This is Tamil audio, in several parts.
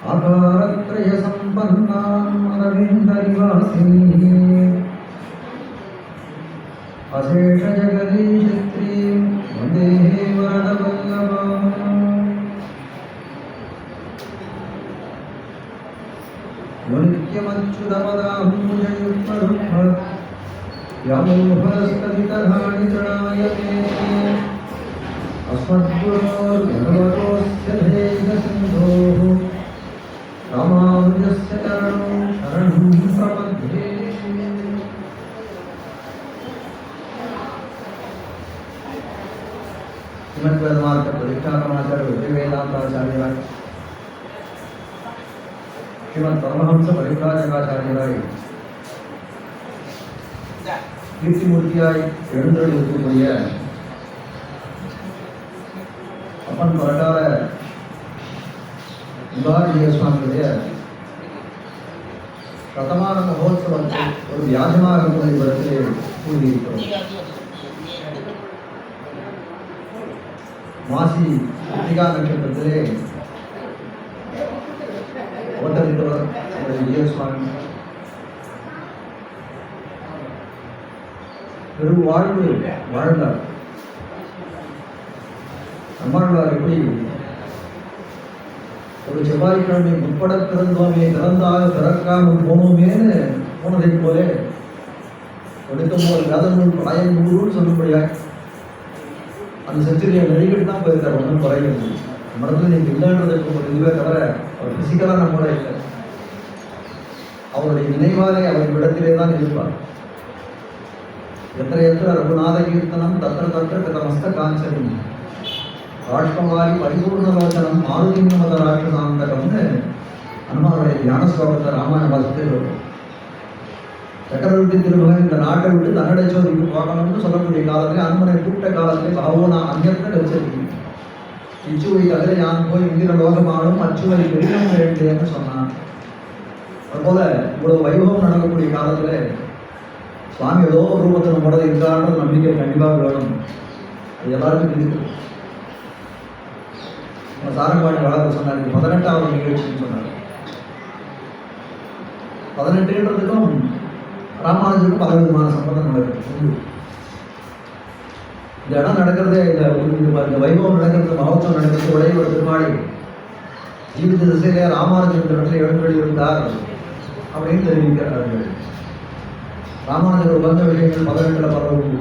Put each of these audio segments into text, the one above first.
आकारत्रय संपन्नाम् अरविन्दनिवासिनीः अशेष जगदीशत्रीं वन्दे वरदवल्लभाम् नित्यमच्युतपदाम्बुजयुग्मरुक्म व्यामोहस्तवितधानि तृणायते अस्मद्गुरोर्भगवतोऽस्य धैर्यसिन्धोः रामानुजस्य चरणौ शरणं प्रपद्ये। श्रीमद्वेदमार्ग प्रतिष्ठापनाचार्य वेदांताचार्य श्रीमद परमहंस परिव्राजकाचार्य கீர்த்திமூர்த்தியாய் எழுந்தருளியிருக்கக்கூடிய அப்பன் பரகால முகாரிய சுவாமியுடைய சதமான மகோத்சவத்தை ஒரு வியாஜமாக இடத்திலே கூறியிருக்கிறோம். மாசி கிருத்திகா நட்சத்திரத்திலே அவதரித்தவர் விஜயசுவாமி பெருவாழ்வு வாழ்ந்தார். நம்மாழ்வார் எப்படி ஒரு செவ்வாய்க்கிழமை முற்பட பிறந்தோமே பிறந்தாக பிறக்காமல் போனோமேன்னு போனதை போல எடுக்கும்போது வேதநூல் பிராயம் 100 சொல்லும்படியாக அந்த செஞ்சுரியை நெருங்கிட்டு தான் போயிருக்கார். ஒன்றும் குறைகிறது மனதில் நீங்கள் இல்லைன்றதுக்கு ஒரு இதுவே தவிர அவர் பிசிக்கலாக நம்மளோட இல்லை. அவருடைய நினைவாலே அவர் இடத்திலே தான் இருப்பார். எத்தனை எத்தனை ரகுநாத கீர்த்தனம் தத்திர தத்திர கதமஸ்த காஞ்சனி ராஷ்டிரவாரி பரிபூர்ணலோச்சனம் ஆரோக்கியமத ராட்சசாந்தகம்னு அனுமானுடைய தியான ஸ்லோகத்தை ராமாயண வாசத்தில் வரும். சக்கரவர்த்தி திருமகன் இந்த நாட்டை விட்டு தன்னடைச்சோதிக்கு போகணும்னு சொல்லக்கூடிய காலத்திலே அனுமனை கூப்பிட்ட காலத்திலே பகவானா அந்நியத்தை வச்சிருக்கு. இச்சுவை தவிர யான் போய் இந்திர லோகமானும் அச்சுவை பெரியம் வேண்டியன்னு சொன்னான். அதுபோல இவ்வளவு வைபவம் நடக்கக்கூடிய காலத்துல சுவாமி ஏதோ ரூபத்தில் நம்மளோட இருக்கான்ற நம்பிக்கை கண்டிப்பாக வேணும். அது எல்லாருக்கும் இருக்கு. சாரங்காணி வளர்த்து சொன்னார் 18வது நிகழ்ச்சின்னு சொன்னார். 18ன்றதுக்கும் ராமானுஜருக்கும் பல விதமான சம்பந்தம் நடக்குது. இந்த இடம் நடக்கிறதே இந்த வைபவம் நடக்கிறது மகோத்சவம் நடக்கிறது ஒரே ஒரு திருமாளி ஜீவித திசையிலே ராமானுஜன் இடத்துல எழுந்தொழி இருந்தார் அப்படின்னு தெரிவிக்கிறார்கள். ராமானுஜர் உகந்த விஷயங்கள் 18 பரவும்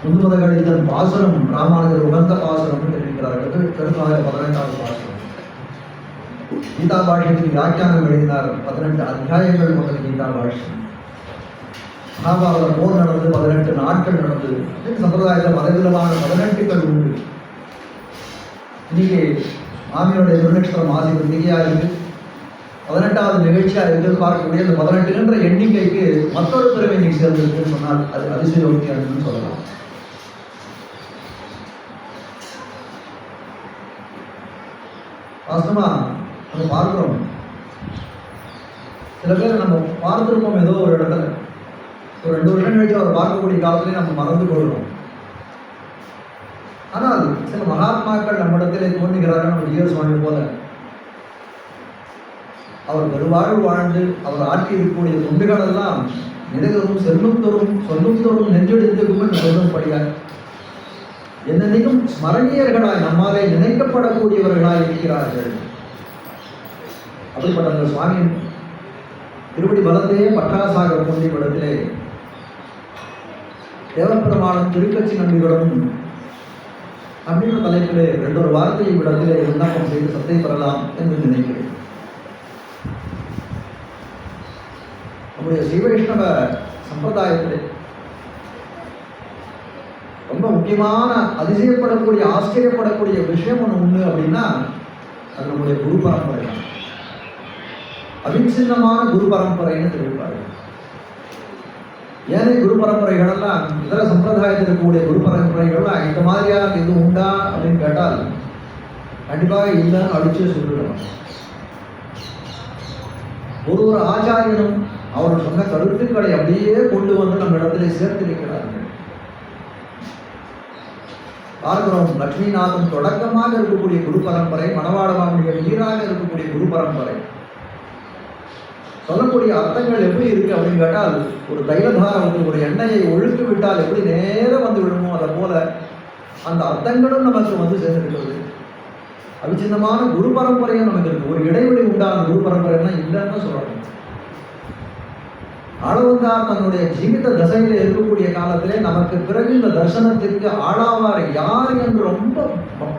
முன்பதகள் இதன் பாசுரம் ராமானுஜர் உகந்த பாசுரம் தெரிவிக்கிறார்கள். பெருமாள் 18வது பாசுரம். கீதா பாஷ்யத்துக்கு வியாக்கியானம் எழுதினார். 18 அத்தியாயங்கள் கொண்ட கீதா பாஷ்யம். மகாபாரத போர் நடந்தது, 18 நாட்கள் நடந்தது. சம்பிரதாயத்தில் பலவிதமான 18கள் உண்டு. இன்னைக்கு மாமியோடைய திருநட்சத்திரம் மாசி கிருத்திகையா இருக்கு. 18வது நிகழ்ச்சியா இருக்கிறது பார்க்கக்கூடிய அந்த 18 எண்ணிக்கைக்கு மற்றொரு பிறவை இன்னைக்கு சேர்ந்திருக்குன்னு சொன்னால் அது அதிசயோக்தியானதுன்னு சொல்லலாம். வாஸ்தவமா நம்ம பார்க்கிறோம். சில பேர் நம்ம பார்த்துருப்போம் ஏதோ ஒரு இடத்துல. ஒரு 2 வருஷம் கழிச்சு அவர் பார்க்கக்கூடிய காலத்திலே நம்ம மறந்து கொள்கிறோம். ஆனால் சில மகாத்மாக்கள் நம்மிடத்திலே தோன்றுகிறார்கள். நம்ம ஜீவசுவாமி போல அவர் பெருவாழ்வு வாழ்ந்து அவர் ஆட்சி இருக்கக்கூடிய தொண்டுகள் எல்லாம் நினைகளும் செல்லும் தோறும் சொல்லும் தோறும் நெஞ்செடுத்துக்கும் சொல்லும்படியார் என்னென்னைக்கும் ஸ்மரணியர்களாய் நம்மாலே நினைக்கப்படக்கூடியவர்களாய் இருக்கிறார்கள். அப்படிப்பட்ட அந்த சுவாமியின் திருப்படி பலத்தையே பட்டாசாக கொண்ட இடத்திலே தேவப்பெருமானும் திருக்கட்சி நம்பிகளும் அப்படின்ற தலைப்பிலே 2 வார்த்தையை விடத்திலே விண்ணப்பம் செய்து சத்தை பெறலாம் என்று நினைக்கிறேன். நம்முடைய ஸ்ரீவைஷ்ணவ சம்பிரதாயத்திலே ரொம்ப முக்கியமான அதிசயப்படக்கூடிய ஆச்சரியப்படக்கூடிய விஷயம் ஒன்று அப்படின்னா அது நம்முடைய குரு பரம்பரை தான். அவிச்சின்னமான குரு பரம்பரைன்னு தெரிவிப்பார்கள். ஏனே குரு பரம்பரைகளெல்லாம் இதர சம்பிரதாயத்தில் இருக்கக்கூடிய குரு பரம்பரைகள்லாம் இந்த மாதிரியான இது உண்டா அப்படின்னு கேட்டால் கண்டிப்பாக இல்லைன்னு அடிச்சு சொல்லிடுவாங்க. ஒரு ஆச்சாரியனும் அவர் சொன்ன கருத்துக்களை அப்படியே கொண்டு வந்து நம்ம இடத்திலே சேர்த்திருக்கிறார்கள். பார்க்கிறோம். லட்சுமிநாதன் தொடக்கமாக இருக்கக்கூடிய குரு பரம்பரை, மணவாளமாவுடைய நீராக இருக்கக்கூடிய குரு பரம்பரை. சொல்லக்கூடிய அர்த்தங்கள் எப்படி இருக்கு அப்படின்னு கேட்டால், ஒரு தைலதாரம் வந்து ஒரு எண்ணெயை ஒழுக்கு விட்டால் எப்படி நேரம் வந்து விடுமோ அதை போல அந்த அர்த்தங்களும் நமக்கு வந்து சேர்ந்துருக்கிறது. அவிச்சின்னமான குரு பரம்பரையும் நமக்கு இருக்கு. ஒரு இடைவெளி உண்டான குரு பரம்பரைன்னா இல்லைன்னு சொல்லணும். ஆளவந்தார் தன்னுடைய ஜீவித தசையில இருக்கக்கூடிய காலத்திலே நமக்கு பிறகு இந்த தர்சனத்திற்கு ஆளாவார் யார் என்று ரொம்ப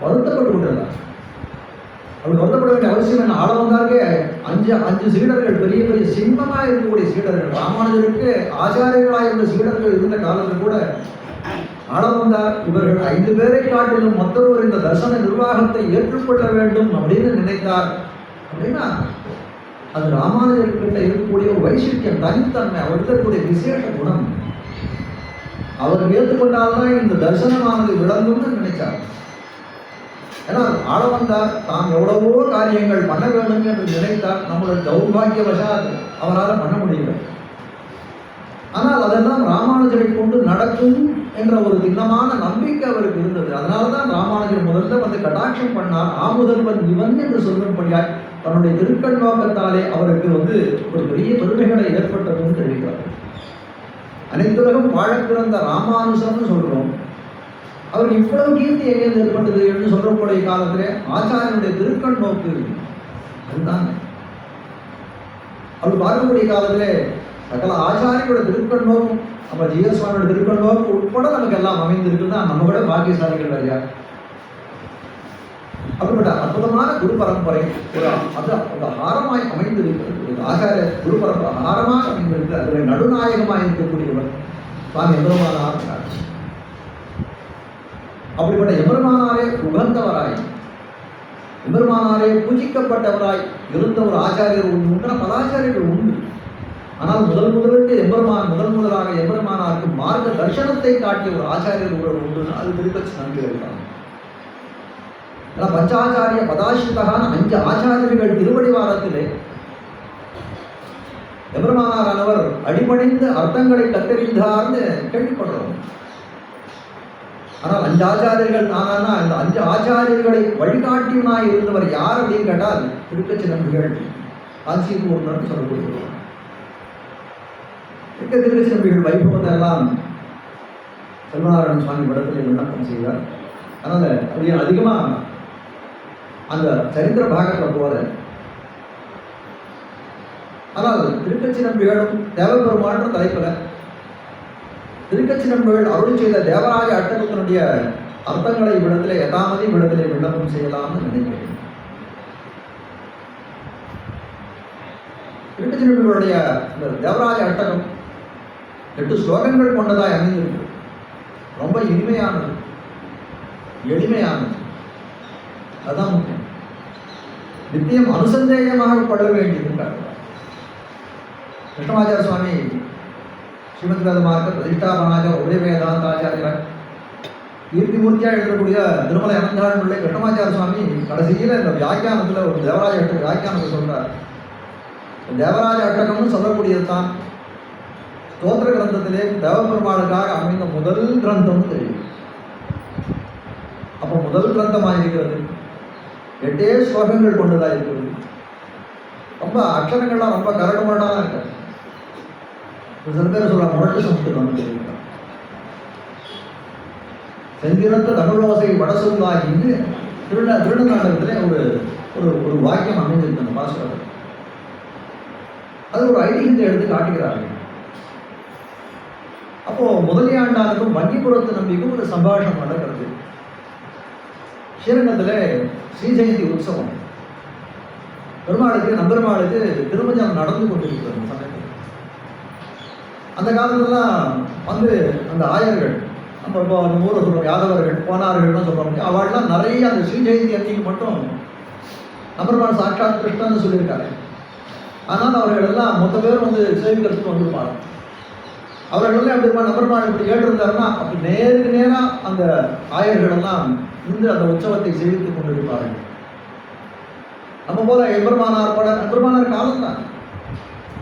வருத்தப்பட்டு விட்டுறார். அப்படி வருத்தப்பட வேண்டிய அவசியம் என்ன? ஆளவந்தாருக்கே அஞ்சு சீடர்கள், பெரிய பெரிய சிம்மமாக இருக்கக்கூடிய சீடர்கள், ராமானுஜருக்கு ஆச்சாரியர்களாக இருந்த சீடர்கள் இருந்த காலத்தில் கூட ஆளவந்தார் இவர்கள் 5 பேரை காட்டிலும் மற்றொருவர் இந்த தர்சன நிர்வாகத்தை ஏற்றுக்கொள்ள வேண்டும் அப்படின்னு நினைத்தார். அப்படின்னா அது ராமானுஜர்கிட்ட இருக்கக்கூடிய ஒரு வைசிஷ்டியம், தனித்தன்மை, அவர் இருக்கக்கூடிய விசேஷ குணம். அவர் ஏற்றுக்கொண்டால்தான் இந்த தர்சனமானது விளங்கும்னு நினைச்சார். ஏன்னா ஆளவந்தார் தான் எவ்வளவோ காரியங்கள் பண்ண வேண்டும் என்று நினைத்தார். நம்மளுடைய தௌர்பாகியவசால் அவரால் பண்ண முடியல. ஆனால் அதெல்லாம் ராமானுஜரை கொண்டு நடக்கும் என்ற ஒரு திண்ணமான நம்பிக்கை அவருக்கு இருந்தது. அதனால்தான் ராமானுஜர் முதல்ல வந்து கடாட்சம் பண்ணார். ஆமுதல்வன் இவன் என்று சொல்லும்படியாய் தன்னுடைய திருக்கண் நோக்கத்தாலே அவருக்கு வந்து ஒரு பெரிய பெருமைகளை ஏற்பட்டதுன்னு தெரிவிக்கிறார். அனைத்துலகம் வாழ பிறந்த ராமானுஜர்னு சொல்றோம். அவர் இவ்வளவு கீர்த்தி எங்கேருந்து ஏற்பட்டது என்று சொல்லக்கூடிய காலத்திலே ஆச்சாரியனுடைய திருக்கண் நோக்கு அதுதான். அவர் பார்க்கக்கூடிய காலத்திலே சகல ஆச்சாரியோட திருக்கண் நோக்கும், நம்ம ஜீவசுவாமியோட திருக்கண் நோக்கு உட்பட நமக்கு எல்லாம் அமைந்திருக்குன்னா நம்ம கூட பாக்கியசாலிகள் வரையா. அப்படிப்பட்ட அற்புதமான குரு பரம்பரை ஒரு ஹாரமாய் அமைந்திருக்கிறது. ஒரு ஆச்சாரிய குரு பரம்பரை ஹாரமாக அமைந்திருக்கு. அதில் நடுநாயகமாக இருக்கக்கூடியவர் சுவாமி எம்பெருமானார். அப்படிப்பட்ட எம்பெருமானாரே உகந்தவராய், எம்பெருமானாரே பூஜிக்கப்பட்டவராய் இருந்த ஒரு ஆச்சாரியர் உண்டு. பல ஆச்சாரியர்கள் உண்டு. ஆனால் முதலுக்கு முதலாக எம்பெருமானாருக்கு மார்க்க தர்சனத்தை காட்டிய ஒரு ஆச்சாரியர் ஒருவர் உண்டு. அது திருப்பச்சி நம்பியிருக்காங்க. பஞ்சாச்சாரிய பதாசிரிதகான 5 ஆச்சாரியர்கள் திருவடிவாரத்திலே எம்பெருமானாரானவர் அடிபணிந்து அர்த்தங்களை கத்தறிந்தார்னு கேள்விப்படுறோம். ஆனால் 5 ஆச்சாரியர்கள் தானா? இந்த 5 ஆச்சாரியர்களை வழிகாட்டியனாய் இருந்தவர் யார் அப்படின்னு கேட்டால் திருக்கச்சி நம்பிகள் காஞ்சிபூர்ணர் சொல்லப்படுகிறார். திருக்கச்சி நம்பிகள் வைபவத்தை எல்லாம் செல்வநாராயண சுவாமி படத்தில் விண்ணப்பம் செய்தார். அதனால அது அதிகமாக அந்த சரித்திர பாகத்தில் போற. ஆனால் திருக்கச்சி நம்பிகளும் தேவபெருமான் தலைப்பில் திருக்கச்சி நம்பிகள் அருள் செய்த தேவராஜ அட்டகத்தினுடைய அர்த்தங்களை விடத்திலே யதாமதி விடத்திலே விண்ணப்பம் செய்யலாம்னு நினைக்கிறேன். திருக்கச்சி நம்பிகளுடைய இந்த தேவராஜ அட்டகம் 8 ஸ்லோகங்கள் கொண்டதாய் அமைந்திருக்கு. ரொம்ப இனிமையானது, எளிமையானது. அதுதான் முக்கியம். நித்தியம் அனுசந்தேயமாக கொள்ள வேண்டியது. கிருஷ்ணமாச்சார சுவாமி ஸ்ரீமத் வேத மார்க்க பிரதிஷ்டாபனாச்சார உதய வேதாந்தாச்சாரியர் கீர்த்திமூர்த்தியாக எழுதக்கூடிய திருமலை அனந்தாள் பிள்ளை கிருஷ்ணமாச்சார சுவாமி கடைசியில் இந்த வியாக்கியானத்தில் ஒரு தேவராஜ அட்டக வியாக்கியானத்தை சொல்றார். தேவராஜ அட்டகம்னு சொல்லக்கூடியது தான் ஸ்தோத்திர கிரந்தத்திலே தேவபெருமாளுக்காக அமைந்த முதல் கிரந்தம்னு தெரியும். அப்போ முதல் கிரந்தமாக இருக்கிறது. 8 ஸ்லோகங்கள் கொண்டதாக இருக்கிறது. ரொம்ப அக்ஷரங்கள்லாம் ரொம்ப கரடு முரடாக இருக்காது. சில பேர் சொல்ல முரட்டு சமத்துவம் தெரிவிக்கிறார். செந்திரத்த தமிழோசை வட சொல்லாகின்னு திருநங்காண்டகத்தில் ஒரு வாக்கியம் அமைந்திருக்கு. பாஸ்கர் அது ஒரு ஐதீகத்தை எடுத்து காட்டுகிறார்கள். அப்போ முதலியாண்டானுக்கும் வண்டிபுரத்து நம்பிக்கும் ஒரு சம்பாஷணம் நடக்கிறது. ஸ்ரீரங்கத்தில் ஸ்ரீ ஜெயந்தி உற்சவம். பெருமாளுக்கு நம்பெருமாளுக்கு திருமஞ்சனம் நடந்து கொண்டிருக்கிறது. சமயத்தில் அந்த காலத்துலலாம் வந்து அந்த ஆயர்கள், நம்ம இப்போ அந்த ஊரை சொல்கிறோம் யாதவர்கள் போனார்கள்னு சொல்கிறோம். அவள்லாம் நிறைய அந்த ஸ்ரீ ஜெயந்தி அன்னைக்கு மட்டும் நம்பெருமாள் சாட்சாத் கிருஷ்ணன்னு சொல்லியிருக்காரு. ஆனால் அவர்கள் எல்லாம் மொத்த பேரும் வந்து சேவிக்கிறதுக்கு வந்திருப்பாங்க. அவர்களெல்லாம் எப்படி இருப்பாங்க? நம்பெருமாள் இப்படி கேட்டிருந்தாருன்னா அப்படி நேருக்கு நேராக அந்த ஆயர்கள் எல்லாம் இன்று அந்த உற்சவத்தை சேவித்துக் கொண்டிருப்பார்கள். நம்ம போல எம்பெருமானார் பட எம்பெருமானார் காலம்தான்.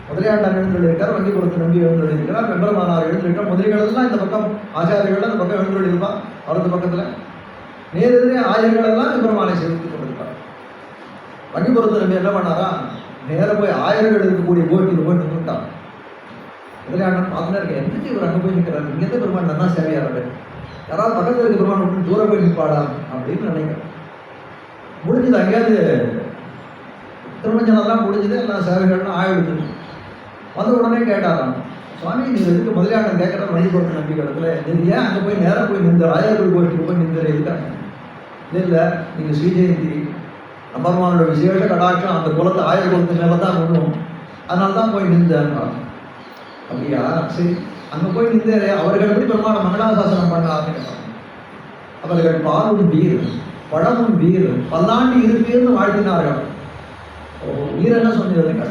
முதலியாண்டான் எழுந்துள்ளிருக்கார், வண்டிபுரத்து நம்பி எழுந்துள்ளிருக்கிறார், எம்பெருமானார் எழுந்திருக்கிறார். முதலிகளெல்லாம் இந்த பக்கம் ஆச்சாரியர்கள் அந்த பக்கம் எழுந்துள்ளிருப்பான். வலது பக்கத்தில் நேரெதிரே ஆயர்களெல்லாம் பெருமானை சேவித்துக் கொண்டிருக்கார். வங்கிபுரத்தில் நம்ம என்ன பண்ணாரா, நேர போய் ஆயர்கள் இருக்கக்கூடிய கோயிலுக்கு போய் நின்றுட்டான். முதலியாண்டன் பார்த்துனா இருக்க, எந்திரிச்சு இவர் அங்கே போய் நிற்கிறாரு, இங்கேருந்து பெருமான் நல்லா சேவையாரு, யாராவது பக்கத்தில் இருக்க பெருமான் விட்டு தூரம் போய் நிற்பாடா அப்படின்னு நினைக்கிறேன். முடிஞ்சது, அங்கேயாவது திருமஞ்சனெல்லாம் முடிஞ்சது, எல்லாம் சேவைகள்லாம் ஆயிடுது. வந்த உடனே கேட்டாராம், சுவாமி நீங்கள் எதுக்கு முதலியாண்டன் கேட்குற வழிபடுற நம்பிக்கை இடத்துல நீங்கள் ஏன் அங்கே போய் நேராக போய் நின்று ஆயர்கள் கோயிலுக்கு போய் நின்று இருக்காங்க? இல்லை நீங்கள் ஸ்ரீஜெயந்தி நம்பர்மானோட விசேஷ கடாட்சம் அந்த குலத்தை ஆயர் குலத்து மேலே தான் விழும், அதனால தான் போய் நின்றேன். அப்படியா, சரி. அங்கே போய் நின்று அவர்கள் எப்படி பெருமான மங்களாசாசனம் பண்ண ஆரம்பிக்கிறாங்க. அவர்கள் பாலும் வீர் பழமும் வீர் பல்லாண்டு இருப்பீர்னு வாழ்த்தினார்கள். வீர் என்ன சொன்னீங்க,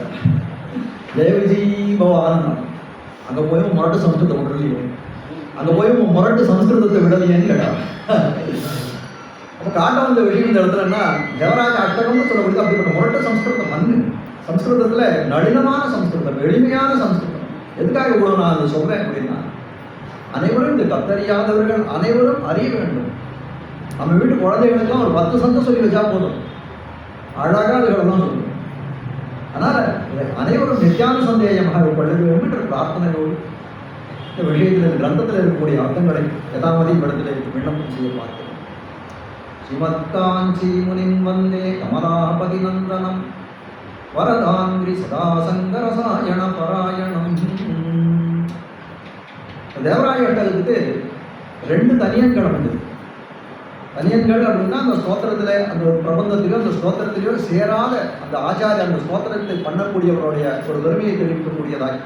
தேவஜி பவான். அங்கே போய் முரட்டு சம்ஸ்கிருதத்தை விடலையே, அங்கே போய் முரட்டு சம்ஸ்கிருதத்தை விடலையேன்னு கேட்டா. அப்போ காட்ட வந்த விஷயம் இந்த இடத்துலன்னா, தேவராஜ அட்டகம்னு சொல்லக்கூடியது அப்படிப்பட்ட முரட்டு சம்ஸ்கிருதம் மண்ணு. சம்ஸ்கிருதத்தில் நளினமான சம்ஸ்கிருதம், எளிமையான சம்ஸ்கிருதம். எதுக்காக இவ்வளோ நான் அதை சொல்கிறேன் அப்படின்னா, அனைவரும் இந்த கத்தறியாதவர்கள் அனைவரும் அறிய வேண்டும். நம்ம வீட்டு குழந்தைகளுக்கெல்லாம் ஒரு 10 சந்தை சொல்லி வச்சா போதும், அழகாக அதுகளெல்லாம் சொல்லுவோம். அதனால் அனைவரும் நித்தியான சந்தேகமாக கொள்ள வேண்டும் என்ற பிரார்த்தனையோடு இந்த விஷயத்தில் கிரந்தத்தில் இருக்கக்கூடிய அர்த்தங்களை யதாமதி படத்தில் விண்ணப்பம் செய்ய பார்க்கிறோம். ஸ்ரீமத்காஞ்சி முனிம் வந்தே கமலாபதி நந்தனம் வரதாங்கிரி சதாசங்கரசாயண பராயணம். தேவராய அட்டகத்துக்கு 2 தனியன்கள் உண்டு. தனியன்கள் அப்படின்னா அந்த ஸ்தோத்திரத்தில், அந்த பிரபந்தத்திலோ அந்த ஸ்தோத்திரத்திலேயோ சேராத அந்த ஆச்சாரிய அந்த ஸ்தோத்திரத்தை பண்ணக்கூடியவருடைய ஒரு பெருமையை தெரிவிக்கக்கூடியதாய்,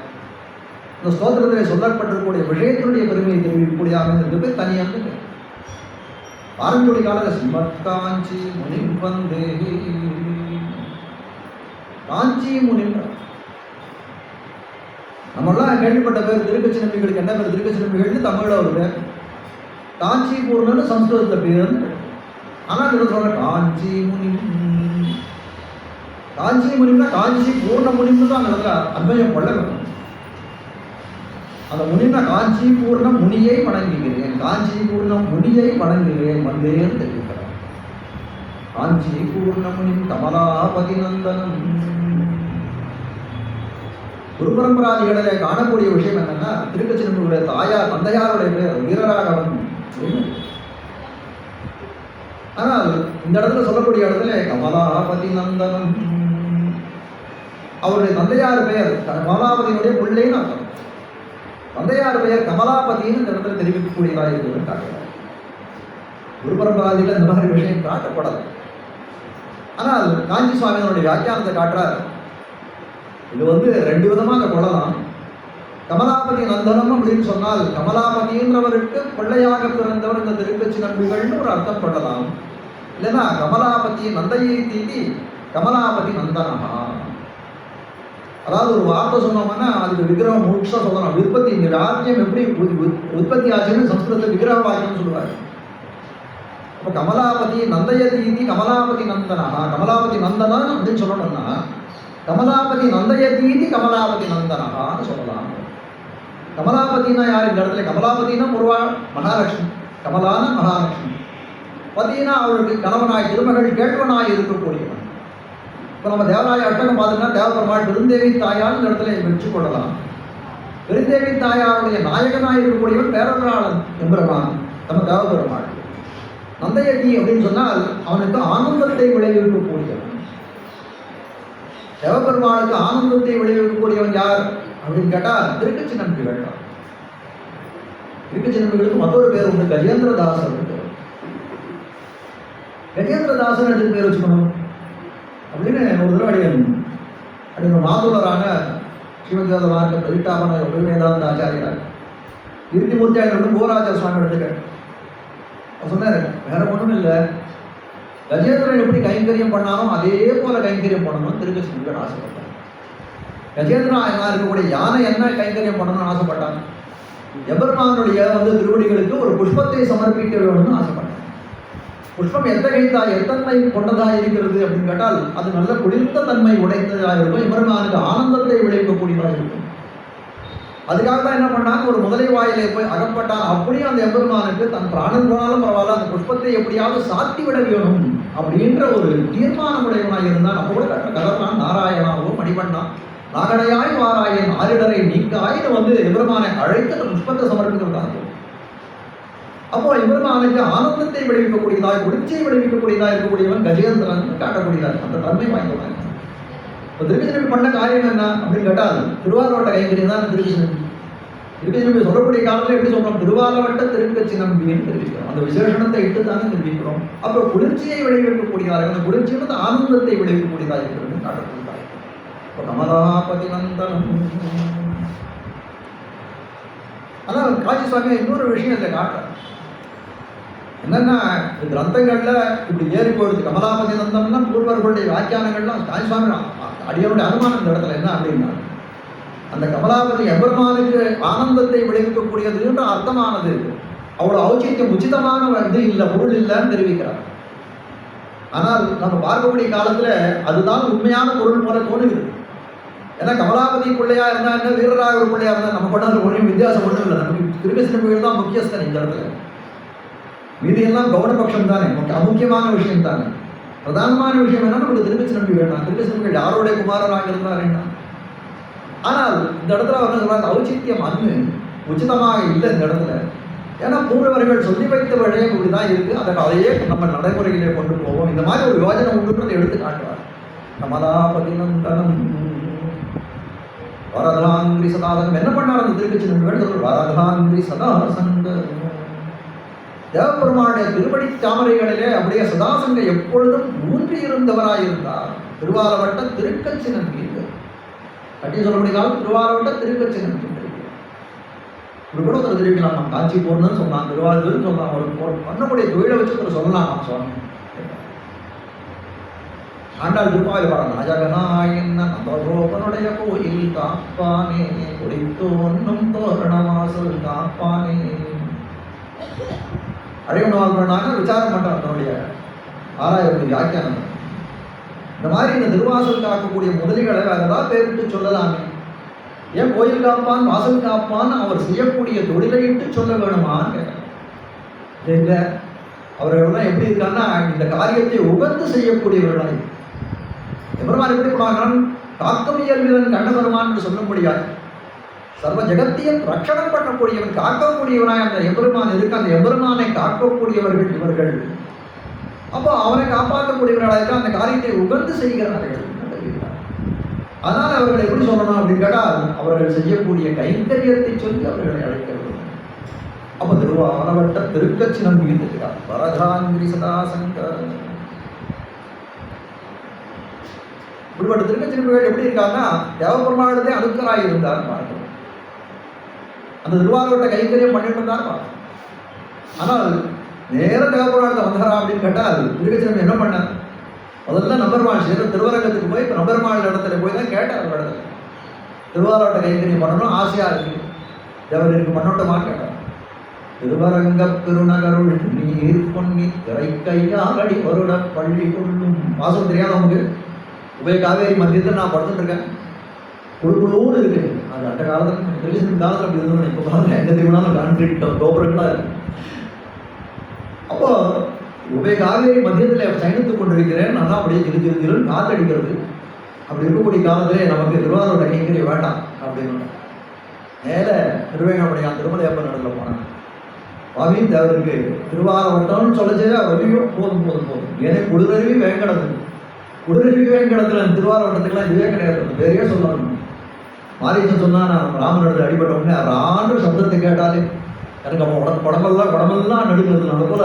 இந்த ஸ்தோத்திரத்தில் சொல்லப்பட்டிருக்கக்கூடிய விஷயத்தினுடைய பெருமையை தெரிவிக்கக்கூடியதாக இருந்தது தனியன். ஆரம்பியுடைய காலத்தில் ஸ்ரீமத்காஞ்சி முனிம் வந்தே, காஞ்சி முனின்ற நம்மளாம் கேள்விப்பட்ட பேர் திருக்கச்சி நம்பிகளுக்கு என்ன பேர், திருக்கச்சி நம்பிகள்னு தமிழில் ஒரு பேர், காஞ்சி பூர்ணன்னு சம்ஸ்கிருதத்தில் பேர். ஆனால் என்ன சொல்ற, காஞ்சி முனிம். காஞ்சி முனிம்னா காஞ்சி பூர்ண முனிம்னு தான் அந்த அன்வயம் கொள்ள வேண்டும். அந்த முனிம்னா காஞ்சி பூர்ண முனியை வணங்குகிறேன், காஞ்சி பூர்ண முனியை வணங்குகிறேன் வந்தேன்னு தெரிவிக்கிறார். காஞ்சி பூர்ண முனிம் கமலாபதி நந்தனம். குரு பரம்பராதிகளிலே காணக்கூடிய விஷயம் என்னன்னா, திருக்கச்சிரம்புடைய தாயார் தந்தையாருடைய பேர் வீரராகவன். ஆனால் இந்த இடத்துல சொல்லக்கூடிய இடத்துல கமலாபதி நந்தனம், அவருடைய தந்தையார் பெயர் கமலாபதியினுடைய பிள்ளைன்னு அர்த்தம். தந்தையார் பெயர் கமலாபதினு இந்த இடத்துல தெரிவிக்கக்கூடியதாக இருக்கிறது காட்டுகிறார். குரு பரம்பராதியில் இந்த மாதிரி விஷயம் காட்டப்படலை. ஆனால் காஞ்சி சுவாமியினுடைய வியாக்கியானத்தை காட்டுறார். இது 2 விதமாக கொள்ளலாம். கமலாபதி நந்தனம் அப்படின்னு சொன்னால் கமலாபதின்றவருக்கு பிள்ளையாக பிறந்தவர் இந்த திருக்கச்சி நம்பிகள்னு ஒரு அர்த்தம் கொள்ளலாம். இல்லைன்னா கமலாபதி நந்தையை தீதி கமலாபதி நந்தனமா, அதாவது ஒரு வார்த்தை சொன்னோம்னா அதுக்கு விக்கிரகம் முழுசா சொல்லணும். விற்பத்தி, இந்த வாக்கியம் எப்படி உற்பத்தி ஆச்சுன்னு சம்ஸ்கிருதத்தில் விக்கிரக வாக்கியம் சொல்லுவார். அப்போ கமலாபதி நந்தைய தீதி கமலாபதி நந்தனமா, கமலாபதி நந்தனம் அப்படின்னு சொல்லணும்னா கமலாபதி நந்தைய தீதி கமலாபதி நந்தனகான்னு சொல்லலாம். கமலாபதினா யார் இந்த இடத்துல? கமலாபதினா முருவா மகாலட்சுமி, கமலான மகாலட்சுமி, பதினா அவருக்கு கணவனாய் திருமகள் கேட்பனாய் இருக்கக்கூடியவன். இப்போ நம்ம தேவராய அட்டகம் பார்த்தீங்கன்னா தேவபெருமாள் பெருந்தேவி தாயார் இந்த இடத்துல வெற்றி கொள்ளலாம். பெருந்தேவி தாயாருடைய நாயகனாய் இருக்கக்கூடியவன் பேரவராளன் எம்பெருமான் நம்ம தேவபெருமாள். நந்தையதி அப்படின்னு சொன்னால் அவனுக்கு ஆனந்தத்தை விளைவிக்கக்கூடியவன். தேவபெருமாளுக்கு ஆனந்தத்தை விளைவிக்கக்கூடியவன் யார் அப்படின்னு கேட்டால் திருக்கச்சி நம்பிகள். திருக்கச்சி நம்பிகளுக்கு மற்றொரு பேர் உண்டு, கஜேந்திரதாசர். கஜேந்திரதாசன் என்று பேர் வச்சுக்கணும் அப்படின்னு ஒரு தடவை அடியன் மாதுளரான ஸ்ரீமத்வேத மார்க்க பிரதிஷ்டாபன வேதாந்த ஆச்சாரியார் இறுதிமூர்த்தி ஆகியோட கோராஜா சுவாமி எடுத்துக்க சொன்னார், வேற ஒன்றும் இல்லை, கஜேந்திரன் எப்படி கைங்கரியம் பண்ணாலும் அதே போல கைங்கரியம் பண்ணணும் திருக்கச்சி நம்பிகள் ஆசைப்பட்டார். கஜேந்திரன் என்ன இருக்கக்கூடிய யானை என்ன கைங்கரியம் பண்ணணும்னு ஆசைப்பட்டாங்க. எபெருமானுடைய திருவடிகளுக்கு ஒரு புஷ்பத்தை சமர்ப்பிக்க வேணும்னு ஆசைப்பட்டாங்க. புஷ்பம் எத்தன்மை கொண்டதாக இருக்கிறது அப்படின்னு கேட்டால் அது நல்ல குளிர்ந்த தன்மை உடைத்ததாக இருக்கும். எபெருமானுக்கு ஆனந்தத்தை விளைவிக்கக்கூடியதாக இருக்கும். அதுக்காக தான் என்ன பண்ணாங்க, ஒரு முதலை வாயிலே போய் அகப்பட்டான். அப்படியும் அந்த எம்பெருமானுக்கு தன் பிராணம் போனாலும் பரவாயில்ல, அந்த புஷ்பத்தை எப்படியாவது சாத்தி விட வேணும் அப்படின்ற ஒரு தீர்மானம் உடையவனாக இருந்தான். அப்போ கூட கதறான், நாராயணாவோ மணிவண்ணா நாகடையாய் வாராயன் ஆரிடரை நீக்காயின்னு எம்பெருமானை அழைத்து அந்த புஷ்பத்தை சமர்ப்பிக்கிறதாக. அப்போ எம்பெருமானுக்கு ஆனந்தத்தை விளைவிக்கக்கூடியதாய், குளிர்ச்சியை விளைவிக்கக்கூடியதாக இருக்கக்கூடியவன் கஜேந்திரன் காட்டக்கூடியதாக அந்த தன்மை வாய்ந்தவன். இப்போ திருக்கச்சினம்பி பண்ண காரியம் என்ன அப்படின்னு கேட்டால், திருவாரவட்ட கைங்கரியம் தான் திருக்கச்சினம்பி சொல்லக்கூடிய காலத்தில் எப்படி சொல்றோம், திருவாரவட்ட திருக்கச்சினம்பின்னு தெரிவிக்கிறோம். அந்த விசேஷணத்தை இட்டு தானே தெரிவிக்கிறோம். அப்புறம் குளிர்ச்சியை விளைவிக்கக்கூடியதாக, அந்த குளிர்ச்சியோட ஆனந்தத்தை விளைவிக்கக்கூடியதாக இருக்கிறது காட்டக்கூடியதாக. இப்போ கமலாபதி நந்தனம். ஆனால் காஞ்சி சுவாமி இன்னொரு விஷயம் இதை காட்டுறார். என்னன்னா, கிரந்தங்கள்ல இப்படி ஏறி போயிடுது. கமலாபதி நந்தம்னா பூர்வர்களுடைய வியாக்கியானங்கள்லாம் காஞ்சி சுவாமி அடியோடைய அனுமானம் இந்த இடத்துல என்ன அப்படின்னா, அந்த கமலாபதி எம்பெருமானுக்கு ஆனந்தத்தை விளைவிக்கக்கூடியதுன்ற அர்த்தமானது அவ்வளவு ஔச்சித்யம் உச்சிதமான இது இல்லை, பொருள் இல்லைன்னு தெரிவிக்கிறார். ஆனால் நம்ம பார்க்கக்கூடிய காலத்துல அதுதான் உண்மையான பொருள் போல தோணுகிறது. ஏன்னா கமலாபதி பிள்ளையா இருந்தா என்ன, வீரராக ஒரு பிள்ளையா இருந்தா நம்ம பண்ண ஒன்றும் வித்தியாசம் ஒன்றும் இல்லை. நமக்கு திருக்கச்சினம்பி தான் முக்கியஸ்தன் இந்த இடத்துல. மீதியெல்லாம் கவனபட்சம் தானே, அமுக்கியமான விஷயம் தானே. பிரதானமான விஷயம் என்ன, நமக்கு திருக்கச்சினம்பி வேண்டாம். திருக்கச்சினம்பி யாரோடைய குமாரராக இருந்தாருன்னா. ஆனால் இந்த இடத்துல அவர் சொல்றாங்க, ஔச்சித்யம் அன்னு உச்சிதமாக இல்லை இந்த இடத்துல. ஏன்னா பூர்வர்கள் சொல்லி வைத்த வழியே இப்படிதான் இருக்கு, அதையே நம்ம நடைமுறையிலே கொண்டு போவோம். இந்த மாதிரி ஒரு யோஜனை உண்டுன்றதை எடுத்து காட்டுவார். கமலாபதி நந்தனம் வரதாங்கிரி சதாசங்கம். என்ன பண்ணார் அந்த திருக்கச்சினம்பி, வரதாங்கிரி சதாசங்கம். தேவபெருமானுடைய திருவடி தாமரைகளிலே அப்படியே சதாசங்க எப்பொழுதும் ஊன்றி இருந்தவராயிருந்தார். திருவாரவட்ட திருக்கச்சினம்பி கட்டி சொல்லக்கூடிய காலம் திருவாரவட்ட திருக்கச்சினம்பி. இப்படி கூட ஒரு தெரிவிக்கலாம், காஞ்சி போறணும்னு சொன்னான், திருவாரூர்னு சொன்னான். ஒரு பண்ணக்கூடிய தொழிலை வச்சு ஒரு சொல்லலாம் சுவாமி. ஆண்டாள் திருப்பாவில் பாடம், அஜகனாயின் நந்தகோபனுடைய கோயில் காப்பானே, கொடித்தோன்னும் தோரணவாசல் காப்பானே. அழைவனால் பண்ணாங்க விசாரம் பண்றான் தன்னுடைய ஆராயக்கூடிய வியாக்கியானம். இந்த மாதிரி இந்த திருவாசல் காக்கக்கூடிய முதலிகளை வேற ஏதாவது பேரிட்டு சொல்லலாமே. ஏன் கோயில் காப்பான் வாசல் காப்பான் அவர் செய்யக்கூடிய தொழிலையிட்டு சொல்ல வேணுமான்னு கேட்க. அவர்கள்லாம் எப்படி இருக்காங்கன்னா, இந்த காரியத்தை உகந்து செய்யக்கூடியவர்களாய் எம்பெருமான் எப்படி போனாங்க, காக்கம் இயல்பிலன் கண்ணபெருமான் என்று சொல்ல முடியாது. சர்வ ஜெகத்தையும் ரட்சணம் பண்ணக்கூடியவன், காக்கக்கூடியவனாய் அந்த எம்பெருமான் இருக்கு. அந்த எம்பெருமானை காக்கக்கூடியவர்கள் இவர்கள். அப்போ அவனை காப்பாற்றக்கூடியவர்களாக அந்த காரியத்தை உகந்து செய்கிறார்கள். அதனால் அவர்கள் எப்படி சொல்லணும் அப்படின்னு கேட்டால், அவர்கள் செய்யக்கூடிய கைங்கரியத்தை சொல்லி அவர்களை அழைக்கிறது. அப்போ திருவாரவட்ட திருக்கச்சினம்பி இருக்கிறார். வரதாங்கிரி சதாசங்கர். இப்படிப்பட்ட திருக்கச்சினம்பிகள் எப்படி இருக்காங்கன்னா, தேவபெருமானதே அனுக்கராக இருந்தார் பார்க்கிறோம். அந்த திருவாரூட்ட கைங்கரியம் பண்ணிட்டு இருந்தார் பார்க்கிறோம். ஆனால் நேர தேவபெருமானத்தை வந்தாரா அப்படின்னு கேட்டால், திருக்கச்சினம்பி என்ன பண்ணார், முதல்ல நம்பெருமாள் சேர திருவரங்கத்துக்கு போய் இப்போ நம்பெருமாள் இடத்துல போய் தான் கேட்டார். ஒரு இடத்துல திருவாரூட்ட கைங்கரியம் பண்ணணும் ஆசையா இருக்கு, தேவர் இருக்கு பண்ணோட்டமாக கேட்டார். திருவரங்க பெருநகருள் நீர் பொன்னி திரை கையாடி வருட பள்ளி கொள்ளும். வாசம் தெரியாத நமக்கு உபய காவேரி மத்தியத்தில் நான் படுத்துட்டு இருக்கேன், குழுக்குழுன்னு இருக்கு. அது அந்த காலத்தில் டெலிவிஷன் காலத்தில் அப்படி இருந்தோம். இப்போ பாருங்க எந்த திருவிழாலும் கான்கிரீட் கோபுரங்களாக இருக்கு. அப்போ உபய காவேரி மத்தியத்தில் சயனித்துக் கொண்டிருக்கிறேன், நல்லா அப்படியே திரு காத்தடிக்கிறது. அப்படி இருக்கக்கூடிய காலத்திலே நமக்கு திருவாரூர் கைங்கரிய வேண்டாம் அப்படின்னு நேர திருவேங்கடமுடியான் திருமலையப்பன் இடத்துல போனாங்க. பாவியும் தேவருக்கு திருவாரவட்டம்னு சொல்லச்சே வலியோ போதும் போதும் போதும். ஏன்னா குளிரருவி வேங்கடது, குளிரருவி வேங்கடத்துல திருவாரவட்டத்துக்குலாம் இதுவே கிடையாது, வேறையே சொல்லணும். மாரீசன் சொன்னா, நான் ராமனிடத்தில் அடிபட்ட உடனே ஆண்டு சப்தத்தை கேட்டாலே எனக்கு அப்போ உடம்பெல்லாம் நடுக்கிறது. அது போல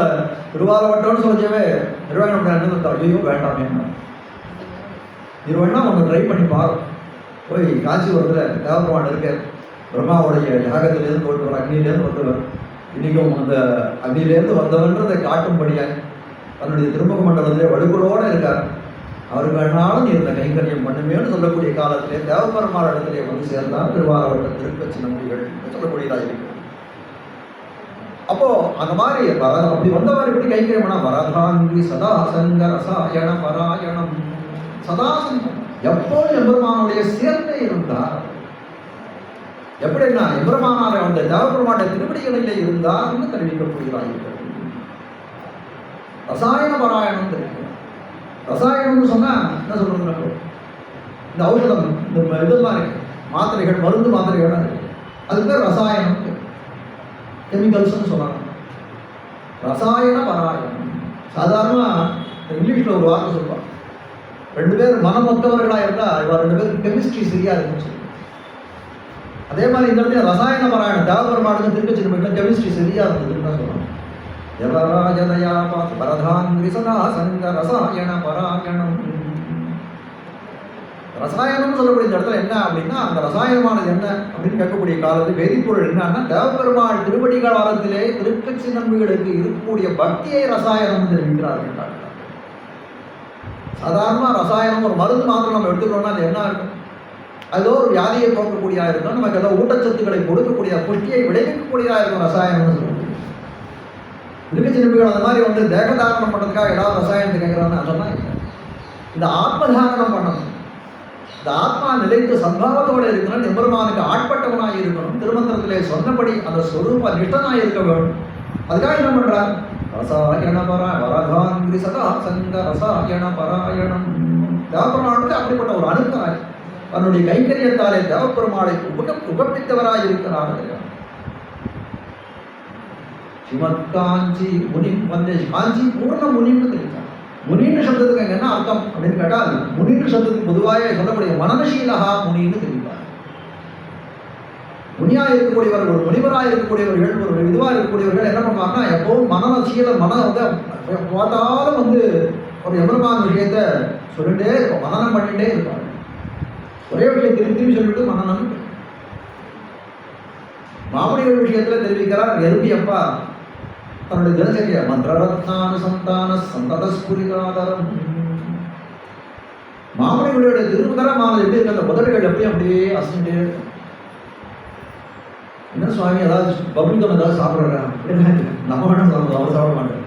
திருவாரவட்டம்னு சொல்லச்சவே திருவேங்கடமுடியான் ஐயோ வேண்டாமே, இது வேணா ஒன்று ட்ரை பண்ணி பாரு. போய் காஞ்சிபுரத்தில் தேவபெருமான் இருக்க பிரம்மாவுடைய யாகத்திலேருந்து ஒருத்தவர், அக்னியிலேருந்து ஒருத்தவர், இன்றைக்கும் அந்த அக்னியிலேருந்து வந்தவன்றதை காட்டும்படியாக தன்னுடைய திருமுக மண்டலத்திலே வடுகளோடு இருக்கார். அவருக்கு வேணாலும் இருந்த கைங்கரியம் பண்ணுமேன்னு சொல்லக்கூடிய காலத்திலே தேவபெருமாள் இடத்திலே வந்து சேர்ந்தார் திருவாரூட்ட திருக்கச்சினம்பிகள் சொல்லக்கூடியதாக இருக்கு. அப்போ அந்த மாதிரி அப்படி வந்தவர் எப்படி கைங்கரியம் பண்ணா, வரதாங்கி சதாசங்க ரசாயண பராயணம். சதாசங்கம் எப்போது எம்பெருமானுடைய சேர்ந்தே இருந்தார். எப்படின்னா எம்பெருமானார் அந்த தேவபெருமாட்ட திருவடிகளிலே இருந்தார்னு தெரிவிக்கப்படுகிறார்கள். ரசாயன பாராயணம் தெரிவிக்கிறார். ரசாயனம்னு சொன்னா என்ன சொல்றது? இந்த ஔஷதம், இந்த இதெல்லாம் இருக்கு, மாத்திரைகள், மருந்து மாத்திரைகள் இருக்கு, அதுக்கு பேர் ரசாயனம், கெமிக்கல்ஸ்ன்னு சொல்லலாம். ரசாயன பாராயணம். சாதாரணமாக இங்கிலீஷில் ஒரு வார்த்தை சொல்லுவாங்க, 2 பேர் மனமொத்தவர்களாக இருந்தால் இவா 2 பேருக்கு கெமிஸ்ட்ரி சரியா இருக்குன்னு சொல்லி. அதே மாதிரி இந்த இடத்துல ரசாயன பாராயணம் தேவபெருமானுக்கு திருக்கச்சிறுமைக்கு கெமிஸ்ட்ரி சரியா இருந்ததுன்னு தான் சொல்லணும். யவராஜதயா பாத் பரதாங்கிரி சதா சங்க ரசாயன பாராயணம். ரசாயனம்னு சொல்லக்கூடிய இந்த இடத்துல என்ன அப்படின்னா, அந்த ரசாயனமானது என்ன அப்படின்னு கேட்கக்கூடிய காலத்தில் வேதிப்பொருள் என்னன்னா, தேவபெருமாள் திருவடிகாலத்திலே திருக்கட்சி நம்பிகளுக்கு இருக்கக்கூடிய பக்தியை ரசாயனம் தெரிவிக்கிறார்கள். சாதாரண ரசாயனம் ஒரு மருந்து மாத்திரம் நம்ம எடுத்துக்கணும்னா அது என்ன இருக்கும்? அதோ ஒரு வியாதியை போக்கக்கூடியதாக இருக்கும், நமக்கு ஏதோ ஊட்டச்சத்துக்களை கொடுக்கக்கூடிய, புஷ்டியை விளைவிக்கக்கூடியதாக இருக்கும் ரசாயனம்னு சொல்லக்கூடிய. திருக்கட்சி நம்பிகள் அந்த மாதிரி வந்து தேகதாரணம் பண்ணுறதுக்காக ஏதாவது ரசாயனத்தை கேட்குறான்னு அதெல்லாம் இல்லை. இந்த ஆத்மதாரணம் பண்ணணும். இந்த ஆத்மா நிலைத்து சம்பாவத்தோடு இருக்கணும், எம்பெருமானுக்கு ஆட்பட்டவனாக இருக்கணும், திருமந்திரத்திலே சொன்னபடி அந்த ஸ்வரூப நிஷ்டனாக இருக்க வேண்டும். அதுக்காக என்ன பண்றார்? ரசாயன வரதாங்கிரி சதா சங்க ரசாயன பராயணம். தேவபெருமானுக்கு அப்படிப்பட்ட ஒரு அணுக்கராய் தன்னுடைய கைங்கரியத்தாலே தேவபெருமாளை உகப்பித்தவராய் இருக்கிறார். ஸ்ரீமத் காஞ்சி முனி வந்து காஞ்சி பூர்ண முனின்னு தெரிவித்தார். முனின்னு சப்தத்துக்கு அங்கே என்ன அர்த்தம் அப்படின்னு கேட்டால், முனின்னு சப்தத்துக்கு பொதுவாக சொல்லக்கூடிய மனநசீலகா முனின்னு தெரிவிப்பார். முனியாக இருக்கக்கூடியவர்கள், ஒரு முனிவராக இருக்கக்கூடியவர்கள், ஒரு இதுவாக இருக்கக்கூடியவர்கள் என்ன பண்ணுவாங்கன்னா, எப்பவும் மனநசீல மனம் வந்து பார்த்தாலும் வந்து ஒரு எம்பெருமான விஷயத்தை சொல்லிட்டே இருப்போம், மனநம் பண்ணிகிட்டே இருப்பாங்க. ஒரே விஷயம் திரும்பி திரும்பி சொல்லிட்டு மனநம். மாமனிகள் விஷயத்துல தெரிவிக்கிறார் எருபி அப்பா தன்னுடைய தினசரிய மந்திரரத்னானுசந்தான சந்ததஸ்புரிதாதரம். மாமனிகளுடைய திருமுகரமானது எப்படி இருக்க, அந்த முதல்கள் எப்படி அப்படியே அசைண்டே இருக்கும். என்ன சுவாமி ஏதாவது பப்ளிகம் ஏதாவது சாப்பிட்றா அப்படின்னா நம்ம வேணா சாப்பிடுவோம், அவர் சாப்பிட மாட்டேன்.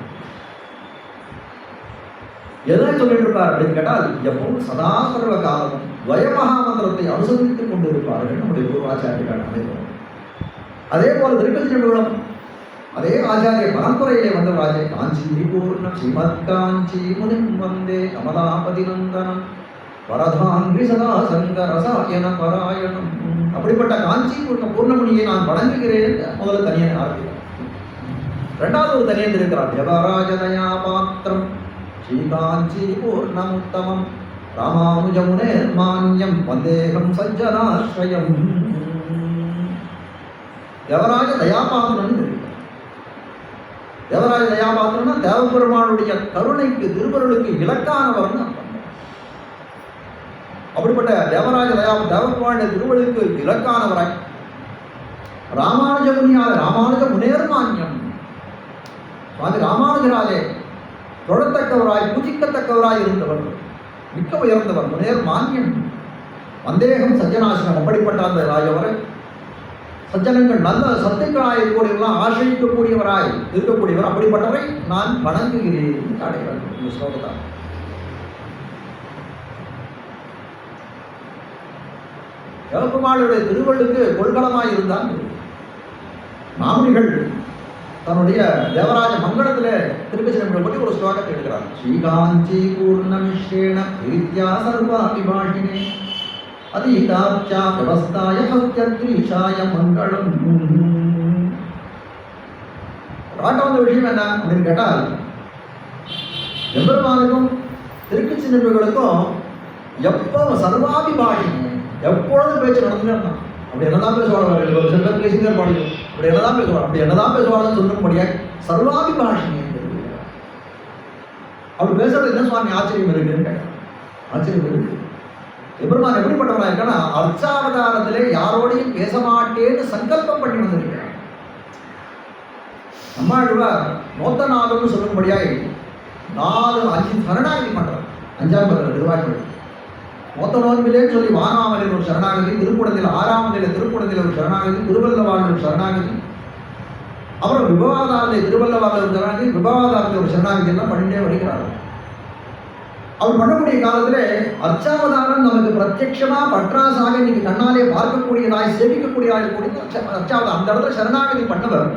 எதாவது சொல்லிட்டு இருப்பார் அப்படின்னு கேட்டால், எப்பவும் சதா சர்வ காலமும் துவயமகாமந்திரத்தை அனுசந்தித்துக் கொண்டிருப்பார்கள் நம்முடைய பூர்வாச்சாரியர்கள் அனைவரும். அதே போல திருக்கச்சிரம்புகளும் அதே ஆச்சாரிய பரம்பரையிலே வந்தவராஜே. காஞ்சி பூர்ண ஸ்ரீமத் காஞ்சி முனிம் வந்தே கமலாபதி நந்தனம் வரதாங்கிரி சதா சங்க ரசாயன பராயணம். அப்படிப்பட்ட காஞ்சி பூர்ணமுனியை நான் வணங்குகிறேன். முதல்ல தனியன் ஆரம்பிக்கிறார். ரெண்டாவது ஒரு தனியன் இருக்கிறார். யவராஜதயா பாத்திரம் ஸ்ரீகாஞ்சி பூர்ணமுத்தமம் ராமானுஜமுனே மான்யம் வந்தேகம் சஜ்ஜனாஸ்ரயம். யவராஜ தயாபாத்திரம்னு தெரியும். யவராஜ தயாபாத்திரம்னா தேவபெருமானுடைய கருணைக்கு, திருவருளுக்கு இலக்கானவர்னு அர்த்தம். அப்படிப்பட்ட தேவராஜ தேவபெருமானுடைய திருவருளுக்கு இலக்கானவராய் ராமானுஜ முனியாத ராமானுஜ முனேர்மான்யம் சுவாமி ராமானுஜராலே தொழத்தக்கவராய் பூஜிக்கத்தக்கவராய் இருந்தவர், மிக்க உயர்ந்தவர், முனேர் மான்யம் வந்தேகம் சஜ்ஜனாசிரம். அப்படிப்பட்ட அந்த ராஜவரை சஜ்ஜனங்கள் நல்ல சத்துக்களாய் இருக்கக்கூடியவர்களாம் ஆசிரியக்கக்கூடியவராய் இருக்கக்கூடியவர். அப்படிப்பட்டவரை நான் வணங்குகிறேன் அடைகிறார் இந்த ஸ்லோகத்தான். தேவபெருமானுடைய திருவள்ளுக்கு கொள்கலமாய் இருந்தான். மாமுனிகள் தன்னுடைய தேவராஜ மங்களத்திலே திருக்கச்சிரம்புகளை பற்றி ஒரு ஸ்லோகத்தை எடுக்கிறார். ஸ்ரீகாஞ்சி பூர்ணமிஸ்ரேண பிரீத்யா சர்வாபிபாஷினே அதீதாப்சா வியவஸ்தாய சத்யத்ரீஷாய மங்களம். ராட்டவந்த விஷயம் என்ன அப்படின்னு கேட்டால், எம்பெருமானுக்கும் திருக்கச்சிரம்புகளுக்கும் எப்போ சர்வாபிபாஷினே எப்பொழுதும் பேச்சு நடந்துட்டே இருந்தான். அப்படி என்னதான் பேசுவாங்க, சில பேர் பேசிக்கிற பாடியும் அப்படி என்னதான் பேசுவாங்க, அப்படி என்னதான் பேசுவாங்கன்னு சொல்லும்படியாக சர்வாபிபாஷினி. அப்படி பேசுறது என்ன சுவாமி ஆச்சரியம் இருக்குன்னு கேட்டான். ஆச்சரியம் இருக்கு. எம்பெருமான் எப்படிப்பட்டவனா இருக்கான்னா, அர்ச்சாவதாரத்திலே யாரோடையும் பேச மாட்டேன்னு சங்கல்பம் பண்ணி வந்திருக்கிறான். நம்மாழ்வார் நோத்த நாளுன்னு சொல்லும்படியாய் 4-5 சரணாகதி பண்றார். 5ஆம் பதம் திருவாய்மொழி மொத்த நோன்பிலேன்னு சொல்லி வானாமலில் ஒரு சரணாகதி, திருக்குடத்தில் 6ஆம் நிலை திருக்குடத்தில் ஒரு சரணாகதி, திருவல்லவாரில் ஒரு சரணாகதி, அப்புறம் விபவாதாரத்தை திருவல்லவாரில் ஒரு சரணாகதி, விபவாதாரத்தில் ஒரு சரணாகதி எல்லாம் பண்ணிட்டே வருகிறார்கள். அவர் பண்ணக்கூடிய காலத்திலே அர்ச்சாவதாரம் நமக்கு பிரத்யட்சமா பற்றாசாக இன்னைக்கு கண்ணாலே பார்க்கக்கூடியதாய் சேவிக்கக்கூடியதாய் இருக்கக்கூடிய அர்ச்சாவதாரம். அந்த இடத்துல சரணாகதி பண்ணவர்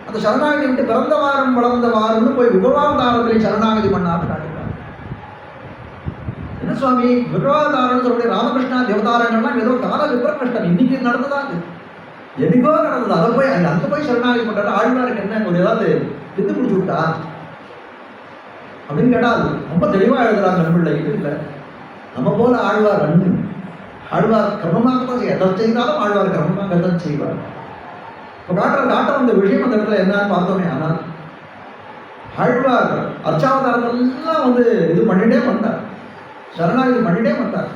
அந்த சரணாகதி விட்டு பிறந்த வாரம் வளர்ந்த வாரம்னு போய் விபவாவதாரத்திலே சரணாகதி பண்ணான்னு காட்டுகிறார். என்ன சுவாமி விபவாவதாரம்னு சொல்லக்கூடிய ராமகிருஷ்ணா தேவதாரங்கள்லாம் ஏதோ கால விபரகிருஷ்ணன் இன்னைக்கு நடந்ததா அது என்னைக்கோ நடந்தது. அதை போய் அங்கே போய் சரணாகதி பண்றாரு. ஆழ்வாருக்கு என்ன ஒரு ஏதாவது வித்து பிடிச்சி விட்டா அப்படின்னு கேட்டால் ரொம்ப தெளிவாக எழுதுறாங்க நண்பர்கள். இது இல்லை நம்ம போல ஆழ்வார் அண்ணு ஆழ்வார் கிரமமாக தான் எதை செய்தாலும் ஆழ்வார் கிரமமாக தான் செய்வார். இப்போ காட்ட வந்த விஷயம் அந்த இடத்துல என்னன்னு பார்த்தோமே, ஆனால் ஆழ்வார் அர்ச்சாவதாரங்கள்லாம் இது பண்ணிட்டே வந்தார், சரணாகதி பண்ணிட்டே வந்தார்.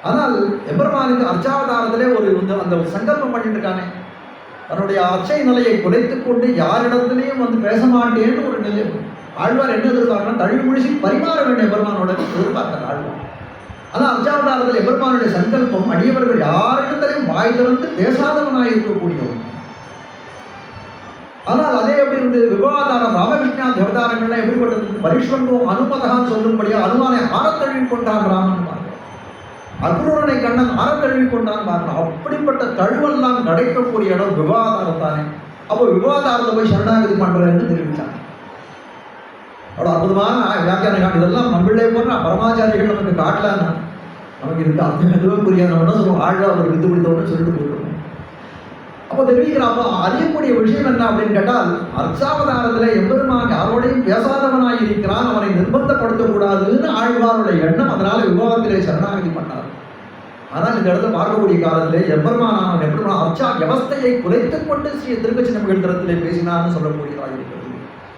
ஆனால் எம்பெருமானுக்கு அர்ச்சாவதாரத்திலே அந்த சங்கல்பம் பண்ணிட்டு இருக்கானே, தன்னுடைய அர்ச்சை நிலையை குறைத்துக் கொண்டு யாரிடத்திலையும் பேச மாட்டேன்னு ஒரு நிலை. ஆழ்வார் என்ன எதிர்பார்க்கணும், தழுவி முழிசி பரிமாற வேண்டிய எம்பெருமானோட எதிர்பார்த்தார் ஆழ்வார். ஆனால் அர்ச்சாவதாரத்தில் எம்பெருமானுடைய சங்கல்பம் அடியவர்கள் யாரிடத்திலையும் வாய் திறந்து பேசாதவனாக இருக்கக்கூடியவன். ஆனால் அதே எப்படி விவாதாரம் ராமகிருஷ்ணா தேவதாரங்கள்லாம் எப்படிப்பட்டது, பரிஷ்வங்கோ அனுமதகான்னு சொல்லும்படியா அனுமானை ஆரத்தழுவி கொண்டான் ராமன் பார்க்கிறோம், அக்ரூரனை கண்ணன் ஆரத்தழுவி கொண்டான் பார்க்கிறோம். அப்படிப்பட்ட தழுவெல்லாம் கிடைக்கக்கூடிய இடம் விவாதாரம் தானே. அப்போ விவாதாரத்தை போய் சரணாகதி பண்றேன்னு தெரிவித்தாங்க. அவ்வளோ அற்புதமான வியாக்கியான காட்டு. இதெல்லாம் நம்மளே போன்ற பரமாச்சாரிகள் நமக்கு காட்டலான்னா நமக்கு இதுக்கு அர்த்தம் எதுவும் புரியாது. நம்ம என்ன சொல்லுவோம், ஆழ்வா அவர் வித்து பிடித்தோன்னு சொல்லிட்டு போயிடுவோம். அப்போ தெரிவிக்கிறப்போ அறியக்கூடிய விஷயம் என்ன அப்படின்னு கேட்டால், அர்ச்சாவதாரத்தில் எம்பெருமான் யாரோடையும் பேசாதவனாய் இருக்கிறான், அவனை நிர்பந்தப்படுத்தக்கூடாதுன்னு ஆழ்வாருடைய எண்ணம். அதனால விவாதத்திலே சரணாகதி பண்ணார். ஆனால் இந்த இடத்துல பார்க்கக்கூடிய காலத்திலே எம்பெருமானான எம்பெருமான் அர்ச்சா வியவஸ்தையை குறைத்துக் கொண்டு ஸ்ரீ திருக்கச்சி நம்பிகளிடத்திலே பேசினான்னு சொல்லக்கூடியதாக இருக்கிறது.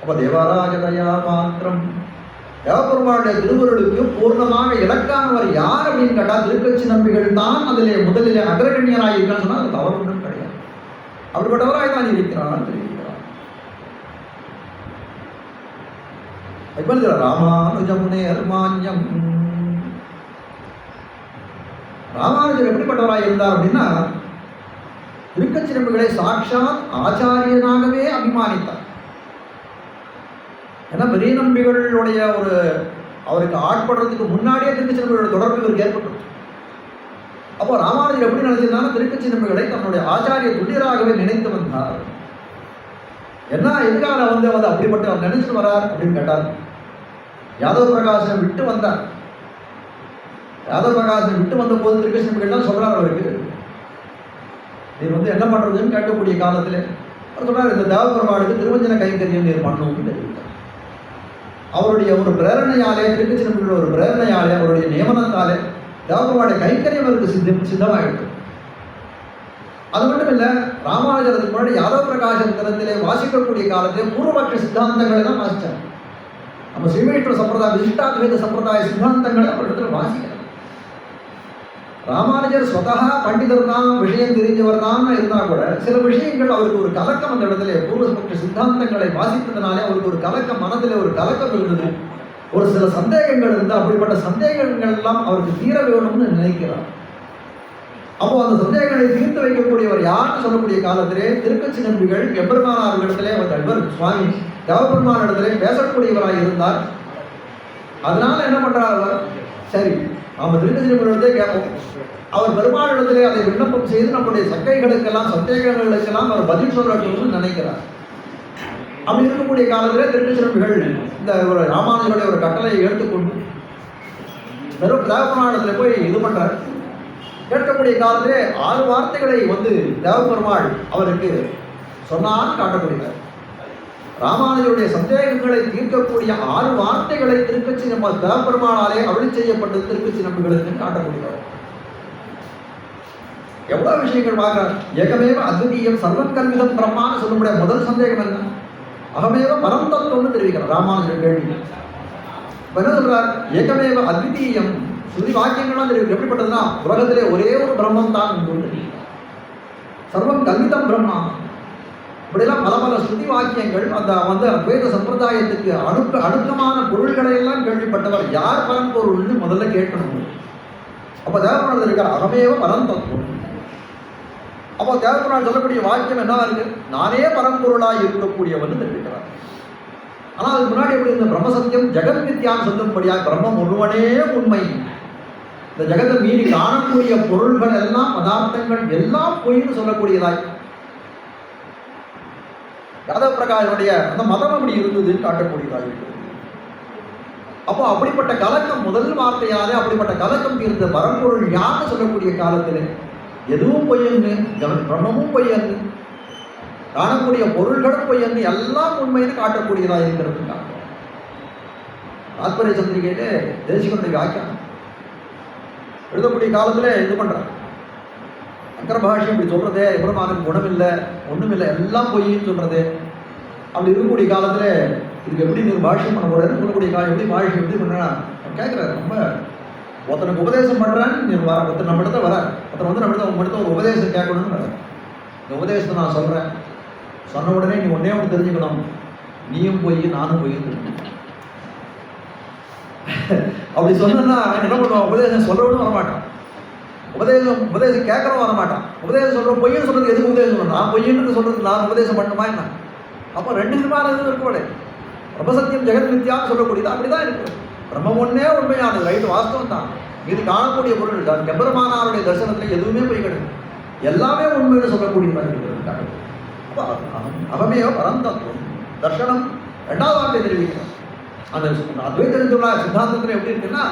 அப்போ தேவராஜதயா பாத்திரம் தேவபெருமானுடைய திருவருளுக்கு பூர்ணமாக இலக்கானவர் யார் அப்படின்னு கேட்டால் திருக்கச்சி நம்பிகள் தான் அதிலே முதலிலே அக்ரகண்யராக இருக்கான்னு சொன்னால் அது தவறு ஒன்றும் கிடையாது. அப்படிப்பட்டவராக தான் இருக்கிறான் தெரிவிக்கிறார். ராமானுஜமுனே அர்மான்யம். ராமானுஜர் எப்படிப்பட்டவராக இருந்தார் அப்படின்னா, திருக்கச்சி நம்பிகளை சாட்சாத் ஆச்சாரியனாகவே அபிமானித்தார். ஏன்னா பெரிய நம்பிகளுடைய அவருக்கு ஆட்படுறதுக்கு முன்னாடியே திருக்கச்சி நம்பிகளோட தொடர்பு இவருக்கு ஏற்பட்டது. அப்போ ராமானுஜர் எப்படி நினைச்சிருந்தாலும் திருக்கச்சி நம்பிகளை தன்னுடைய ஆச்சாரிய துல்லியராகவே நினைத்து வந்தார். என்ன எதுக்காக அப்படிப்பட்ட அவர் நினைச்சிட்டு வரார் அப்படின்னு கேட்டார். யாதவ பிரகாசன் விட்டு வந்தார். யாதவ பிரகாசன் விட்டு வந்த போது திருக்கச்சி நம்பிகள் தான் சொல்றார் அவருக்கு, நீ என்ன பண்றதுன்னு கேட்கக்கூடிய காலத்தில் அவர் சொல்றாரு, இந்த தேவபெருமானுக்கு திருவஞ்சன கைங்கரியம் நீர் பண்ணணும்னு தெரிவித்தார். அவருடைய ஒரு பிரேரணையாலே, திருக்கச்சி நம்பிகளோட ஒரு பிரேரணையாலே, அவருடைய நியமனத்தாலே தேவபெருமானுடைய கைங்கரியம் அவருக்கு சித்தமாயிடுது. அது மட்டும் இல்லை, ராமானுஜருக்கு முன்னாடி யாதவ பிரகாசன் தினத்திலே வாசிக்கக்கூடிய காலத்திலே பூர்வபக்ஷ சித்தாந்தங்களை தான் வாசித்தார். நம்ம ஸ்ரீவைஷ்ணவ சம்பிரதாய விசிஷ்டாத்வைத சம்பிரதாய சித்தாந்தங்களை அவரிடத்துல வாசிக்கிறார். ராமானுஜர் ஸ்வதகா பண்டிதர் தான், விஷயம் தெரிஞ்சவர் தான் இருந்தா கூட சில விஷயங்கள் அவருக்கு ஒரு கலக்கம் அந்த இடத்துல பூர்வபக்ஷ சித்தாந்தங்களை வாசித்ததுனாலே அவருக்கு ஒரு கலக்கம், மனதில் ஒரு கலக்கம் இருந்தது. ஒரு சில சந்தேகங்கள் இருந்தால் அப்படிப்பட்ட சந்தேகங்கள் எல்லாம் அவருக்கு தீர வேணும்னு நினைக்கிறார். அப்போ அந்த சந்தேகங்களை தீர்த்து வைக்கக்கூடியவர் யாருன்னு சொல்லக்கூடிய காலத்திலே திருக்கச்சி நம்பிகள் எம்பெருமானாரிடத்திலே இவர் சுவாமி தேவபெருமான இடத்திலே பேசக்கூடியவராக இருந்தார். அதனால என்ன பண்றார் அவர், சரி நாம திருக்கச்சி நம்பிகளிடத்தே கேட்போம். அவர் பெருமானிடத்திலே அதை விண்ணப்பம் செய்து நம்முடைய சக்கைகளுக்கெல்லாம் சந்தேகங்களுக்கெல்லாம் அவர் பதில் சொல்லணும்னு நினைக்கிறார். அப்படி இருக்கக்கூடிய காலத்திலே திருக்கச்சி நம்பிகள் இந்த ஒரு ராமானுஜருடைய ஒரு கட்டளையை எடுத்துக்கொண்டு வெறும் தேவபெருமானிடத்துல போய் இது பண்றார். கேட்கக்கூடிய காலத்திலே 6 வார்த்தைகளை தேவபெருமாள் அவருக்கு சொன்னான்னு காட்டக்கூடியவர். ராமானுஜருடைய சந்தேகங்களை தீர்க்கக்கூடிய 6 வார்த்தைகளை திருக்கச்சி நம்ம தேவபெருமானாலே அருளி செய்யப்பட்ட திருக்கச்சி நம்பிகளுக்கு காட்டக்கூடியவர். எவ்வளவு விஷயங்கள் பார்க்கிறார். ஏகமேவ அத்விதீயம் சர்வம் கல்விதம் பிரம்மான்னு சொல்ல முடியாது. முதல் சந்தேகம் என்ன, அகமேவ பரம் தத்துவம்னு தெரிவிக்கிறார் ராமானுஜர் கேள்வி. என்ன சொல்றார், ஏகமேவ அத்விதீயம். ஸ்ருதி வாக்கியங்கள்லாம் தெரிவிக்கும். எப்படிப்பட்டதுன்னா, உலகத்திலே ஒரே ஒரு பிரம்மம் தான் உண்டு, சர்வம் கல்விதம் பிரம்மா. இப்படியெல்லாம் பல பல ஸ்ருதி வாக்கியங்கள் அந்த அத்வைத சம்பிரதாயத்துக்கு அணுக்கமான பொருள்களை எல்லாம் கேள்விப்பட்டவர். யார் பரம்பொருள்னு முதல்ல கேட்கணும். அப்போ தேவபெருமாள் இருக்கார், அகமேவ பரம் தத்துவம். அப்போ தேவபெருமாள் சொல்லக்கூடிய வாக்கியம் என்ன இருக்கு, நானே பரம்பொருளாய் இருக்கக்கூடியவன் தெரிவிக்கிறார். ஆனால் அதுக்கு முன்னாடி எப்படி இந்த பிரம்மசத்தியம் ஜெகத் மித்யான்னு சொல்லும்படியாக பிரம்மம் ஒருவனே உண்மை, இந்த ஜெகத்தை மீறி காணக்கூடிய பொருள்கள் எல்லாம் பதார்த்தங்கள் எல்லாம் பொய்ன்னு சொல்லக்கூடியதாய் யாதவ பிரகாஷனுடைய அந்த மதம் அப்படி இருந்ததுன்னு காட்டக்கூடியதாக இருக்கிறது. அப்போ அப்படிப்பட்ட கலக்கம் முதல் வார்த்தையாலே அப்படிப்பட்ட கலக்கம் தீர்ந்த பரம்பொருள் யாருன்னு சொல்லக்கூடிய காலத்தில் எதுவும் பொய்யன்னு, பிரம்மமும் பொய்யன்னு, காணக்கூடிய பொருள்களும் பொய்யன்னு, எல்லாம் உண்மைன்னு காட்டக்கூடியதாக இருக்கிறது. தாத்பரிய சந்திரிகையிலே தேசிகனுடைய வியாக்கியானம் எழுதக்கூடிய காலத்தில் இது பண்றாங்க. சங்கர பாஷ்யம் இப்படி சொல்றதே எவ்வளவு குணம் இல்லை, ஒன்றும் இல்லை, எல்லாம் பொய்ன்னு சொல்றது. அப்படி இருக்கக்கூடிய காலத்தில் இதுக்கு எப்படி நீங்க பாஷ்யம் பண்ண போறேன்னு சொல்லக்கூடிய காலம் எப்படி பாஷ்யம் எப்படி பண்ணா கேட்குறாரு. ரொம்ப ஒருத்தனுக்கு உபதேசம் பண்றான்னு நீ வர, ஒருத்தர் நம்ம இடத்த வர, ஒருத்தர் வந்து நம்ம இடத்த ஒரு உபதேசம் கேட்கணும்னு வர. இந்த உபதேசத்தை நான் சொல்றேன், சொன்ன உடனே நீ ஒன்னே ஒன்று தெரிஞ்சுக்கணும், நீயும் போய் நானும் போய் தெரிஞ்சுக்கணும். அப்படி சொன்னா என்ன பண்ணுவான், உபதேசம் சொல்றவனும் வரமாட்டான், உபதேசம் கேட்கறவன் வரமாட்டான். உபதேசம் சொல்றோம் பொய்ன்னு சொல்றது எதுக்கு உபதேசம் பண்ணணும், நான் பொய்ன்னு சொல்றது நான் உபதேசம் பண்ணணுமா என்ன? அப்போ ரெண்டு விதமான இது இருக்கக்கூடாது. பிரம்மசத்தியம் ஜெகத் மித்யான்னு சொல்லக்கூடியது அப்படிதான் இருக்கு. பிரம்மம் ஒன்னே உண்மையானது, ரைட்டு, வாஸ்தவம் தான். இது காணக்கூடிய பொருள் தான். எம்பெருமானாருடைய தரிசனத்தில் எதுவுமே போய் கிடையாது, எல்லாமே உண்மைன்னு சொல்லக்கூடியதாக இருக்கிறது. அப்போ அவமேயோ பரந்தத்துவம் தர்ஷனம் ரெண்டாவது வார்த்தை தெரிவிக்கிறோம். அந்த அத்வைதம் சொல்ல சித்தாந்தத்தில் எப்படி இருக்குன்னா,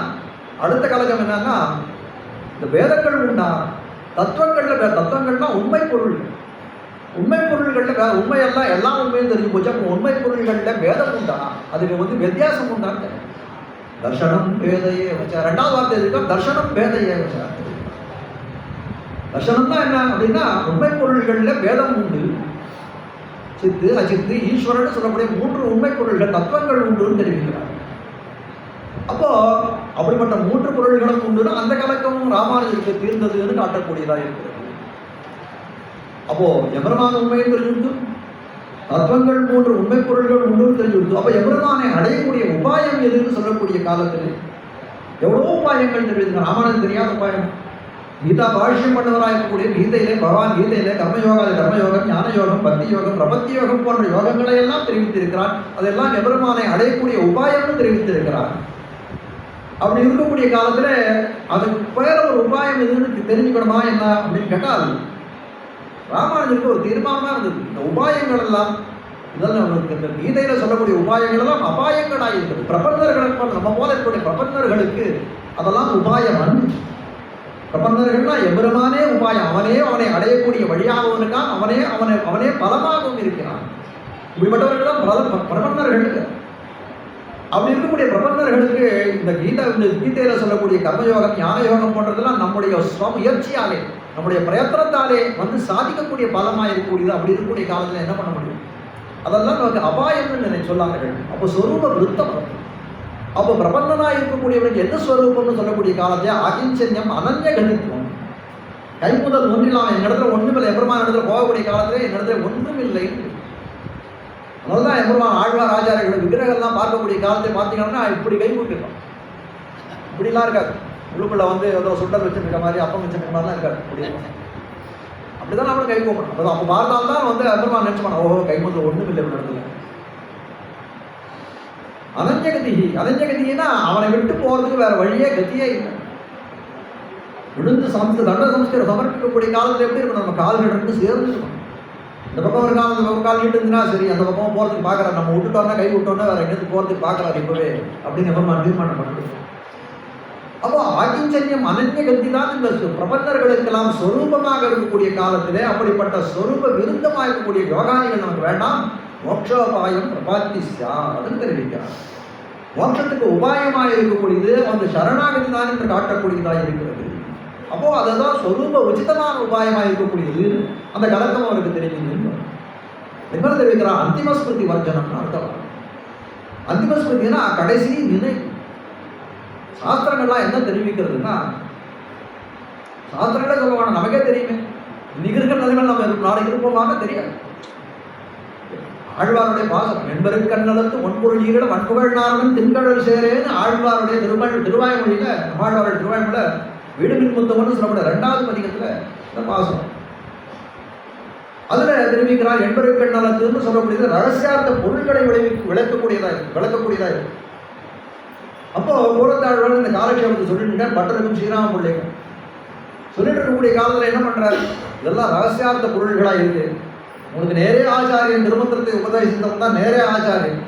அடுத்த கலகம் என்னன்னா, இந்த வேதங்கள் உண்டா, தத்துவங்கள்னா உண்மை பொருள், உண்மை பொருள்களில் வேற உண்மையெல்லாம் எல்லாம் உண்மையும் தெரிஞ்சு போச்சு. அப்போ உண்மை பொருள்களில் வேதம் உண்டா, அதுக்கு வந்து வித்தியாசம் உண்டான்னு தர்ஷனம் பேதையே வச்சா. ரெண்டாவது வார்த்தை இருக்கா, தர்ஷனம் பேதையே வச்சா. தர்ஷனம் தான் என்ன அப்படின்னா, உண்மை பொருள்களில் வேதம் உண்டு, சித்து அச்சித்து ஈஸ்வரன் சொல்லக்கூடிய மூன்று உண்மை பொருள்கள் தத்துவங்கள் உண்டுன்னு தெரிவிக்கிறார். அப்போ அப்படிப்பட்ட மூன்று பொருள்களும் உண்டுன்னா அந்த கலக்கமும் ராமானுஜருக்கு தீர்ந்ததுன்னு காட்டக்கூடியதாக இருக்கிறது. அப்போ எம்பெருமான உண்மையும் தெரிஞ்சுடுத்து, தத்துவங்கள் மூன்று உண்மை பொருள்கள் உண்டு தெரிஞ்சுடுத்து. அப்போ எம்பெருமானை அடையக்கூடிய உபாயம் எதுன்னு சொல்லக்கூடிய காலத்தில் எவ்வளோ உபாயங்கள் தெரியுது. ராமானுஜன் தெரியாத உபாயம். கீதா பாஷ்யம் பண்ணவராக இருக்கக்கூடிய கீதையிலே பகவான் கீதையிலே கர்மயோகம், ஞான யோகம், பக்தி யோகம், பிரபத்தி யோகம் போன்ற யோகங்களை எல்லாம் தெரிவித்திருக்கிறார். அதெல்லாம் எம்பெருமானை அடையக்கூடிய உபாயம்னு தெரிவித்திருக்கிறார். அப்படி இருக்கக்கூடிய காலத்தில் அதுக்கு வேற ஒரு உபாயம் எதுன்னு தெரிஞ்சுக்கணுமா என்ன அப்படின்னு கேட்டால், ராமானுஜருக்கு ஒரு தீர்மானமாக இருந்தது. இந்த உபாயங்கள் எல்லாம் இதெல்லாம் இந்த கீதையில சொல்லக்கூடிய உபாயங்கள் எல்லாம் அபாயங்களாக இருக்குது. பிரபந்தர்களுக்கு நம்ம போல இருக்கக்கூடிய பிரபந்தர்களுக்கு அதெல்லாம் உபாயம் அன்று. பிரபந்தர்கள்னா எம்பெருமானே உபாயம், அவனை அடையக்கூடிய வழியாகவும் இருக்கான், அவனே பலமாகவும் இருக்கிறான். இப்படிப்பட்டவர்கள் தான் பிரபந்தர்களுக்கு. அப்படி இருக்கக்கூடிய பிரபந்தர்களுக்கு இந்த கீதையில சொல்லக்கூடிய கர்மயோகம், ஞான யோகம் போன்றதெல்லாம் நம்முடைய முயற்சியாலே, நம்முடைய பிரயத்தனத்தாலே வந்து சாதிக்கக்கூடிய பலமாக இருக்கக்கூடியது. அப்படி இருக்கக்கூடிய காலத்தில் என்ன பண்ண முடியும்? அதெல்லாம் நமக்கு அபாயம்னு சொல்லார்கள். அப்போ ஸ்வரூப விருத்தம். அப்போ பிரபந்தனாக இருக்கக்கூடியவனுக்கு என்ன ஸ்வரூபம்னு சொல்லக்கூடிய காலத்தில் அகிஞ்சன்யம், அனன்ய கணித்துவம், கைமுதல் ஒன்றிலாம் என் இடத்துல ஒன்றுமில்லை, எம்பெருமான் இடத்துல போகக்கூடிய காலத்தில் என் இடத்துல ஒன்றும் இல்லை. அதனால்தான் எம்பெருமான் ஆழ்வார் ஆச்சாரியர்கள் விக்கிரகம்லாம் பார்க்கக்கூடிய காலத்தை பார்த்தீங்கன்னா இப்படி கை கூட்டிருக்கோம். இப்படிலாம் இருக்காது, உள்ளுக்குள்ள வந்து ஏதோ சுண்டல் வச்சுருக்க மாதிரி, அப்பம் வச்சுருக்க மாதிரிலாம் இருக்காது. அப்படிதான் நம்மளும் கை கூப்பணும். அப்போ பார்த்தால்தான் வந்து எம்பெருமான் நினைச்சுப்பான், ஓஹோ கைமுதல் ஒன்றும் இல்லை இடத்துல. அனஞ்சகதினா அவனை விட்டு போறதுக்கு வேற வழியே கத்தியே இல்லை. விழுந்து தண்ட சம்ஸ்காரம் சமர்ப்பிக்கக்கூடிய காலத்தில் எப்படி இருக்கணும்? நம்ம கால்கள் ரெண்டு சேர்ந்து இருக்கணும். இந்த பக்கம் ஒரு காலம், இந்த பக்கம் கால் கிட்டு இருந்துன்னா சரி, அந்த பக்கம் போறதுக்கு பார்க்குறாரு. நம்ம விட்டுட்டோம்னா கை விட்டோம்னா வேற எங்கேருந்து போறதுக்கு பார்க்குறாரு இப்பவே அப்படின்னு எம்பெருமான் தீர்மானம் பண்ணுறது. அப்போ ஆகிஞ்சன்யம் அனன்ய கத்தி தான் இந்த பிரபந்தர்களுக்கெல்லாம் ஸ்வரூபமாக இருக்கக்கூடிய காலத்திலே அப்படிப்பட்ட ஸ்வரூப விருத்தமாக இருக்கக்கூடிய யோகானிகள் நமக்கு வேண்டாம். மோட்சோபாயம் பிரபாத்திஸ்யா அப்படின்னு தெரிவிக்கிறார். மோட்சத்துக்கு உபாயமாக இருக்கக்கூடியது அந்த சரணாகதி தான் என்று காட்டக்கூடியதாக இருக்கிறது. அப்போ அதுதான் ஸ்வரூப உச்சிதமான உபாயமாக இருக்கக்கூடியது. அந்த கலக்கம் அவருக்கு தெரிவிக்கிறது. என்ன தெரிவிக்கிறார்? அந்திமஸ்மிருதி வர்ஜனம்னு அர்த்தம். அந்திமஸ்மிருதினா கடைசி நினைவு. சாஸ்திரங்கள்லாம் என்ன தெரிவிக்கிறதுனா, சாஸ்திரங்களே சொல்லுவாங்க, நமக்கே தெரியுமே, இன்னைக்கு இருக்கிற நிலைமையில் நம்ம நாளைக்கு இருப்போமான்னு தெரியாது. ஆழ்வாருடைய பாசம் என்பருக்கண்ணலத்து ஒன்பொருள் ஈரட வன்புகழ் நாரணன் திங்கடல் சேரேன்னு ஆழ்வாருடைய திருவாய்மொழியில, நம்மாழ்வாருடைய திருவாய்மொழியில வீடு மின் முத்தம்னு சொல்லப்பட 2வது பதிகத்தில் இந்த பாசம். அதில் தெரிவிக்கிறார் என்பருக்கள் நலத்துன்னு சொல்லக்கூடியது ரகசியார்த்த பொருட்களை விளக்கக்கூடியதாக இருக்கு. அப்போ கூறத்தாழ்வாள் இந்த காலக்ஷேபத்தை சொல்லிட்டு பட்டருக்கும் ஸ்ரீராம பிள்ளைக்கும் சொல்லிட்டு இருக்கக்கூடிய காலத்தில் என்ன பண்றாரு, இதெல்லாம் ரகசியார்த்த பொருள்களாக இருக்கு. உங்களுக்கு நேரே ஆச்சாரியன் திருமந்திரத்தை உபதேசித்தவன் தான் நேரே ஆச்சாரியன்.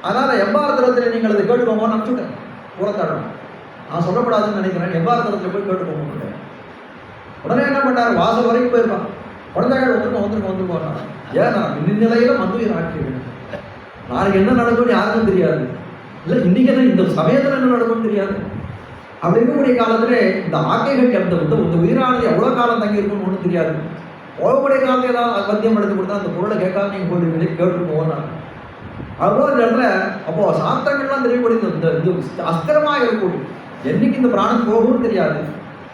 அதனால எவ்வாறுதரத்தில் நீங்கள் அதை கேட்டுக்கோங்க நம்பிச்சுட்டேன். கூறத்தாழ்வாள் நான் சொல்லப்படாதுன்னு நினைக்கிறேன், எவ்வாறுதரத்தில் போய் கேட்டுக்கோங்க. உடனே என்ன பண்ணாரு, வாசல் வரைக்கும் போயிருப்பான். குழந்தைகள் வந்துருக்கோம். ஏன் நான் இந்நிலையில மந்துயிர் ஆட்சிகள் நாளைக்கு என்ன நடக்கும்னு யாருக்கும் தெரியாது. இல்லை இன்னைக்கு என்ன இந்த சமயத்தில் என்ன நடக்கும்னு தெரியாது. அப்படி இருக்கக்கூடிய காலத்துல இந்த ஆக்கைகள் இந்த உயிரானது எவ்வளோ காலம் தங்கி இருக்கும்னு ஒன்றும் தெரியாது. போகக்கூடிய காலத்தில் ஏதாவது பத்தியம் எடுத்து கொடுத்தா அந்த பொருளை கேட்காம நீங்கள் போய் கேட்டு போனாங்க. அதுபோல் இந்த இடத்துல அப்போ சாஸ்திரங்கள்லாம் தெரியக்கூடிய இந்த அஸ்திரமாக இருக்கக்கூடிய என்னைக்கு இந்த பிராணம் போகும்னு தெரியாது.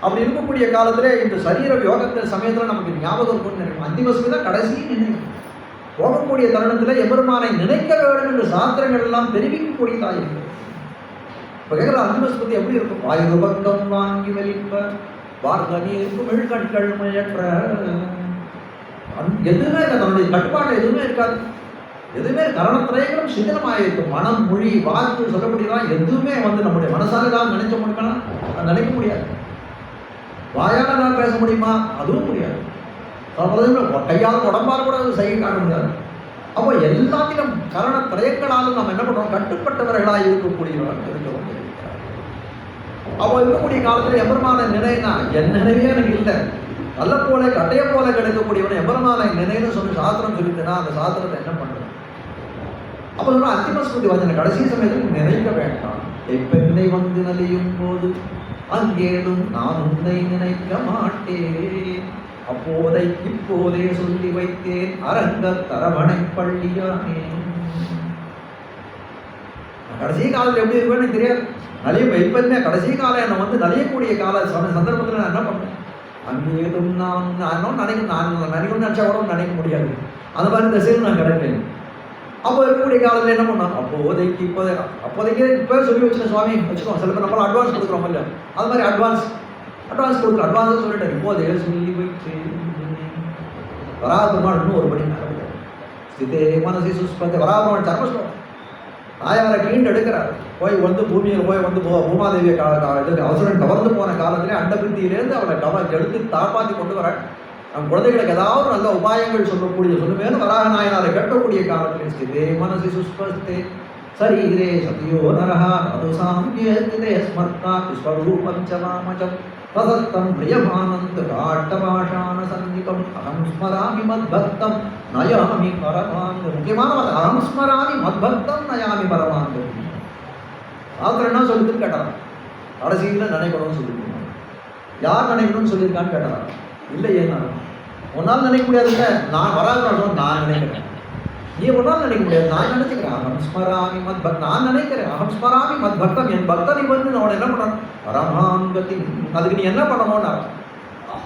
அப்படி இருக்கக்கூடிய காலத்துல இந்த சரீர யோகத்தின் சமயத்துல நமக்கு ஞாபகம் இருக்கும்னு நினைக்கும். அந்திமஸ்மி தான் கடைசி நினைவு. போகக்கூடிய தருணத்துல எபெருமானை நினைக்க வேண்டும் என்று சாஸ்திரங்கள் எல்லாம் தெரிவிக்கக்கூடியதாக இருக்கு. இப்போ கேட்குற அந்திமஸ்மதி எப்படி இருக்கும், வாயு பக்கம் வாங்கி வெளிப்ப வார்கனீர் மிழ்கண்கள் முயற்ற எதுவுமே இருக்காது. தன்னுடைய கட்டுப்பாடு எதுவுமே இருக்காது. எதுவுமே கரணத்திரைகளும் சிதனமாக இருக்கும். மனம் மொழி வாக்கு சொல்லக்கூடியதான் எதுவுமே நம்முடைய மனசால தான் நினைச்ச முடியுமா, நினைக்க முடியாது. வாயால் நான் பேச முடியுமா, அதுவும் முடியாது. கையால் உடம்பால் கூட செய்ய காட்ட முடியாது. அப்போ எல்லாத்திலும் கரண திரையங்களாலும் நம்ம என்ன பண்றோம், கட்டுப்பட்டவர்களாக இருக்கக்கூடியவர்கள். அப்போ இருக்கக்கூடிய காலத்தில் எபெருமான நினைனா என் நினைவே எனக்கு இல்லை, நல்ல போல கட்டைய போல கிடைக்கக்கூடியவன் எபெருமான நினைன்னு சொல்லி சாஸ்திரம் சொல்லிட்டுனா அந்த சாஸ்திரத்தை என்ன பண்றது. அப்போ சொல்ல அந்திமஸ்மதி வந்தன கடைசி சமயத்தில் நினைக்க வேண்டாம். எப்பெண்ணை வந்து நலியும் போது அங்கேடும் நான் உன்னை நினைக்க மாட்டேன், அப்போதை இப்போதே சொல்லி வைத்தேன் அரங்க தரவணை பள்ளியானே. கடைசி காலத்தில் எப்படி இருக்குன்னு தெரியாது. நலியும் எப்ப கடைசி காலம் என்ன நலியக்கூடிய கால சந்தர்ப்பத்தில் நான் என்ன பண்ணேன், அங்கேடும் நான் நினைக்கணும்னு நினைச்சா கூட நினைக்க முடியாது. அந்த மாதிரி திசையில் நான் கிடைப்பேன். அப்போ இருக்கக்கூடிய காலத்தில் என்ன பண்ணோம், அப்போதைக்கு அப்போதைக்கு இப்போ சொல்லி வச்சுருக்கேன் சுவாமி வச்சுக்கோம். சில பேர் நம்மளால் அட்வான்ஸ் கொடுக்குறோம் இல்லையா, அது மாதிரி அட்வான்ஸ் கொடுக்குறோம். அட்வான்ஸாக சொல்லிட்டேன். இப்போதே சொல்லி வைத்து வராபெருமாள் இன்னும் ஒரு படி ஸ்திதே மனசி சுஸ்பத்தை வராபெருமாள் சர்மஸ்லோகம் தாயாரை கீண்டு எடுக்கிறார். போய் பூமியில் போய் பூமாதேவியை அவசரம் கவர்ந்து போன காலத்திலே அண்டபிருத்தியிலேருந்து அவளை எடுத்து தாப்பாத்தி கொண்டு வர நம் குழந்தைகளுக்கு ஏதாவது நல்ல உபாயங்கள் சொல்லுமேனு வராக நாயனாரை கேட்கக்கூடிய காலத்திலே ஸ்திதே மனசி சுஸ்பஸ்தே சரீரே சதியோ நரஹா அதுசாம்யே ஸ்மர்த்தா விஸ்வரூபஞ்சமாமஜம் ததத்தம் பிரியமானந்த காட்டபாஷான சந்திகம் அகம் ஸ்மராமி மத்பக்தம் நயாமி பரமாந்த. முக்கியமான அகம் ஸ்மராமி மத்பக்தம் நயாமி பரமாந்த. ஆத்திரம் என்ன சொல்லிட்டுன்னு கேட்டாராம். கடைசியில் நினைக்கணும்னு சொல்லியிருக்கோம். யார் நினைக்கணும்னு சொல்லியிருக்கான்னு கேட்டாராம். இல்லையே நான் ஒன்னால் நினைக்க முடியாதுல்ல, நான் வராது நான் நினைக்கிறேன். நீ ஒன்றால் நினைக்க முடியாது, நான் நினைச்சுக்கிறேன். அகம் ஸ்மராமி மத்பக்தம் நான் நினைக்கிறேன். அகம் ஸ்மராமி மத்பக்தம் என் பக்தனை அவனை என்ன பண்ணணும், பரமாங்கத்தி. அதுக்கு நீ என்ன பண்ணணும்னா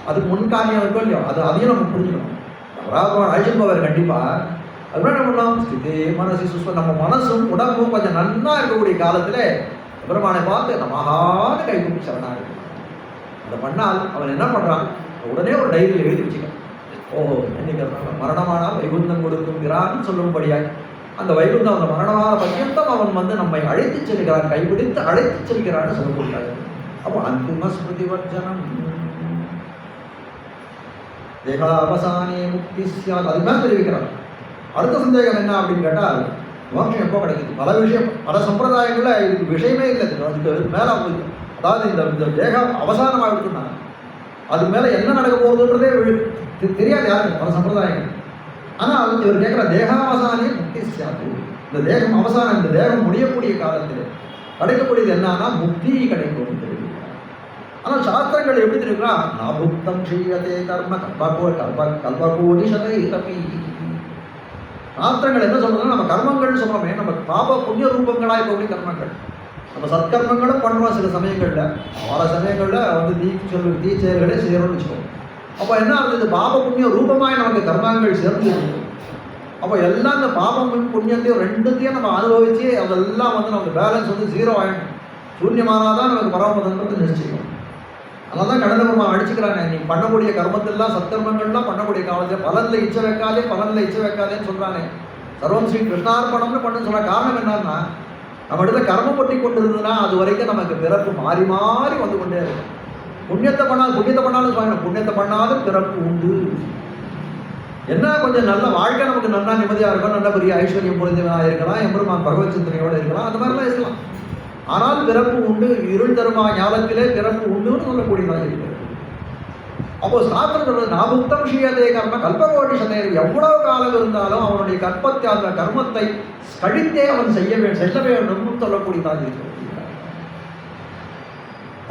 அதுக்கு முன்காமியம் இருக்கோ இல்லையோ அதையும் நம்ம புரிஞ்சுக்கணும். வராகவான் அழிச்சுப்பவர் கண்டிப்பா. அதுதான் என்ன பண்ணலாம், ஸ்திதே மனசி சுஸ்வ நம்ம மனசும் உடம்பும் கொஞ்சம் நன்னா இருக்கக்கூடிய காலத்துல பெருமானை பார்த்து நமகான கைகூப்பி சரணாக இருக்கு. அதை பண்ணால் அவன் என்ன பண்றான், உடனே ஒரு டைரியில் எழுதி வச்சுக்க. இன்னைக்கு மரணமானால் வைகுந்தம் கொடுக்குங்கிறான்னு சொல்லும்படியாய் அந்த வைகுந்தம் அந்த மரணமான பர்யந்தம் அவன் நம்மை அழைத்து செல்கிறான், கைபிடித்து அழைத்து செல்கிறான்னு சொல்லக்கூடியது. அப்போ அந்திம ஸ்மிருதி வர்ஜனம் தேகாவசானே முக்தி சியாத் அதுதான் தெரிவிக்கிறான். அடுத்த சந்தேகம் என்ன அப்படின்னு கேட்டால், மோட்சம் எப்போ கிடைக்குது? பல விஷயம் பல சம்பிரதாயங்கள்ல இதுக்கு விஷயமே இல்லை. அதுக்கு மேல அதாவது இந்த தேகம் அவசானமாக இருக்குன்னா அது மேல என்ன நடக்க போகுதுன்றதே தெரியாது யாருக்கு, பல சம்பிரதாயங்கள். ஆனால் இவர் கேட்குற தேகாவசானே முக்தி சியாத்து, இந்த தேகம் அவசானம், இந்த தேகம் முடியக்கூடிய காலத்தில் கிடைக்கக்கூடியது என்னன்னா முக்தி கிடைக்கும். ஆனால் சாஸ்திரங்கள் எப்படி தெரியுங்களா, நாபுக்தம் ஸ்ரீயதே கர்ம கல்பகோடி சதை தப்பி. சாஸ்திரங்கள் என்ன சொல்றதுன்னா, நம்ம கர்மங்கள் சொல்றோமே, நம்ம பாப புண்ணிய ரூபங்களாக இருக்கக்கூடிய கர்மங்கள். நம்ம சத்கர்மங்களும் பண்ணுறோம் சில சமயங்களில், பல சமயங்களில் தீ செயல்களே செய்யணும்னு வச்சுக்கோம். அப்போ என்ன ஆகுது, பாப புண்ணிய ரூபமாய் நமக்கு கர்மங்கள் சேர்ந்து. அப்போ எல்லாம் இந்த பாபம் புண்ணியத்தையும் ரெண்டுத்தையும் நம்ம அனுபவிச்சு அதெல்லாம் நமக்கு பேலன்ஸ் 0 ஆகிடும். சூன்யமானாதான் நமக்கு பரமபதன்றது நிச்சயம். அதனால்தான் கடந்த பெருமாள் அடிச்சுக்கிறாங்க, நீ பண்ணக்கூடிய கர்மத்தெல்லாம் சத்கர்மங்கள்லாம் பண்ணக்கூடிய காலத்தில் பலனில் இச்சை வைக்காதே, பலனில் இச்சை வைக்காதேன்னு சொல்கிறானே. சர்வம் ஸ்ரீ கிருஷ்ணார்ப்பணம்னு பண்ணு சொல்ல காரணம் என்னன்னா, நம்ம இடத்துல கர்மம் பற்றி கொண்டு இருந்ததுன்னா அது வரைக்கும் நமக்கு பிறப்பு மாறி மாறி வந்து கொண்டே இருக்கும். புண்ணியத்தை பண்ணாலும் சொல்லுவாங்க, புண்ணியத்தை பண்ணாலும் பிறப்பு உண்டு. என்ன கொஞ்சம் நல்ல வாழ்க்கை நமக்கு நல்லா நிம்மதியாக இருக்கும், நல்ல பெரிய ஐஸ்வர்யம் புரிஞ்சவனாக இருக்கலாம், எம்பெருமான் பகவத் சிந்தனையோடு இருக்கலாம், அந்த மாதிரிலாம் இருக்கலாம். ஆனால் பிறப்பு உண்டு, இருள் தருமா ஞானத்திலே பிறப்பு உண்டுன்னு சொல்லக்கூடியதாக இருக்கிறது. அப்போ சாஸ்திரம் சொல்றது நாபுக்தம் ஸ்ரீயதே கர்ம கல்பகோடி சதேர், எவ்வளவு காலம் இருந்தாலும் அவனுடைய கற்பத்தை அந்த கர்மத்தை கழித்தே அவன் செல்ல வேண்டும் சொல்லக்கூடியதாக இருக்கிறது.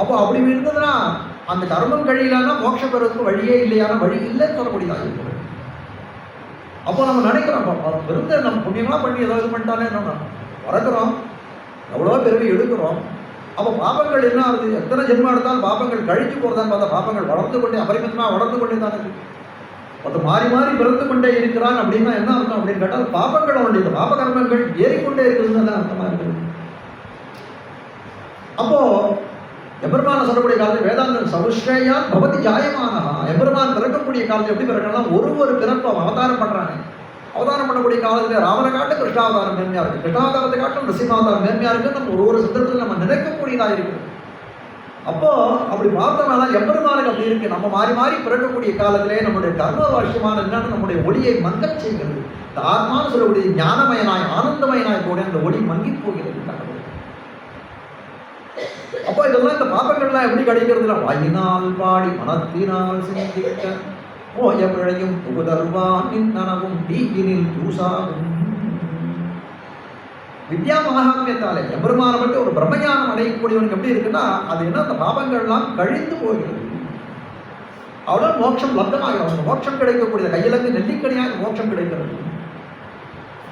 அப்போ அப்படி இருந்ததுன்னா அந்த கர்மம் கழியலான்னா மோட்சம் பெறுவதற்கு வழியே இல்லையான வழி இல்லைன்னு சொல்லக்கூடியதாக இருக்கிறது. அப்போ நம்ம நினைக்கிறோம் பெருந்த நம்ம புண்ணியமாக பண்ணி ஏதாவது பண்ணிட்டாலே நம்ம வளர்க்குறோம், எவ்வளோ பிறவி எடுக்கிறோம். அப்போ பாபங்கள் என்ன ஆகுது, எத்தனை ஜென்மம் எடுத்தாலும் பாபங்கள் கழிச்சு போகிறதான்னு பார்த்தா பாபங்கள் வளர்ந்து கொண்டே அபரிமிதமாக வளர்ந்து கொண்டே தான் இருக்கு. அது மாறி மாறி பிறந்து கொண்டே இருக்கிறான் அப்படின்னா என்ன அர்த்தம் அப்படின்னு கேட்டால் பாபங்கள் அவனுடைய பாப கர்மங்கள் ஏறிக்கொண்டே இருக்குதுன்னு அர்த்தமாக இருக்குது. அப்போ எம்பெருமான சொல்லக்கூடிய காலத்தில் வேதாந்தம் சவுஸ்ரேயான் பவதி ஜாயமானா, எம்பெருமான் பிறக்கக்கூடிய காலத்தில் எப்படி பிறக்கலாம், ஒரு பிறப்பு அவதாரம் பண்ணுறாங்க. அவதாரம் பண்ணக்கூடிய காலத்தில் ராமனை காட்டு கிருஷ்ணாவதாரம் மேன்மையா இருக்கு, கிருஷ்ணாவதாரத்தை காட்டும் நரசிம்மாவதாரம் மேன்மையா இருக்கு, நம்ம ஒரு சந்தர்ப்பத்தில் நம்ம நினைக்கக்கூடியதாக இருக்குது. அப்போ அப்படி பார்த்தோம்னா எம்பெருமானுக்கு அப்படி இருக்கு. நம்ம மாறி மாறி பிறக்கக்கூடிய காலத்திலே நம்முடைய கர்ம வாஷ்யமான என்னன்னு நம்முடைய ஒளியை மங்கச் செய்கிறது. இந்த ஆத்மான்னு சொல்லக்கூடிய ஞானமயனாய் ஆனந்தமயனாய் கூட அந்த ஒளி மங்கி போகிறது. அப்போ இதெல்லாம் இந்த பாபங்கள்லாம் எப்படி கிடைக்கிறதுல வாயினால் பாடி மனத்தினால் சிந்திக்க போய பிழையும் புகுதருவான் நனவும் தீயினில் தூசாகும். வித்யா மகாத்மியத்தாலே எம்பெருமான மட்டும் ஒரு பிரம்மஞானம் அடையக்கூடியவனுக்கு எப்படி இருக்குன்னா அது என்ன, அந்த பாபங்கள்லாம் கழிந்து போகிறது. அவ்வளோ மோட்சம் லப்தமாகிறது. மோட்சம் கிடைக்கக்கூடிய கையிலங்கு நெல்லிக்கனியாக மோட்சம் கிடைக்கிறது.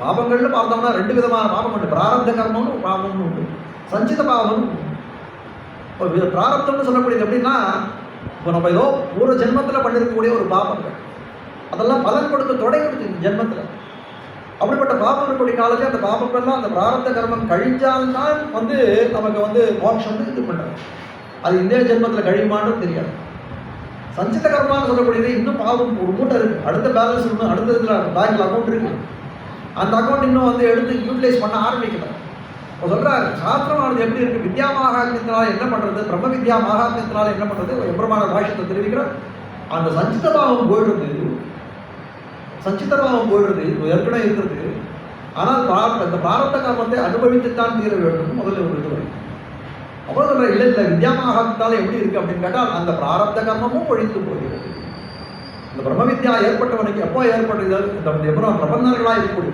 பாபங்கள்னு பார்த்தோம்னா 2 விதமான பாபம் உண்டு. பிராரப்த கர்மம்னு பாபம்னு உண்டு, சஞ்சித பாவம். பிராரப்தம்னு சொல்லக்கூடியது எப்படின்னா, இப்போ நம்ம ஏதோ ஒரு ஜென்மத்தில் பண்ணிருக்கக்கூடிய ஒரு பாபங்கள் அதெல்லாம் பலன் கொடுக்க தொடங்கிடுச்சு ஜென்மத்தில். அப்படிப்பட்ட பாபம் இருக்கக்கூடிய காலத்தில் அந்த பாபங்கள்லாம் அந்த பிராரப்த கர்மம் கழிஞ்சால்தான் நமக்கு மோட்சம் இது பண்ணுறாங்க. அது இந்த ஜென்மத்தில் கழியுமான்னு தெரியாது. சஞ்சித கர்மான்னு சொல்லக்கூடியது இன்னும் பாவம் ஒரு மூட்டை இருக்குது, அடுத்த பேலன்ஸ் இன்னும் அடுத்த இதில் பேங்க்ல அக்கௌண்ட் இருக்குது, அந்த அக்கௌண்ட் இன்னும் எடுத்து யூட்டிலைஸ் பண்ண ஆரம்பிக்கல. இப்போ சொல்கிறாரு சாஸ்திரமானது எப்படி இருக்குது, வித்யா மகாத்மியத்தினால என்ன பண்ணுறது, பிரம்ம வித்யா மகாத்மியத்தினால என்ன பண்ணுறது, எம்பெருமான பாஷ்யத்தை தெரிவிக்கிற அந்த சஞ்சிதபாவம் போயிடுறது. சஞ்சிதபாவம் போயிடுறது ஏற்கனவே இருக்கிறது. ஆனால் இந்த பிராரப்த கர்மத்தை அனுபவித்துத்தான் தீர வேண்டும் முதல்ல ஒரு இது வரும். அப்புறம் சொல்கிற இல்லை வித்யா மகாத்மியத்தால் எப்படி இருக்குது அப்படின்னு கேட்டால் அந்த பிராரப்த கர்மமும் ஒழித்து போகிறது. இந்த பிரம்ம வித்யா ஏற்பட்டவனுக்கு எப்போ ஏற்படுது, இந்த எவ்வளோ பிரபந்தர்களாக இருக்கக்கூடிய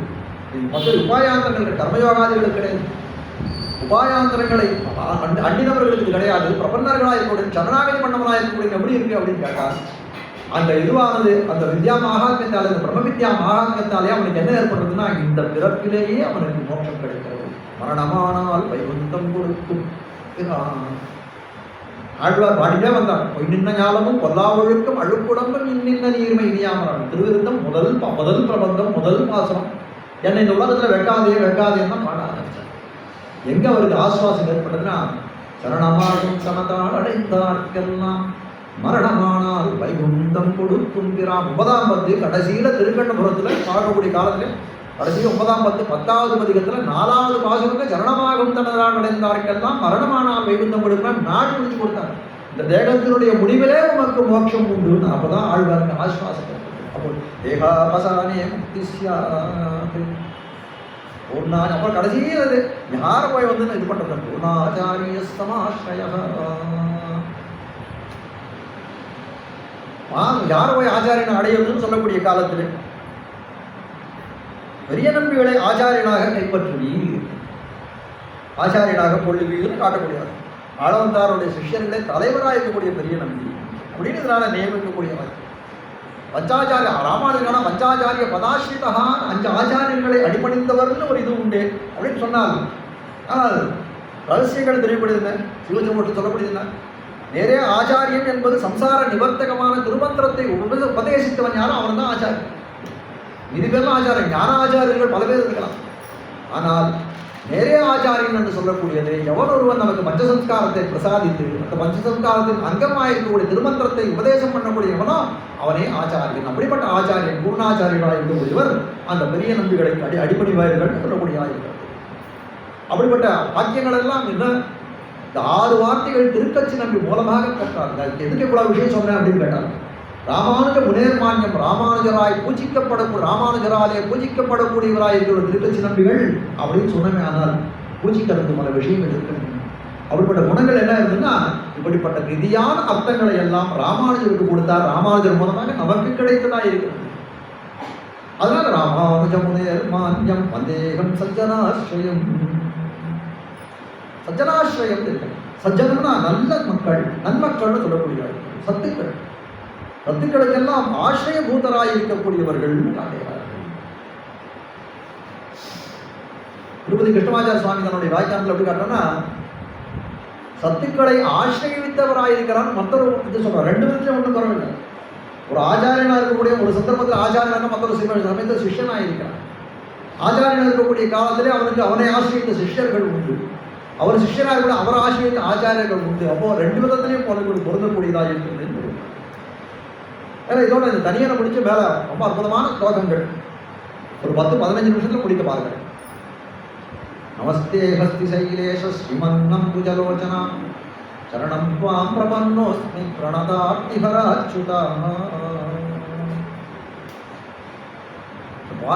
மற்ற உபாயாந்தரங்கள் கர்மயோகாதிகளுக்கு கிடையாது. உபாயாந்தரங்களை அண்டினவர்களுக்கு இது கிடையாது. பிரபன்னர்களாக இருக்கக்கூடிய சரணாகதி பண்ணவனாக இருக்கக்கூடிய எப்படி இருக்கு அப்படின்னு கேட்டால் அந்த இதுவானது அந்த வித்யா மகாத்மியத்தாலே இந்த பிரம்ம வித்யா மகாத்மியத்தாலே அவனுக்கு என்ன ஏற்படுறதுன்னா இந்த பிறப்பிலேயே அவனுக்கு மோட்சம் கிடைக்கிறது. மரணமானால் வைகுந்தம் கொடுக்கும் ஆழ்வார் பாடிட்டே வந்தார். பொய் நின்ன ஞானமும் பொல்லா ஒழுக்கம் அழுக்குடம்பும் இன்னின்ன நீர்மை இனியாமரம். திருவிருத்தம் முதல் பிரபந்தம் முதல் பாசனம். என்னை இந்த உலகத்தில் வெக்காதேன்னா பாட ஆரம்பிச்சார். எங்கே அவருக்கு ஆசுவாசம் ஏற்பட்டதுன்னா சரணமாகும் சமத்தால் அடைந்தார்க்கெல்லாம் மரணமானால் வைகுந்தம் கொடுக்கும் பிரான். 9ஆம் பத்து கடைசியில் திருக்கண்ணபுரத்தில் பார்க்கக்கூடிய காலத்தில் கடைசியில் 9ஆம் பத்து 10வது பதிகத்தில் 4வது பாசுரத்தில் சரணமாகும் தனதால் அடைந்தார்க்கெல்லாம் மரணமானால் வைகுந்தம் கொடுக்கலாம் நாடு முடிச்சு கொடுத்தார். இந்த தேகத்தினுடைய முடிவிலே உனக்கு மோட்சம் உண்டுன்னு அப்போதான் ஆழ்வாருக்கு ஆசுவாசம். அப்போ தேகாபசானே முக்திஸ்யா பூர்ணாச்சாரிய. அப்புறம் கடைசியில் அது யாரை போய் இது பண்ணுறது, பூர்ணாச்சாரிய சமாஸ்ரய. யாரை போய் ஆச்சாரியனை அடையுதுன்னு சொல்லக்கூடிய காலத்தில் பெரிய நம்பிகளை ஆச்சாரியனாக கைப்பற்றுவீர், ஆச்சாரியனாக கொள்ளுவீர்னு காட்டக்கூடியவர். ஆளவந்தாருடைய சிஷ்யர்களே தலைவராக இருக்கக்கூடிய பெரிய நம்பி அப்படின்னு இதனால நியமிக்கக்கூடியவர். பஞ்சாச்சாரிய ராமானுஜனான பஞ்சாச்சாரிய பதாஸ்ரிதா 5 ஆச்சாரியர்களை அடிபணிந்தவர்னு ஒரு இது உண்டு அப்படின்னு சொன்னால், ஆனால் ரகசியங்கள் தெரியப்படுதுங்க. சிவஜமோட்டு சொல்லப்படுதுங்க. நேரே ஆச்சாரியன் என்பது சம்சார நிவர்த்தகமான திருமந்திரத்தை உபதேசித்தவன் யாரும் அவன் தான் ஆச்சாரியன். இது பேர்லாம் ஆச்சாரியன். ஞான ஆச்சாரியர்கள் பல பேர் இருக்கலாம். ஆனால் நேரே ஆச்சாரியன் என்று சொல்லக்கூடியது எவன் ஒருவன் நமக்கு பஞ்சசம்ஸ்காரத்தை பிரசாதித்து அந்த பஞ்சசம்ஸ்காரத்தின் அங்கமாயிருக்கக்கூடிய திருமந்திரத்தை உபதேசம் பண்ணக்கூடியவனோ அவனே ஆச்சாரியன். அப்படிப்பட்ட ஆச்சாரியன் பூர்ணாச்சாரியர்களாக இருக்கக்கூடியவர் அந்த பெரிய நம்பிகளுக்கு அடிப்படைவார்கள் சொல்லக்கூடிய ஆயிருக்கிறார். அப்படிப்பட்ட வாக்கியங்கள் எல்லாம் என்ன இந்த 6 வார்த்தைகள் திருக்கட்சி நம்பி மூலமாக கற்றார்கள். எதுக்கு இவ்வளவு விஷயம் சொன்னேன் அப்படின்னு கேட்டாங்க. ராமானுஜ முனேர்மான்யம் ராமானுஜராய் ராமானுஜராலே பூஜிக்கப்படக்கூடியவராய் இருக்கிற திருக்கட்சி நம்பிகள் அப்படின்னு சொன்னமே. ஆனால் பூஜிக்கிறதுக்கு பல விஷயங்கள் இருக்கு. அப்படிப்பட்ட குணங்கள் என்ன இருந்ததுன்னா இப்படிப்பட்ட நிதியான அர்த்தங்களை எல்லாம் ராமானுஜருக்கு கொடுத்தார். ராமானுஜர் மூலமாக நமக்கு கிடைத்ததா இருக்கிறது. அதனால ராமானுஜ முனேர்மான்யம் வந்தேகம் சஜ்ஜனாஸ்ரயம். சஜ்ஜனாஸ்ரயம் இருக்கு. சஜ்ஜனா நல்ல மக்கள், நன்மக்கள்னு சொல்லக்கூடியவர்கள், சத்துக்கள். சத்துக்களுக்கெல்லாம் ஆசிரியபூதராய் இருக்கக்கூடியவர்கள் காட்டுகிறார்கள். திருப்பதி கிருஷ்ணமாச்சார சுவாமி தன்னுடைய வாக்கியானத்தில் எப்படி காட்டுறோம்னா சத்துக்களை ஆசிரியவித்தவராயிருக்கிறான். மற்றொரு இது சொல்றார். 2 விதத்திலும் ஒன்றும் குறவில்லை. ஒரு ஆச்சாரியனா இருக்கக்கூடிய ஒரு சந்தர்ப்பத்தில் ஆச்சாரியனாக மற்றொரு சமயத்தில் சிஷ்யனாயிருக்கிறான். ஆச்சாரியனாக இருக்கக்கூடிய காலத்திலே அவனை ஆசிரியத்த சிஷ்யர்கள் உண்டு. அவர் சிஷ்யராக கூட அவரை ஆசிரியத்த ஆச்சாரியர்கள் உண்டு. அப்போ 2 விதத்திலையும் பொருந்தக்கூடியதாக இருக்கிறது. ஏன்னா இதோட இந்த தனியனை முடிச்சு மேலே ரொம்ப அற்புதமான ஸ்லோகங்கள் ஒரு 10-15 நிமிஷத்துல முடிக்க பாருங்க. நமஸ்தே ஹஸ்தி சைலேஷ ஸ்ரீமன்னம் புஜலோச்சனா சரணம் துவாம் பிரபன்னோஸ்மி பிரணதார்த்திஹராச்சுதா.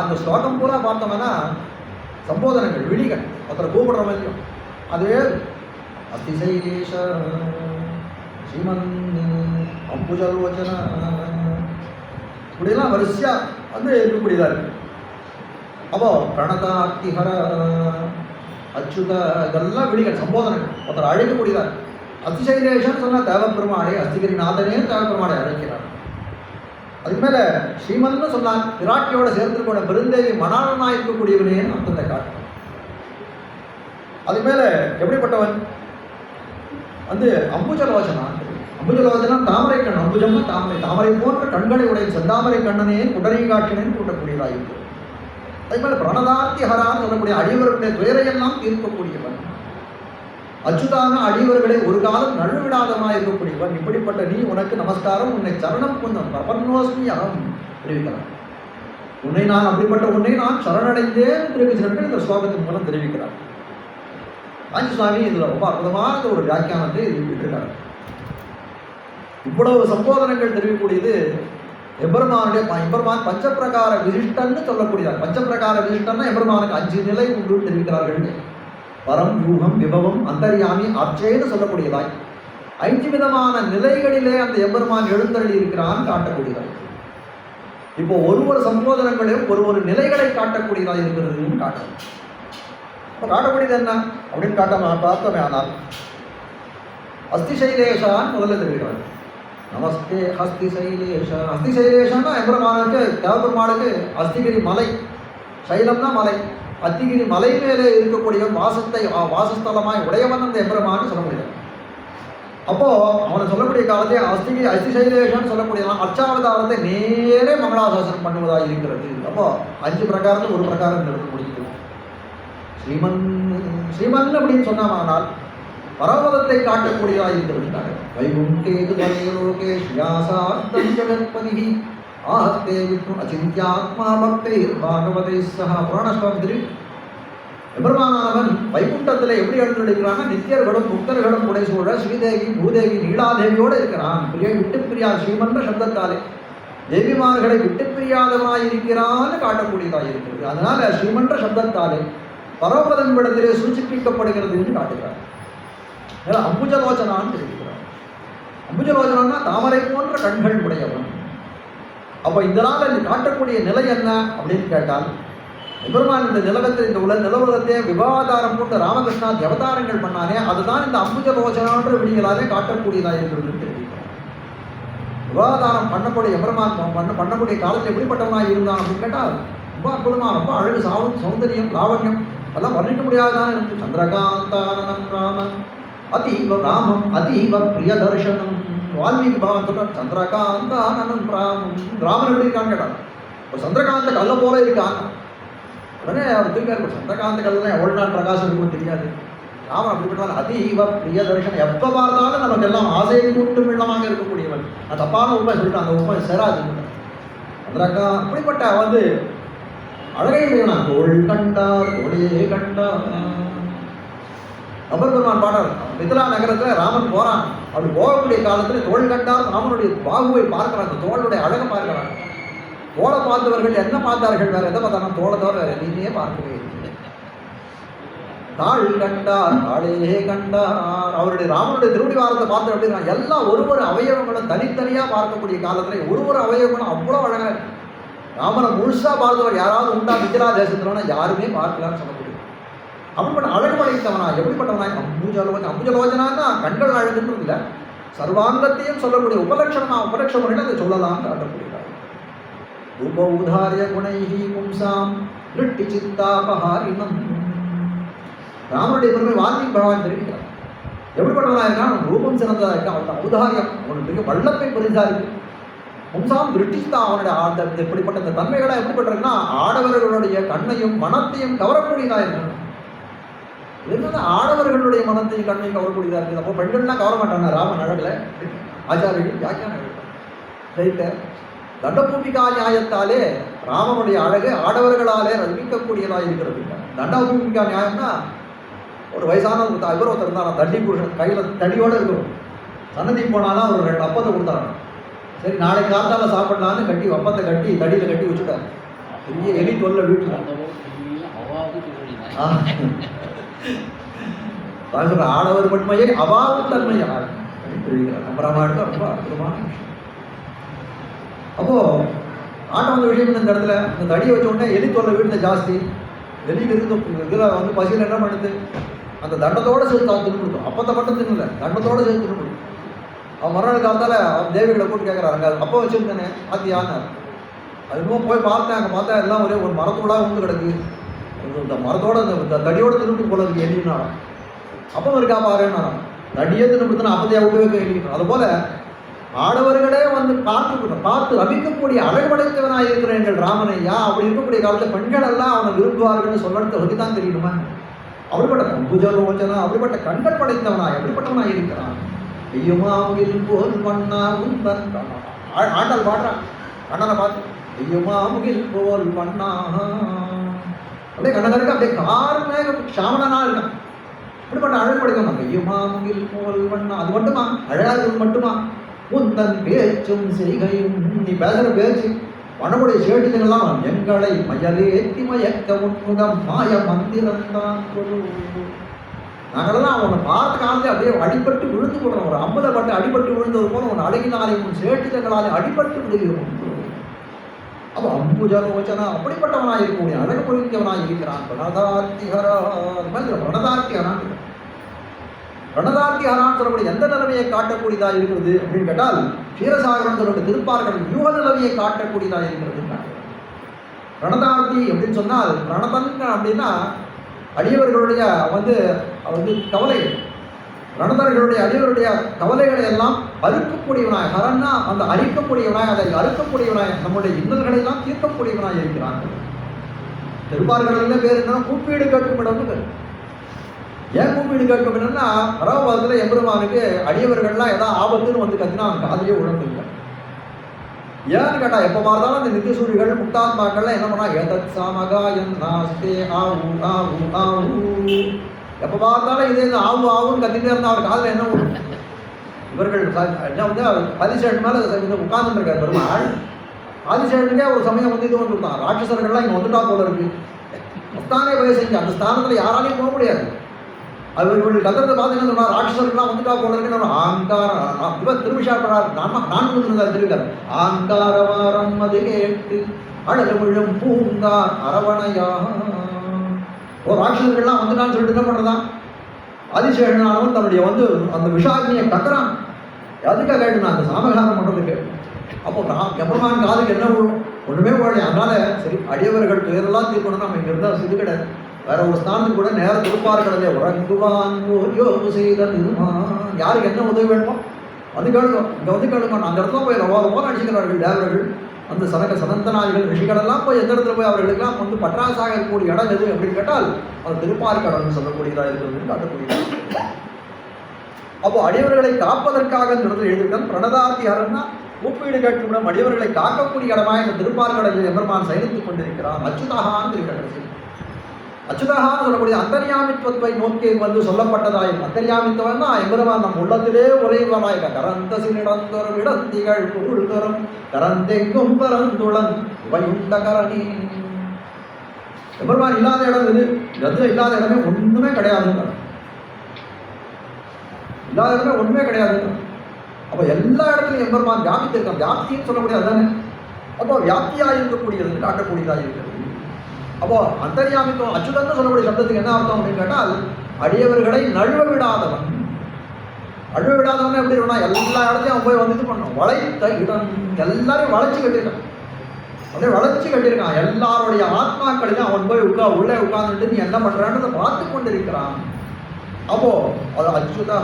அந்த ஸ்லோகம் பூரா பார்த்தோம்னா சம்போதனங்கள், விழிகள், ஒருத்தரை கூப்பிடுற மாதிரியும் அதுவே அஸ்தி சைலேஷ ஸ்ரீமன் அம்புஜலோச்சன இப்படியெல்லாம் வரிசையா இருக்கக்கூடியதா இருக்கு. அப்போ பிரணதார்த்திஹர அச்சுத இதெல்லாம் விழிகள், சம்போதனங்கள், ஒருத்தர் அழைக்கக்கூடியதா இருக்கு. அத்திசைலேஷன் சொன்னா தேவப்பெருமாளை, அஸ்திகிரிநாதனே தேவப்பெருமாளை அழைக்கிறார். அதுக்கு மேல ஸ்ரீமன்னு சொன்னார். விராட்டியோட சேர்த்துக்கூட பெருந்தேவி மணாளனா இருக்கக்கூடியவனே அர்த்தத்தை காட்டும். அதுக்கு மேல எப்படிப்பட்டவன் அம்புஜலோச்சனா. அம்புஜலோச்சனா தாமரை கண். அம்புஜம்னா தாமரை, தாமரை போன்ற கண்களை உடைய செந்தாமரை கண்ணனே குடரை காட்டினேன் கூட்டக்கூடியதாக இருக்கு. அதே மேல பிரணதார்த்தி ஹரான்னு சொல்லக்கூடிய அடியவர்களுடைய துயரையெல்லாம் தீர்க்கக்கூடியவன். அச்சுதான அடியவர்களை ஒரு காலம் நழுவிடாதமாக இருக்கக்கூடியவன். இப்படிப்பட்ட நீ உனக்கு நமஸ்காரம், உன்னை சரணம் புந்தம் பிரபன்னோஸ்மி அகம் தெரிவிக்கிறார். உன்னை நான் சரணடைந்தேன் தெரிவிச்சிருக்கேன் இந்த ஸ்லோகத்தின் மூலம் தெரிவிக்கிறார். காஞ்சி சுவாமி இதுல ரொம்ப அற்புதமான ஒரு வியாக்கியானத்தை விட்டிருக்காரு. இவ்வளவு சம்போதனங்கள் தெரிவிக்கக்கூடியது எம்பெருமான் பஞ்சப்பிரகார விசிஷ்டன்னு சொல்லக்கூடியதார். பஞ்சப்பிரகார விசிஷ்டன்னா எம்பெருமானுக்கு 5 நிலை உண்டு தெரிவிக்கிறார்கள். பரம், யூகம், விபவம், அந்தர்யாமி, அர்ச்சைன்னு சொல்லக்கூடியதாய் 5 விதமான நிலைகளிலே அந்த எம்பெருமான் எழுந்தருளி இருக்கிறான் காட்டக்கூடியதாய். இப்போ ஒரு சம்போதனங்களையும் ஒரு நிலைகளை காட்டக்கூடியதாக இருக்கிறதுன்னு காட்டணும். இப்போ காட்டக்கூடியது என்ன அப்படின்னு பார்த்தோமே. ஆனால் அஸ்தி சைலேஷான்னு முதல்ல தெரிவிக்கிறார். நமஸ்தே ஹஸ்தி சைலேஷா. ஹஸ்தி சைலேஷான்னா எம்பெருமானுக்கு தேவபெருமானுக்கு அஸ்திகிரி மலை, சைலம்னா மலை, அத்திகிரி மலை மேலே இருக்கக்கூடிய வாசஸ்தலமாய் உடையவன் அந்த எம்பெருமான்னு சொல்ல முடியாது. அப்போ அவனை சொல்லக்கூடிய காலத்தை அஸ்தி சைலேஷான்னு சொல்லக்கூடியதான் அர்ச்சாவதாரத்தை நேரே மங்களாசாசனம் பண்ணுவதாக இருக்கிறது. அப்போ 5 பிரகாரத்தில் ஒரு பிரகாரம் எடுத்து முடியுது. ஸ்ரீமன் அப்படின்னு சொன்னானால் பரவதத்தை காட்டக்கூடியதாக இருக்கிறது. வைகுண்டேது பரலோகே ஸ்ரீயாசார்த்தம் ஜகத்பதி ஆஹஸ்தே விஷ்ணு அச்சிந்தியாத்மா பக்தை பாகவதை சஹா. புராணஸ்வாமி திரு எம்பெருமானவன் வைகுண்டத்தில் எப்படி எழுந்திருக்கிறான்னா நித்தியர்களும் முக்தர்களும் உடைசூழ ஸ்ரீதேவி, பூதேவி, நீலாதேவியோடு இருக்கிறான். விட்டு பிரியார் ஸ்ரீமன்ற சப்தத்தாலே தேவிமார்களை விட்டு பிரியாதவனாய் இருக்கிறான்னு காட்டக்கூடியதாக இருக்கிறது. அதனால ஸ்ரீமன்ற சப்தத்தாலே பரவதன் விடத்திலே சூச்சிப்பிக்கப்படுகிறது என்று காட்டுகிறார். அம்புஜலோச்சனான்னு தெரிவிக்கிறார். அம்புஜலோச்சனா தாமரை போன்ற கண்கள் உடையவன். அப்போ இதனால் இது காட்டக்கூடிய நிலை என்ன அப்படின்னு கேட்டால் பெருமான் இந்த நிலவத்தில் இந்த நிலவரத்தையே விவாதாரம் போட்டு ராமகிருஷ்ணா அவதாரங்கள் பண்ணானே அதுதான் இந்த அம்புஜலோச்சனான்ற விடிகளாலே காட்டக்கூடியதாக இருக்கிறது தெரிவிக்கிறார். விவாதாரம் பண்ணக்கூடிய எம்பெருமான் பண்ணக்கூடிய காலத்தில் எப்படிப்பட்டவனாக இருந்தான் அப்படின்னு கேட்டால் ரொம்ப அற்புதமாக, ரொம்ப அழகு, சௌந்தரியம், லாவண்யம் எல்லாம் வர்ணிக்க முடியாதான் இருக்கு. சந்திரகாந்தானனம் ராமன் அதீவ ராமம் அதீவ பிரிய தர்ஷனம். வால்மீகி பகவான் சொல்ற சந்திரகாந்தானனம் ராமன். ராமன் எப்படி இருக்கான்னு கேட்டான். இப்போ சந்திரகாந்த கல்ல போல இருக்கான். உடனே அவர் தூக்கியார். சந்திரகாந்த கல்லாம் எவ்வளோ நாள் பிரகாசம் இருக்குன்னு தெரியாது. ராமன் அப்படிப்பட்டவன் அதீவ பிரிய தர்ஷன். எப்போ பார்த்தாலும் நமக்கு எல்லாம் ஆசையை கூட்டும் இல்லமாக இருக்கக்கூடியவன். நான் தப்பான உண்மை சொல்லிட்டு அந்த உண்மை சேராது. சந்திரகா அப்படிப்பட்ட வந்து அழகை உடையவனா. தோள் கண்டார் தோழியே கண்டார். அப்பர் பெருமான் பாடல் மிதிலா நகரத்தில் ராமன் போறான். அப்படி போகக்கூடிய காலத்தில் தோள் கண்டார் ராமனுடைய பாகுவை பார்க்கிறான். அந்த தோளுடைய அழகை பார்க்கிறான். தோளை பார்த்தவர்கள் என்ன பார்த்தார்கள்? வேற எதை பார்த்தாலும் தோளை தவிர வேற எதையுமே பார்க்கவே இல்லை. தாள் கண்டார் தாளே கண்டார். அவருடைய ராமனுடைய திருவடி வாரத்தை பார்த்து அப்படின்னா எல்லாம் ஒரு அவயவங்களும் தனித்தனியாக பார்க்கக்கூடிய காலத்தில் ஒரு அவயவங்களும் அவ்வளோ அழகாக. ராமனை முழுசா பார்த்தவர் யாராவது உண்டா மிதிலா தேசத்துலன்னா யாருமே பார்க்கலான்னு சொல்லக்கூடிய அப்படிப்பட்ட அழகு படைத்தவனா. எப்படிப்பட்டவனா? அம்புஜலோச்சனா. அம்புஜலோச்சனான்னா கண்கள் அழகுன்னு இல்லை, சர்வாங்கத்தையும் சொல்லக்கூடிய உபலட்சணம் அதை சொல்லலாம் காட்டக்கூடியதாக. ரூப உதாரிய குணைஹி பும்சாம் நிருட்டி சித்தாபஹாரிணம். ராமனுடைய பெருமை வால்மீகி பகவான் தெரிவிக்கிறார். எப்படிப்பட்டவனா இருக்கான்? ரூபம் சிறந்ததா இருக்கான். அவன் ஔதாரியம், அவனுக்கு வல்லத்தை பெரிதா இருக்கு. பும்சாம் திருஷ்டித்தா. அவனுடைய அந்த இப்படிப்பட்ட இந்த தன்மைகளை எப்படிப்பட்டிருக்குன்னா ஆடவர்களுடைய கண்ணையும் மனத்தையும் கவரக்கூடியதா இருக்கணும். என்னன்னா ஆடவர்களுடைய மனத்தையும் கண்ணையும் கவரக்கூடியதா இருக்குது. அப்போ பெண்கள்லாம் கவர மாட்டாங்க ராமன் அழகுல. ஆச்சாரியர்கள் வியாக்கியான ரைட்ட தண்டபூமிகா நியாயத்தாலே ராமனுடைய அழகு ஆடவர்களாலே ரசிக்கக்கூடியதாக இருக்கிறது. தண்டபூமிகா நியாயம்னா ஒரு வயசான இவர் ஒருத்தர் இருந்தாலும் தண்டி புருஷன் கையில் தடியோடு இருக்கும். சன்னதி போனாலும் ஒரு 2 அப்பத்தை கொடுத்தாங்க. சரி நாளைக்கு காத்தால சாப்பிடலான்னு கட்டி அப்பத்தை கட்டி தடியில் கட்டி வச்சுட்டாரு. பெரிய எலி தொல்லை வீட்டில். சொல்ற ஆடவர் பன்மையை அபாவு தன்மையா நம்ம ராமாயணத்தை ரொம்ப அற்புதமான விஷயம். அப்போ ஆட்டம் வந்த விஷயம் இந்த இடத்துல இந்த தடியை வச்ச உடனே எலி தொல்லை வீட்டில் ஜாஸ்தி. வெளியில் இருந்து இதில் வந்து பசியில் என்ன பண்ணுது? அந்த தண்டத்தோடு சேர்த்து தான் தின்னு கொடுத்தோம். அப்பத்தை மட்டும் தின்னல, தண்டத்தோடு சேர்த்து தின்னு கொடுத்தோம். அவன் மறுநாள் காலத்தால் அவன் தேவிகளை கூட்டு கேட்குறாங்க, அப்போ வச்சுருந்தேனே ஆத்தியான்னு. அது இன்னும் போய் பார்த்தேன். அங்கே பார்த்தா எல்லாம் ஒரே ஒரு மரத்தோடாக வந்து கிடக்கு. இந்த மரத்தோட இந்த தடியோடு தின்னு போல இருக்கு எலினா. அப்போ இருக்கா பாருன்னா தடியே தின்னு கொடுத்தனா அப்பதையா விட்டு வைக்க எலிக்கணும். அதுபோல் ஆடவர்களே வந்து பார்த்து ரமிக்கக்கூடிய அழகு படைத்தவனாக இருக்கிற எங்கள் ராமனையா. அப்படி இருக்கக்கூடிய காலத்தில் பெண்கள் எல்லாம் அவனை விரும்புவார்கள்னு சொல்லணுத்தை பற்றி தான் தெரியணுமா? அப்படிப்பட்ட அம்புஜலோச்சனா, அப்படிப்பட்ட கண்கள் படைத்தவனா எப்படிப்பட்டவனாக இருக்கிறான். ஐயமாமுகில் போல் பண்ணா உந்தன் ஆண்டல் பாடுறான். கண்ணனை பார்த்து ஐயமாமுகில் போல் பண்ணா அப்படியே கண்ணனருக்கு அப்படியே காருமே சாமனா இருக்கான். இப்படிப்பட்ட அழகு படைத்தவன். ஐயமாமுகில் போல் பண்ணா. அது மட்டுமா அழகாக மட்டுமா? உந்தன் பேச்சும் செய்கையும், நீ பேசுகிற பேச்சு பண்ணக்கூடிய சேட்டிங்கெல்லாம் எங்களை மயலேத்தி மயக்க உன்முகம் மாய மந்திரந்தான் கொடு. நாங்களெல்லாம் அவனை பார்த்த காலத்தில் அப்படியே அடிபட்டு விழுந்து போடுறோம். ஒரு அம்பலை பட்டு அடிபட்டு விழுந்தது போல உன் அழகினாலே உன் சேட்டிதங்களாலே அடிபட்டு விடுகிறோம். அப்போ அம்புஜலோச்சனா அப்படிப்பட்டவனாக இருக்கக்கூடிய அழகு பொழிந்தவனாக இருக்கிறான். பிரணதார்த்திஹரா. பிரணதார்த்திஹரான் பிரணதார்த்திஹரான் சொல்லக்கூடிய எந்த நிலைமையை காட்டக்கூடியதாக இருக்கிறது அப்படின்னு கேட்டால் க்ஷீரசாகரன் சொல்லக்கூடிய திருப்பார்கள் யூக நிலைமையை காட்டக்கூடியதாக இருக்கிறது. பிரணதார்த்தி அப்படின்னு சொன்னால் பிரணதன் அப்படின்னா அடியவர்களுடைய வந்து கவலைகள், பிரணதர்களுடைய அடியவருடைய கவலைகளை எல்லாம் அறுக்கக்கூடியவனாய், ஹரன்னா அந்த அரிக்கக்கூடியவனாய், அதை அறுக்கக்கூடியவனாய், நம்முடைய இன்னல்களை எல்லாம் தீர்க்கக்கூடியவனாய் இருக்கிறார்கள். திருப்பார்களில் பேர் என்ன? கூப்பீடு கேட்கும் இடம்னு பேர். ஏன் கூப்பீடு கேட்கும் இடம்னா பரவபாதத்தில் எம்பெருமானுக்கு அடியவர்கள்லாம் ஏதாவது ஆபத்துன்னு வந்து கத்தினா அவன் காதலியே உழந்து இல்லை. ஏன்னு கேட்டா எப்போ பார்த்தாலும் அந்த நித்தியசூரிகள் முக்தாத்மாக்கள்லாம் என்ன பண்ணா ஏதத் சாமகாயன் நாஸ்தே ஆவு ஆவு ஆவு, எப்போ பார்த்தாலும் இதே ஆவு ஆவுன்னு கத்திட்டே இருந்தால் அவர் காதில் என்ன வரும்? இவர்கள் என்ன வந்து ஆதிசேஷன் மேலே உட்கார்ந்துருக்கார் பெருமாள். ஆதிசேஷனுக்கே ஒரு சமயம் வந்து இது வந்துட்டான். ராட்சசர்கள்லாம் இங்கே வந்துட்டா போல இருக்கு. மொத்தானே போய் செஞ்சு அந்த ஸ்தானத்தில் யாராலையும் போக முடியாது. அவர்கள் கத்திரத்தை பார்த்து என்ன சொன்னார்? ராட்சசர்கள்லாம் வந்துட்டா போல இருக்குன்னு ஆங்காரம். இவர் திருவிஷாப்படார் நான் திருவிழார் ஆங்காரவாரம் அது கேட்டு அழகுழும் பூங்கார் அரவணையா. ஒரு ராட்சசர்கள்லாம் வந்துட்டான்னு சொல்லிட்டு என்ன பண்ணுறதான்? ஆதிசேஷனானவன் தன்னுடைய வந்து அந்த விஷாக்னியை கத்துறான். எதுக்காக கேட்டுனா அந்த சாமகாரம் பண்ணுறதுக்கு. அப்போ எம்பெருமான் காதுக்கு என்ன விழும்? ஒன்றுமே விழலையா. அதனால சரி அடியவர்கள் துயரெல்லாம் தீர்க்கணும். நம்ம இங்கே இருந்தால் இது கிடையாது. வேற ஒரு ஸ்தானத்துக்கு கூட நேரம் திருப்பார்களே உறங்குவான் யோகு செய்த திருமான். யாருக்கு என்ன உதவி வேணுமோ அது கேளுங்க, இங்கே வந்து கேளுங்க. அந்த இடத்துல போய் ரவாதமாக அடிச்சுக்கிறார்கள் தேவர்கள். அந்த சனந்தனாதிகள் ரிஷிகளெல்லாம் போய் எந்த இடத்துல போய் அவர்களுக்கெல்லாம் வந்து பற்றாசாக இருக்கக்கூடிய இடம் எது அப்படின்னு கேட்டால் அது திருப்பார்கடல்னு சொல்லக்கூடியதாக இருக்கிறது காட்டக்கூடியது. அப்போ அடியவர்களை காப்பதற்காக இந்த இடத்துல எழுதியிருக்கான். பிரணதார்த்திகரன்னா ஒப்பீடு கேட்கும் அடியவர்களை காக்கக்கூடிய இடமாக இந்த திருப்பார்கடலில் எம்பெருமான் சயனித்துக் கொண்டிருக்கிறான். அச்சுதகான்னு இருக்கிறது. அச்சுதகான்னு சொல்லக்கூடிய அந்தர்யாமித்துவத்தை நோக்கி வந்து சொல்லப்பட்டதாயும் அந்தர்யாமித்துவம் தான் எம்பெருமான் நம் உள்ளத்திலே உறைவனாய் கரந்தசிடந்தொரு விடந்திகள் பொருள் தரும் கரந்தெங்கும் பரந்துளன் இவையுண்ட கரணி. எம்பெருமான் இல்லாத இடம் இது. இடத்துல இல்லாத இடமே ஒண்ணுமே கிடையாதுங்க. இல்லாத இடமே ஒண்ணுமே கிடையாதுங்க. அப்போ எல்லா இடத்துலையும் எம்பெருமான் வியாபித்திருக்கான். வியாப்தின்னு சொல்லக்கூடிய அதுதானே. அப்போ வியாப்தியாக இருக்கக்கூடியது காட்டக்கூடியதாக இருக்கிறது. அப்போ அந்தர்யாமித்துவம் அச்சுதன்னு சொல்லக்கூடிய சப்தத்துக்கு என்ன அர்த்தம் அப்படின்னு கேட்டால் அடியவர்களை நழுவ விடாதவன். நழுவ விடாதவன் எப்படி இருக்கணும்? எல்லா இடத்தையும் அவன் போய் வந்து இது பண்ணணும். வளைத்த இடம் எல்லாரையும் வளைச்சு கட்டியிருக்கான். அப்படியே வளைச்சு கட்டியிருக்கான். எல்லாருடைய ஆத்மாக்களையும் அவன் போய் உள்ளே உட்கார்ந்துட்டு நீ என்ன பண்றான்னு பார்த்து கொண்டிருக்கிறான். அப்போ அது அச்சுதா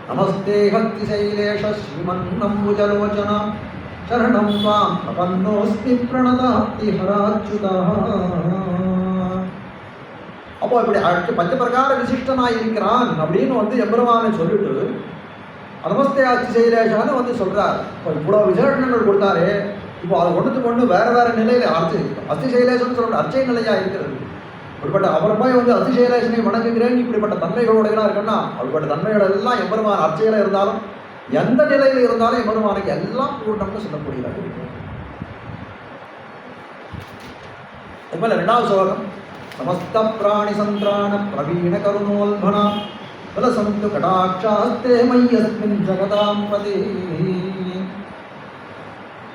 நமஸ்தே ஹத்தி சைலேஷ ஸ்ரீமன்னம் புஜலோச்சனா சரணம் வாம் பிரபன்னோஸ்மி பிரணதாப்தி ஹராச்சுதா. அப்போ இப்படி பஞ்சபிரகார விசிஷ்டனாய் இருக்கிறான் அப்படின்னு வந்து எம்பெருமானை சொல்லிட்டு நமஸ்தே அத்தி சைலேஷான்னு வந்து சொல்றார். இப்போ இவ்வளோ விசேஷங்கள் கொடுத்தாரு. இப்போ அதை கொண்டு வேற வேற நிலையில அத்தி சைலேஷன் சொல்ற அர்ச்சை நிலையா இருக்கிறது. இப்படிப்பட்ட அவரை போய் வந்து அதிசயலேசனை வணங்குகிறேன் இப்படிப்பட்ட தன்மைகளோடையெல்லாம் இருக்குன்னா அப்படிப்பட்ட தன்மைகள் எல்லாம் எம்பெருமான் அர்ச்சையில இருந்தாலும் எந்த நிலையில இருந்தாலும் எம்பெருமானுக்கு எல்லாம் பூர்ணம்னு சொல்லக்கூடியதாக இருக்கும். இதுபோல 2வது ஸ்லோகம் சமஸ்த பிராணி சந்திராண பிரவீண கருணோல்பனா பலசந்து கடாட்சாஸ்தே மையஸ்மின் ஜகதாம் பதே.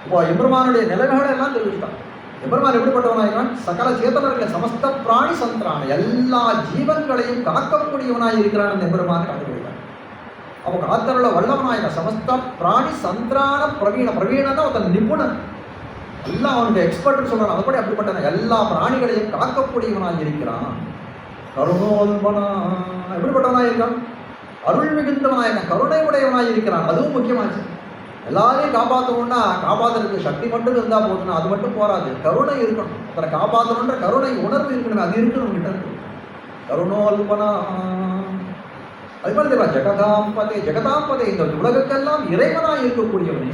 இப்போ எம்பெருமானுடைய நிலைமைகளை எல்லாம் தெரிவித்தான். எம்பெருமான் எப்படிப்பட்டவனாயிருக்கான்? சகல சேதனர்களை சமஸ்த பிராணி சந்திரான எல்லா ஜீவன்களையும் காக்கக்கூடியவனாய் இருக்கிறான் அந்த எம்பெருமான் காட்டுகிறான். அப்போ காத்தருள வல்லவனாயிருக்கான். சமஸ்த பிராணி சந்திரான பிரவீணன்னா ஒருத்தன் நிபுணன். எல்லாம் அவனுக்கு எக்ஸ்பர்ட்னு சொல்றான். அதுபடி அப்படிப்பட்ட எல்லா பிராணிகளையும் காக்கக்கூடியவனாய் இருக்கிறான். கருணோல்பனா எப்படிப்பட்டவனாயிருக்கான்? அருள் மிகுந்தவனாயிருக்கான். கருணை உடையவனாய் இருக்கிறான். அதுவும் முக்கியமாச்சு. எல்லாரையும் காப்பாற்றணும்னா காப்பாற்றுறதுக்கு சக்தி மட்டும் இருந்தால் போதுன்னா அது மட்டும் போராது. கருணை இருக்கணும். அப்புறம் காப்பாற்றணுன்ற கருணை உணர்வு இருக்கணும். அது இருக்கணும் கிட்ட இருக்கு. கருணோல்பனா அது மாதிரி தெரியல. ஜெகதாம்பதே இந்த உலகத்தெல்லாம் இறைவனாக இருக்கக்கூடியவனே.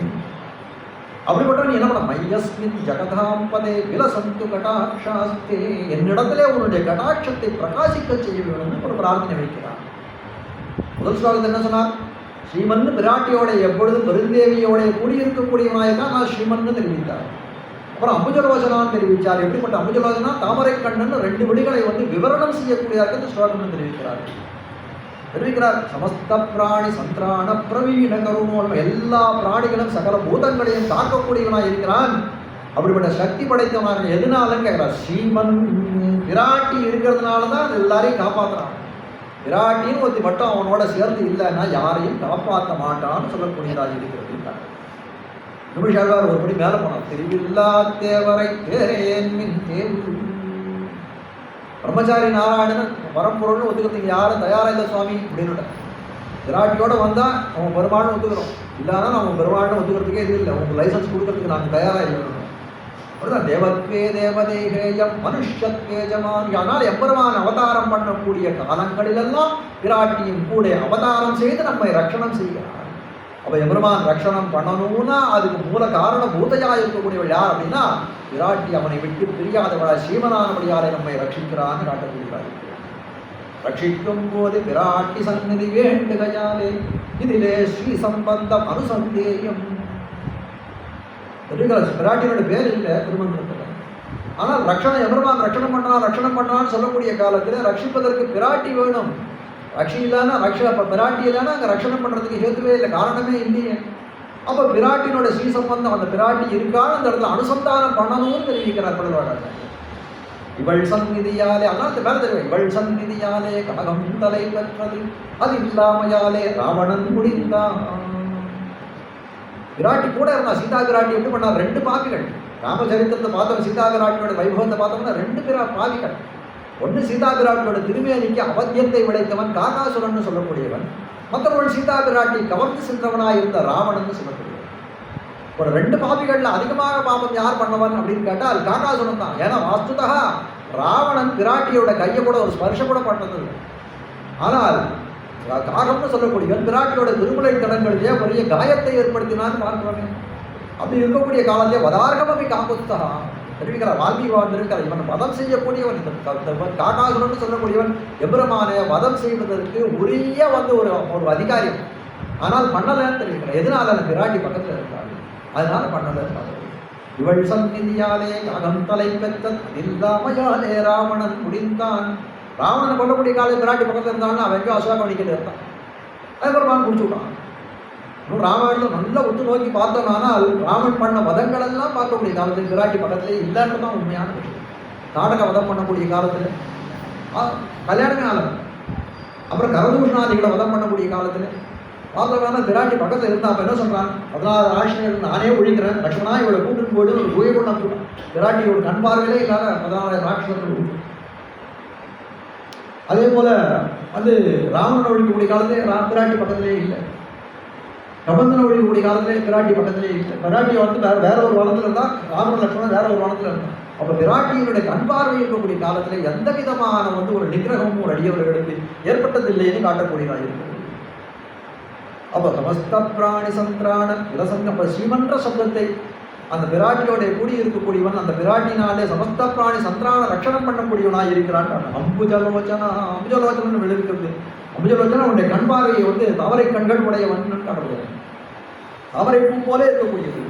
அப்படிப்பட்டவன் என்ன பண்ண? மையஸ்மின் ஜெகதாம்பதே விலசந்து கடாட்சாஸ்தே என்னிடத்திலே உன்னுடைய கடாட்சத்தை பிரகாசிக்க செய்ய வேணும்னு ஒரு பிரார்த்தனை வைக்கிறார். முதல் ஸ்லோகத்தில் என்ன சொன்னார்? ஸ்ரீமன்னு பிராட்டியோட எப்பொழுதும் பெருந்தேவியோட கூடியிருக்கக்கூடியவனாய்தான் நான் ஸ்ரீமன்னு தெரிவித்தார். அப்புறம் அம்புஜலோசனான்னு தெரிவித்தார். எப்படிப்பட்ட அம்புஜலோசனா? தாமரை கண்ணன் 2 விடிகளை வந்து விவரணம் செய்யக்கூடியதாக இந்த ஸ்லோகம் தெரிவிக்கிறார். சமஸ்த பிராணி சந்திராண பிரவீண கருணோல் எல்லா பிராணிகளும் சகல பூதங்களையும் காக்கக்கூடியவனாக இருக்கிறான். அப்படிப்பட்ட சக்தி படைத்தவனாக எதுனாலன்னு கேட்கிறார். ஸ்ரீமன் விராட்டி இருக்கிறதுனால தான் எல்லாரையும் காப்பாற்றுறான். விராட்டின்னு ஒருத்தி மட்டும் அவனோட சேர்ந்து இல்லைன்னா யாரையும் காப்பாற்ற மாட்டான்னு சொல்லக்கூடியதாக இருக்கிறது. நிமிஷாழ்வார் ஒருபடி மேலே போனார். திருவில்லா தேவரை தேரேன் மின் தேவு. பிரம்மச்சாரி நாராயணன் பரம்பொருள்னு ஒத்துக்கிறதுக்கு யாரும் தயாரா இல்லை சுவாமி அப்படின்னு. விராட்டியோட வந்தா அவன் பெருமாள்னு ஒத்துக்கிறோம். இல்லைன்னா நம்ம பெருமாள்னு ஒத்துக்கிறதுக்கே இது இல்லை. உங்களுக்கு லைசன்ஸ் கொடுக்கறதுக்கு நாங்கள் தயாராக இல்லை. அப்படிதான் தேவத்வே தேவதேகேயம் மனுஷத்வே ஜமான். ஆனால் எம்பெருமான் அவதாரம் பண்ணக்கூடிய காலங்களிலெல்லாம் விராட்டியும் கூட அவதாரம் செய்து நம்மை ரட்சணம் செய்கிறார். அவ எம்பெருமான் ரட்சணம் பண்ணணும்னா அதுக்கு மூல காரண பூதையாக இருக்கக்கூடியவள் யார் அப்படின்னா விராட்டி. அவனை விட்டு பிரியாதவள சீமனானபடியாரை நம்மை ரட்சிக்கிறான்னு காட்டக்கூடியவள். ரட்சிக்கும் போது விராட்டி சந்நிதி வேண்டுகையாலே இதிலே ஸ்ரீ சம்பந்தம் அனுசந்தேயம். விராட்டியோட பேர் இல்லை திருமந்திரத்தில். ஆனால் ரட்சணம் எம்பெருமான் ரட்சணம் பண்ணான்னு சொல்லக்கூடிய காலத்தில் ரட்சிப்பதற்கு பிராட்டி வேணும். ரட்சி இல்லைன்னா பிராட்டி இல்லைன்னா அங்கே ரட்சணம் பண்ணுறதுக்கு ஹேத்துவே இல்லை, காரணமே இல்லையே. அப்போ பிராட்டினோட ஸ்ரீ சம்பந்தம் அந்த பிராட்டி இருக்கான்னு அந்த இடத்துல அனுசந்தானம் பண்ணணும்னு தெரிவிக்கிறார் பழுவாடாங்க. இவள் சந்நிதியாலே அதான் மேலே தெரியும். இவள் சந்நிதியாலே கனகம் தலை பெற்றது அது இல்லாமையாலே ராவணன் முடிந்தான். விராட்டி கூட இருந்தா. சீதா விராட்டி எப்படி பண்ணா? 2 பாவிகள். ராமச்சரித்திரத்தை பார்த்தோம். சீதா விராட்டியோட வைபவத்தை பார்த்தோம்னா 2 பாவிகள். ஒன்று சீதா பிராட்டியோட திருமேனிக்கு அவத்தியத்தை விளைத்தவன் காகாசுரன் சொல்லக்கூடியவன். மற்றவர்கள் சீதா பிராட்டி கவர்ந்து சென்றவனாய் இருந்த ராவணன் சொல்லக்கூடியவன். ஒரு 2 பாபிகள்ல அதிகமாக பாபம் யார் பண்ணவன் அப்படின்னு கேட்டால் அது காகாசுரன் தான். ஏன்னா வாஸ்துதா ராவணன் பிராட்டியோட கையை கூட ஒரு ஸ்பர்ஷம் கூட பண்ணது இல்லை. ஆனால் காகம்னு சொல்லக்கூடியவன் பிராட்டியோட திருமலை தடங்களிலேயே பெரிய காயத்தை ஏற்படுத்தினான்னு பார்க்கிறோமே. அப்படி இருக்கக்கூடிய காலத்திலே வதார்கமபி காங்குஸ்தா தெரிவிக்கிற வால்மீகி வாழ்ந்திருக்கிற இவன் வதம் செய்யக்கூடியவன். இந்த காகாசுரன் சொல்லக்கூடியவன் எம்பெருமானை வதம் செய்வதற்கு உரிய ஒரு அதிகாரி. ஆனால் பண்ணலன்னு தெரிவிக்கிறேன். எதனால அந்த பிராட்டி பக்கத்தில் இருக்காங்க, அதனால பண்ணல. இவள் சந்நிதியாலே காகம் தலை பெற்ற இல்லாமையாலே ராவணன் முடிந்தான். ராவணனை கொல்லக்கூடிய காலை பிராட்டி பக்கத்தில் இருந்தாலும் அவன் எங்கேயும் அசோகம் பண்ணிக்கிட்டு இருந்தான். அதுக்கப்புறம் முடிச்சு விட்டான். ராமாயணத்தில் நல்லா உத்து நோக்கி பார்த்தோம்னால் ராமன் பண்ண வதங்கள் எல்லாம் பார்க்கக்கூடிய காலத்தில் பிராட்டி பக்கத்திலே இல்லைன்னு தான் உண்மையான விஷயம். நாடக வதம் பண்ணக்கூடிய காலத்தில் கல்யாணமே ஆகலை. அப்புறம் கரதூஷணாதிகளை வதம் பண்ணக்கூடிய காலத்தில் பார்த்தோம்னா பிராட்டி பக்கத்தில் இருந்தால் அப்போ என்ன சொல்கிறான், 16 ஆசிரியர்கள் நானே ஒழிக்கிறேன், லட்சுமணா இவளை கூட்டுன்னு போயிட்டு ஒரு குகை கொண்டு அனுப்பிச்சுட்டான். பிராட்டியோட கண் பார்வையிலே இல்லாத 16 ராட்சசர்கள். அதே போல ராவணன் ஒழிக்கக்கூடிய காலத்திலே பிராட்டி பக்கத்திலே இல்லை. கபந்தனை ஒழிக்கக்கூடிய காலத்திலே பிராட்டி பக்கத்திலே இல்லை. பிராட்டி வேற ஒரு வனத்தில் இருந்தால் ராமன் லட்சுமணன் வேற ஒரு வனத்தில் இருந்தான். அப்போ பிராட்டியினுடைய கண் பார்வை இருக்கக்கூடிய காலத்திலே எந்த விதமான ஒரு நிகிரகமும் ஒரு அடியவர்களுக்கு ஏற்பட்டதில்லைன்னு காட்டக்கூடியதாக இருக்கிறது. அப்போ சமஸ்த பிராணி சந்திரான விலசங்க ஸ்ரீமன்ற சப்தத்தை அந்த பிராட்டியோடைய கூடி இருக்கக்கூடியவன் அந்த பிராட்டினாலே சமஸ்த பிராணி சந்திரான ரட்சணம் பண்ணக்கூடியவனாக இருக்கிறான். அம்புஜலோச்சனா அம்புஜலோச்சனன் விளைவிக்கிறது. அம்புஜலோச்சனா அவனுடைய கண் பார்வையை தாமரை கண்கள் உடையவன் காட்டப்படுவான். தாமரை பூ போல இருக்கக்கூடியது.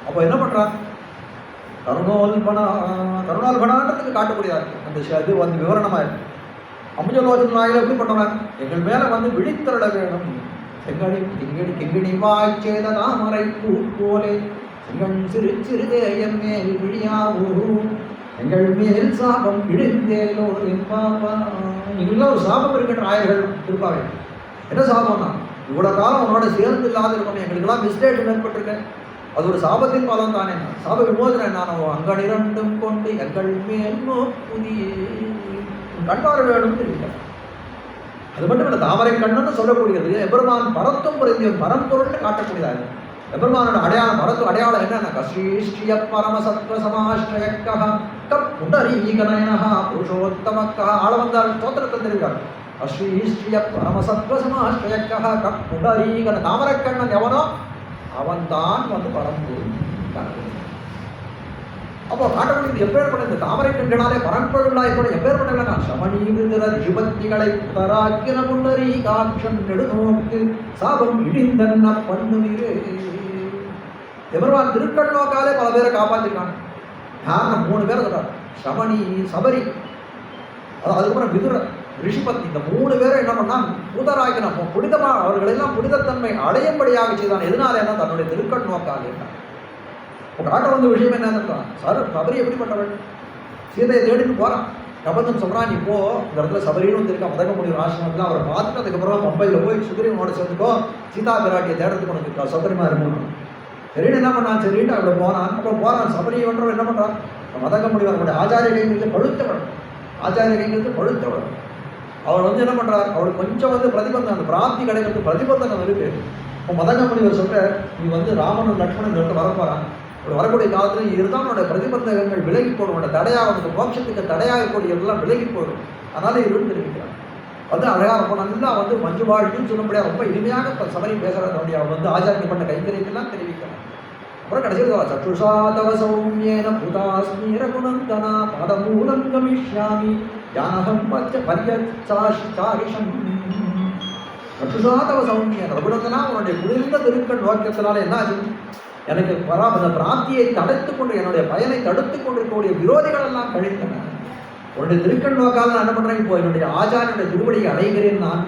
அப்போ என்ன பண்றான், கருணோல்பனான்றதுக்கு காட்டக்கூடியதா இருக்கு அந்த இது விவரணமா இருக்கு. அம்புஜலோச்சனாக எப்படி பண்றவன், எங்கள் மேல விழித்தருள வேணும். கிங்கிணி வாய்ச்சேத தாமரை பூ போலே எங்கள் சிறு சிறுதேயம் மேல் விழியாவோ எங்கள் மேல் சாபம் இழிந்தேலோ என்பாவா. எங்களுக்குலாம் ஒரு சாபம் இருக்கின்ற ஆயர்கள் திருப்பாவை. என்ன சாபம்னா, இவ்வளோ காலம் உன்னோட சேர்ந்து இல்லாத இருக்கணும், எங்களுக்கெல்லாம் மிஸ்டேக் ஏற்பட்டிருக்கேன், அது ஒரு சாபத்தின் பலம் தானே. சாப விமோசனை நான் அங்கள் 2 கொண்டு எங்கள் மேல் நோக்குதியே கண்பார் வேணும் தெரிவிக்கிறேன். அது மட்டும் இல்லை, தாமரை கண்ணன்னு சொல்லக்கூடியது எபெருமான் பரத்தும் பொருந்தியவன் பரம்பொருள்னு காட்டக்கூடியதாக. எபெருமானோட அடையாளம் பரத்து அடையாளம் என்னன்னா ஸ்ரீஸ்ரீய பரமசத்வ சமாஷ்டயக்கா புண்டரீகனயனஹா புருஷோத்தமக்கா ஆளவந்தார் ஸ்தோத்திரத்தை தெரிவிக்கிறார். ஸ்ரீஸ்ரீய பரமசத்வ சமாஷ்டயக்கா புண்டரீகன தாமரை கண்ணன் எவனோ அவன்தான் பரம்பொருள். அப்போ காட்டக்கூடியது எப்பேற்பட்ட இந்த தாமரை கண்களாலே பரம்பொருளாய் கூட எப்பேற்பட்ட சமணீவிர யுபத்திகளை புதராக்கின புண்டரி காட்சன் நெடுநோக்கு சாபம் இடிந்தன்ன பண்ணுவீரே. எவருவான் திருக்கண் நோக்காலே பல பேரை காப்பாற்றிருக்காங்க. யாரும் 3 பேரை சொல்றாரு, சமணி சபரி அதுக்கப்புறம் விதுர ரிஷிபத்தி. இந்த 3 பேரை என்ன பண்ணான், புதராக்கின புனிதமா அவர்களெல்லாம் புனிதத்தன்மை அடையும்படியாக செய்தான். எதனால என்ன, தன்னுடைய திருக்கண் நோக்காலே. இப்போ காட்ட விஷயம் என்னன்னா, சபரி எப்படிப்பட்டவள், சீதையை தேடிட்டு போகிறான். கபந்தன் சொல்கிறான், நீ போ இந்த இடத்துல சபரின்னு வந்திருக்கான் மதக முடியும் ஆசிரமத்தில், அவரை பார்த்துட்டு அதுக்கப்புறம் மும்பையில் போய் சுக்ரீவனோட சேர்ந்துக்கோ, சீதா பிராட்டியை தேடுறதுக்கு உனக்கு சௌகரியமாக இருக்கணும். சரின்னு என்ன பண்ணான், சரின்ட்டு அவளை போனான். அப்புறம் போகிறான். சபரியை பண்ணுறவன் என்ன பண்ணுறான், மதக முடிவார் அவருடைய ஆச்சாரிய கைங்கிறது பழுத்தவள், ஆச்சாரிய கைங்கிறது பழுத்தவள். அவள் என்ன பண்ணுறார், அவளுக்கு கொஞ்சம் பிரதிபந்தம், அந்த பிராப்தி கிடைக்கிறது பிரதிபந்தம் இருக்கு. இப்போ மதக முடிவர் சொல்கிற, நீ ராமனும் லட்சுமணன் சொல்லிட்டு வரப்போகிறான். ஒரு வரக்கூடிய காலத்தில் இருந்தால் அவனோட பிரதிபந்தகங்கள் விலகி போடும், அவனோட தடையாக அவனுக்கு மோட்சத்துக்கு தடையாகக்கூடியதெல்லாம் விலகி போடும். அதனால இருந்து தெரிவிக்கிறான். அழகாக ரொம்ப நல்லா மஞ்சு வாழ்க்கைன்னு சொல்லும்படியாக ரொம்ப இனிமையாக சபரி பேசுகிறதோடைய அவன் ஆச்சாரியம் பண்ண கைங்கரியத்தெல்லாம் தெரிவிக்கிறான். அப்புறம் கடைசியில் சற்றுஷாதவ சௌமியேன புதாஸ்மீர குணந்தனா பாதமூலம் கமிஷ்யாமி யானகம் பச்ச பரியச்சாரிஷம். சற்றுஷாதவ சௌமியேன ரகுநந்தனா உன்னுடைய குளிர்ந்த திருக்கண் நோக்கத்தினால என்ன ஆச்சு, எனக்கு அந்த பிராப்தியை தடுத்து கொண்டு என்னுடைய பயனை தடுத்து கொண்டிருக்கக்கூடிய விரோதிகள் எல்லாம் கழித்தன. உன்னுடைய திருக்கண் நோக்கால் நான் என்ன பண்ணுறேன், இப்போ என்னுடைய ஆச்சாரியனுடைய திருவடியை அடைகிறேன் நான்.